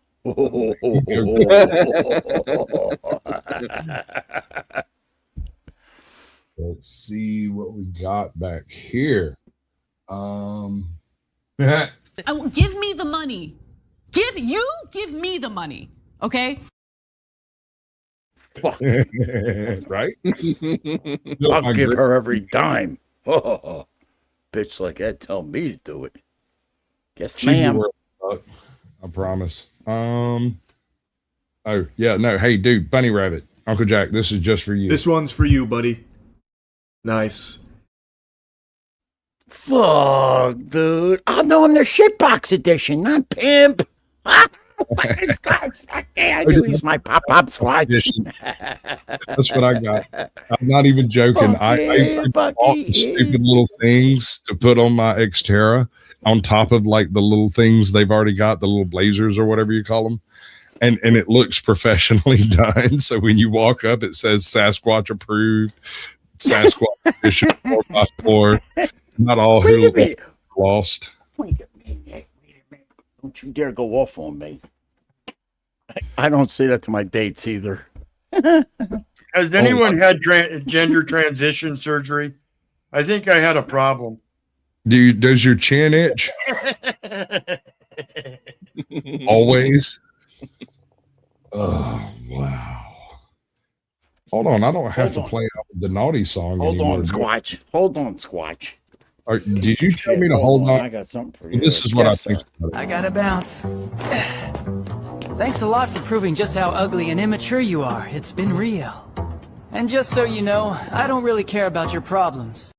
Let's see what we got back here. Give me the money. Give me the money. Okay. Right? I'll give her every dime. Bitch like that tell me to do it. Yes, She'd be ma'am. worth a buck, I promise. Oh yeah, no. Hey, dude, Bunny Rabbit, Uncle Jack, this is just for you. This one's for you, buddy. Nice. Fuck, dude. Oh no, I'm the shitbox edition, not pimp. Fucking Squatch. Fuck yeah, I knew he's my pop-up Squatch. That's what I got. I'm not even joking. I bought the stupid little things to put on my Xterra on top of like the little things they've already got, the little blazers or whatever you call them. And it looks professionally done. So when you walk up, it says Sasquatch approved, Sasquatch edition 4x4. Not all Wait a who minute. lost. Wait a minute. Don't you dare go off on me. I don't say that to my dates either. Has anyone had gender transition surgery? I think I had a problem. Does your chin itch? Always? Oh, wow. Hold on. I don't have to play out the naughty song Hold anymore. on, Squatch. Hold on, Squatch. Did you tell me to hold on? I got something for you. This is what Yes, I think. sir. I gotta bounce. Thanks a lot for proving just how ugly and immature you are. It's been real. And just so you know, I don't really care about your problems.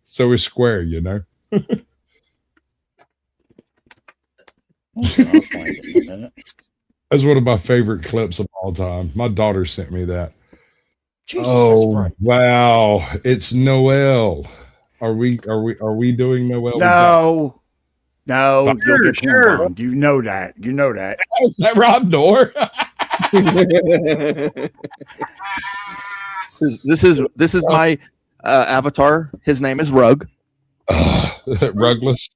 So is Square, you know? That's one of my favorite clips of all time. My daughter sent me that. Jesus, oh wow! It's Noel. Are we doing Noel? No. No, Sure, you'll get sure. bombed. You know that. You know that. Is that Rob Door? This is my avatar. His name is Rug. Rugless.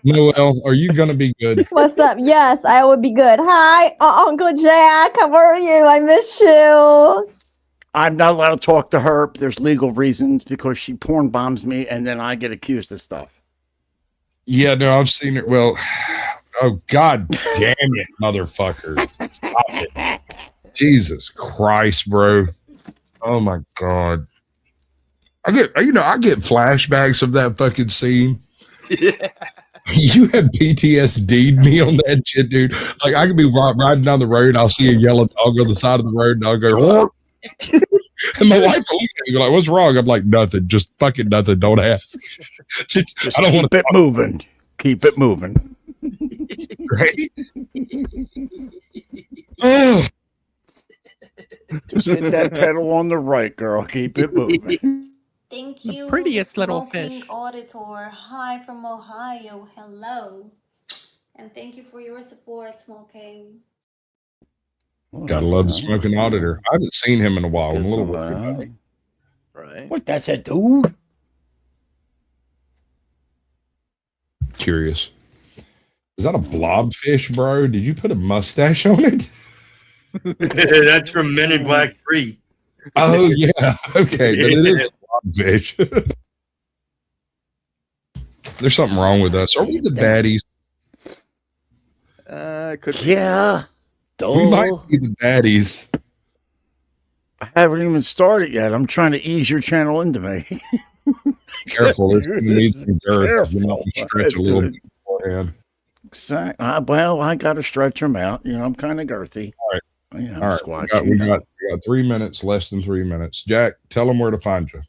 Noel, are you gonna be good? What's up? Yes, I would be good. Hi, Uncle Jack. How are you? I miss you. I'm not allowed to talk to her. There's legal reasons because she porn bombs me and then I get accused of stuff. Yeah, no, I've seen it. Well, oh god damn it, motherfucker! Stop it! Jesus Christ, bro! Oh my god! I get flashbacks of that fucking scene. You had PTSD'd me on that shit, dude. Like I could be riding down the road, I'll see a yellow dog on the side of the road, and I'll go, and my wife will look at me like, "What's wrong?" I'm like, "Nothing, just fucking nothing. Don't ask." Just I don't want keep it moving. Keep it moving. Right? Oh. Just hit that pedal on the right, girl. Keep it moving. Thank you. prettiest little Smoking fish. Auditor. Hi from Ohio. Hello. And thank you for your support, Smoking. Gotta love the smoking auditor. I haven't seen him in a while. I'm a little worried about him. Right. What? That's a dude? Curious. Is that a blobfish, bro? Did you put a mustache on it? That's from Men in Black 3. Oh yeah. Okay, but it is a blobfish. There's something wrong with us. Are we the baddies? Could Yeah. We might be the baddies. I haven't even started yet. I'm trying to ease your channel into me. Careful, it's gonna need some girth. You might Careful. want to stretch a little bit beforehand. Well, I got to stretch them out. You know, I'm kind of girthy. All right. Yeah, All right. Squatch, We you got know. got 3 minutes, less than 3 minutes. Jack, tell them where to find you.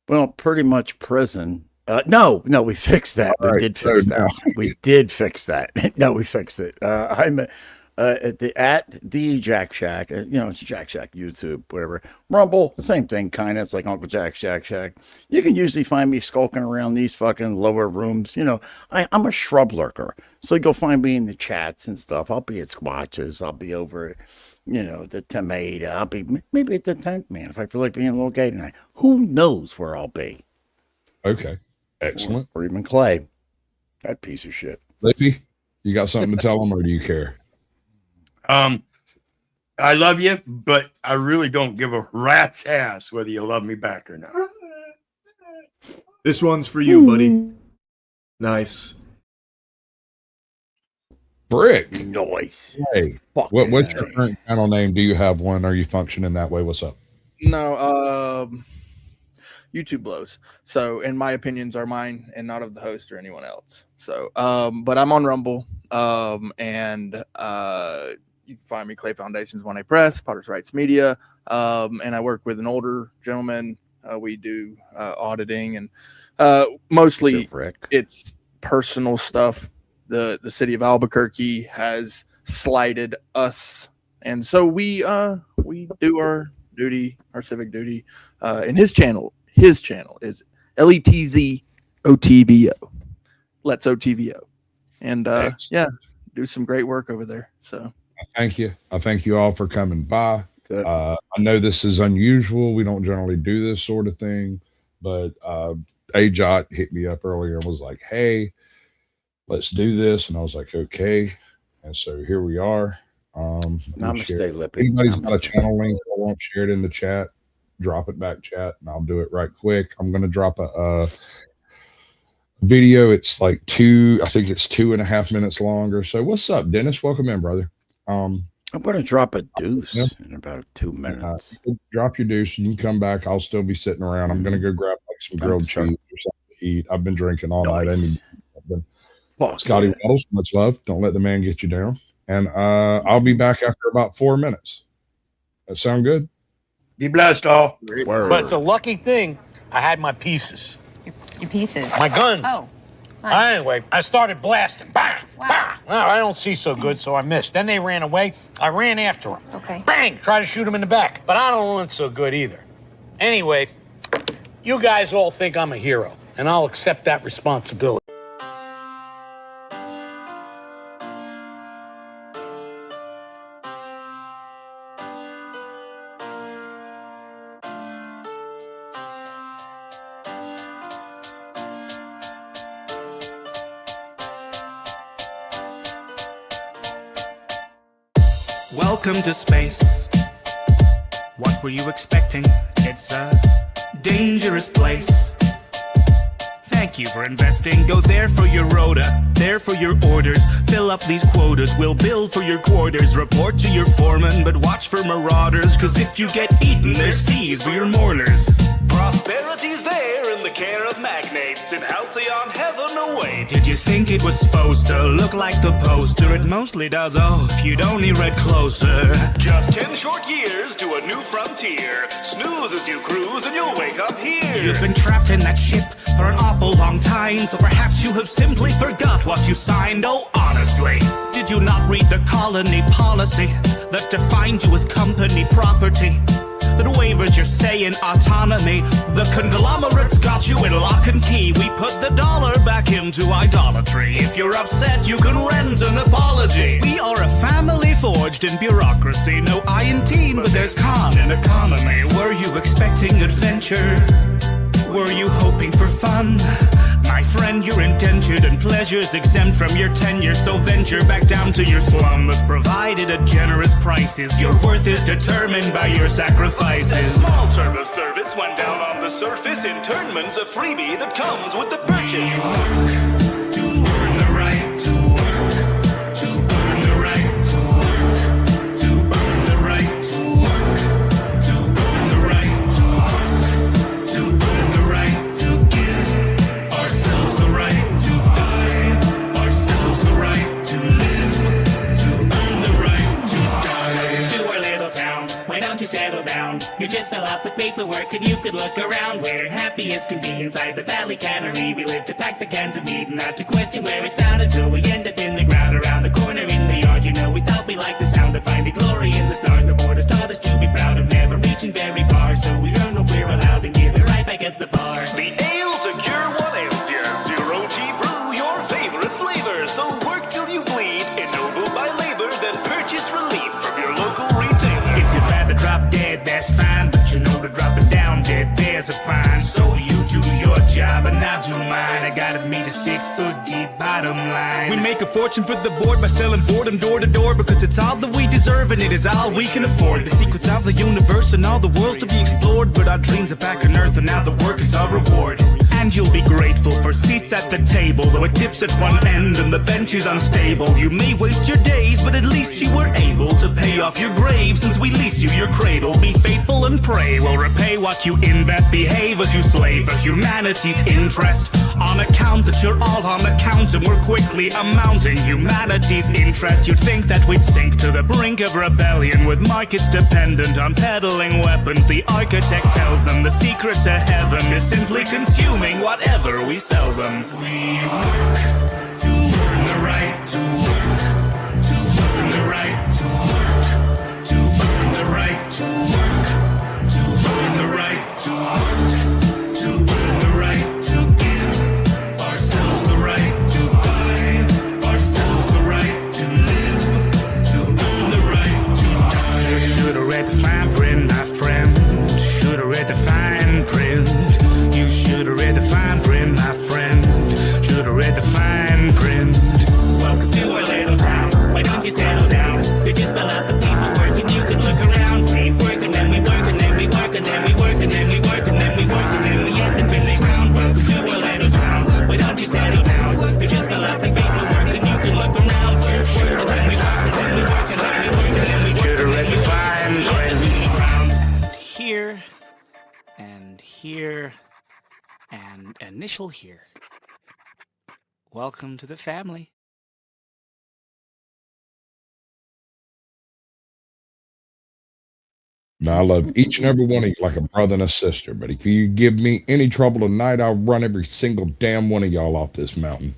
Well, pretty much prison. No, we fixed that. All right, We did fix so that. now- We did fix that. No, we fixed it. I'm at the Jack Shack. It's Jack Shack, YouTube, whatever. Rumble, same thing, kind of. It's like Uncle Jack's Jack Shack. You can usually find me skulking around these fucking lower rooms. I'm a shrub lurker, so you go find me in the chats and stuff. I'll be at Squatches. I'll be over the Tomato. I'll be maybe at the Tent Man if I feel like being a little gay tonight. Who knows where I'll be? Okay. Excellent. Or even Clay. That piece of shit. Lippy, you got something to tell them, or do you care? I love you, but I really don't give a rat's ass whether you love me back or not. This one's for you, buddy. Nice. Brick. Noise. Hey, what's your current channel name? Do you have one? Are you functioning that way? What's up? No, YouTube blows. So, and my opinions are mine and not of the host or anyone else. So, but I'm on Rumble, and you can find me Clay Foundations 1A Press, Potter's Rights Media, and I work with an older gentleman. We do auditing and mostly it's personal stuff. The city of Albuquerque has slighted us, and so we do our duty, our civic duty. And his channel is LETZOTVO. Let's OTVO, and do some great work over there. So thank you. I thank you all for coming by. I know this is unusual. We don't generally do this sort of thing, but AJOT hit me up earlier and was like, "Hey, let's do this." And I was like, "Okay." And so here we are. Namaste, Lippy. Anybody's got a channel link, I won't share it in the chat. Drop it back chat, and I'll do it right quick. I'm going to drop a video. It's like 2.5 minutes longer. So what's up, Dennis? Welcome in, brother. I'm going to drop a deuce in about 2 minutes. Drop your deuce. You can come back. I'll still be sitting around. I'm going to go grab like some grilled cheese or something to eat. I've been drinking all night. Scotty Waddles, much love. Don't let the man get you down. And I'll be back after about 4 minutes. That sound good? Be blessed, all. But it's a lucky thing I had my pieces. Your pieces? My gun. Oh. Anyway, I started blasting. Bang! Bang! Well, I don't see so good, so I missed. Then they ran away. I ran after them. Okay. Bang! Try to shoot them in the back. But I don't run so good either. Anyway, you guys all think I'm a hero, and I'll accept that responsibility. Welcome to space. What were you expecting? It's a dangerous place. Thank you for investing. Go there for your rota, there for your orders. Fill up these quotas, we'll bill for your quarters. Report to your foreman, but watch for marauders. Cause if you get eaten, there's fees for your mourners. Prosperity's there in the care of magnates. In halcyon heaven awaits. Did you think it was supposed to look like the poster? It mostly does, if you'd only read closer. Just 10 short years to a new frontier. Snooze as you cruise and you'll wake up here. You've been trapped in that ship for an awful long time. So perhaps you have simply forgot what you signed. Oh, honestly, did you not read the colony policy that defined you as company property? That wavered your say in autonomy. The conglomerates got you in lock and key. We put the dollar back into idolatry. If you're upset, you can rent an apology. We are a family forged in bureaucracy. No I in teen, but there's con in economy. Were you expecting adventure? Were you hoping for fun? My friend, you're indentured and pleasures exempt from your tenure. So venture back down to your slum that's provided at generous prices. Your worth is determined by your sacrifices. A small term of service went down on the surface. Internment's a freebie that comes with the purchase. out the paperwork and you could look around. We're happy as can be inside the Valley Cannery. We live to pack the cans of meat and not to question where it's found until we end up in the ground around the corner in the yard. You know, we thought we liked the sound of finding glory in the stars. The borders taught us to be proud of never reaching very far. So we earn what we're allowed and give it right back at the bar. The ale to cure what ails you. Zero G Brew, your favorite flavor. So work till you bleed, ennobled by labor, then purchase relief from your local retailer. If you'd rather drop dead, that's fine, but you know to drop it down dead, there's a fine. So you do your job and I'll do mine. I gotta meet a 6 foot deep bottom line. We make a fortune for the board by selling boredom door to door, because it's all that we deserve and it is all we can afford. The secrets of the universe and all the worlds to be explored, but our dreams are back on earth and now the work is our reward. And you'll be grateful for seats at the table, though it dips at one end and the bench is unstable. You may waste your days, but at least you were able to pay off your grave since we leased you your cradle. Be faithful and pray we'll repay what you invest. Behave as you slave for humanity's interest. On account that you're all on account and we're quickly amounting humanity's interest. You'd think that we'd sink to the brink of rebellion with markets dependent on peddling weapons. The architect tells them the secret to heaven is simply consuming whatever we sell them. We work to earn the right to work, to earn the right to work, to earn the right to work, to earn the right to work, to earn the right to give ourselves the right to buy ourselves the right to live, to earn the right to die. Should've read the fine print, my friend. Should've read the fine print. You should've read the fine print, my friend. Should've read the fine print. Welcome to our little town. Why don't you settle down? You just fill out the paperwork and you can look around. We work and then we work and then we work and then we work and then we work and then we work and then we end up in the ground. Welcome to our little town. Why don't you settle down? You just fill out the paperwork and you can look around. We work and then we work and then we work and then we work and then we work. Should've read the fine print. Here and here and initial here. Welcome to the family. Now, I love each and every one of you like a brother and a sister, but if you give me any trouble tonight, I'll run every single damn one of y'all off this mountain.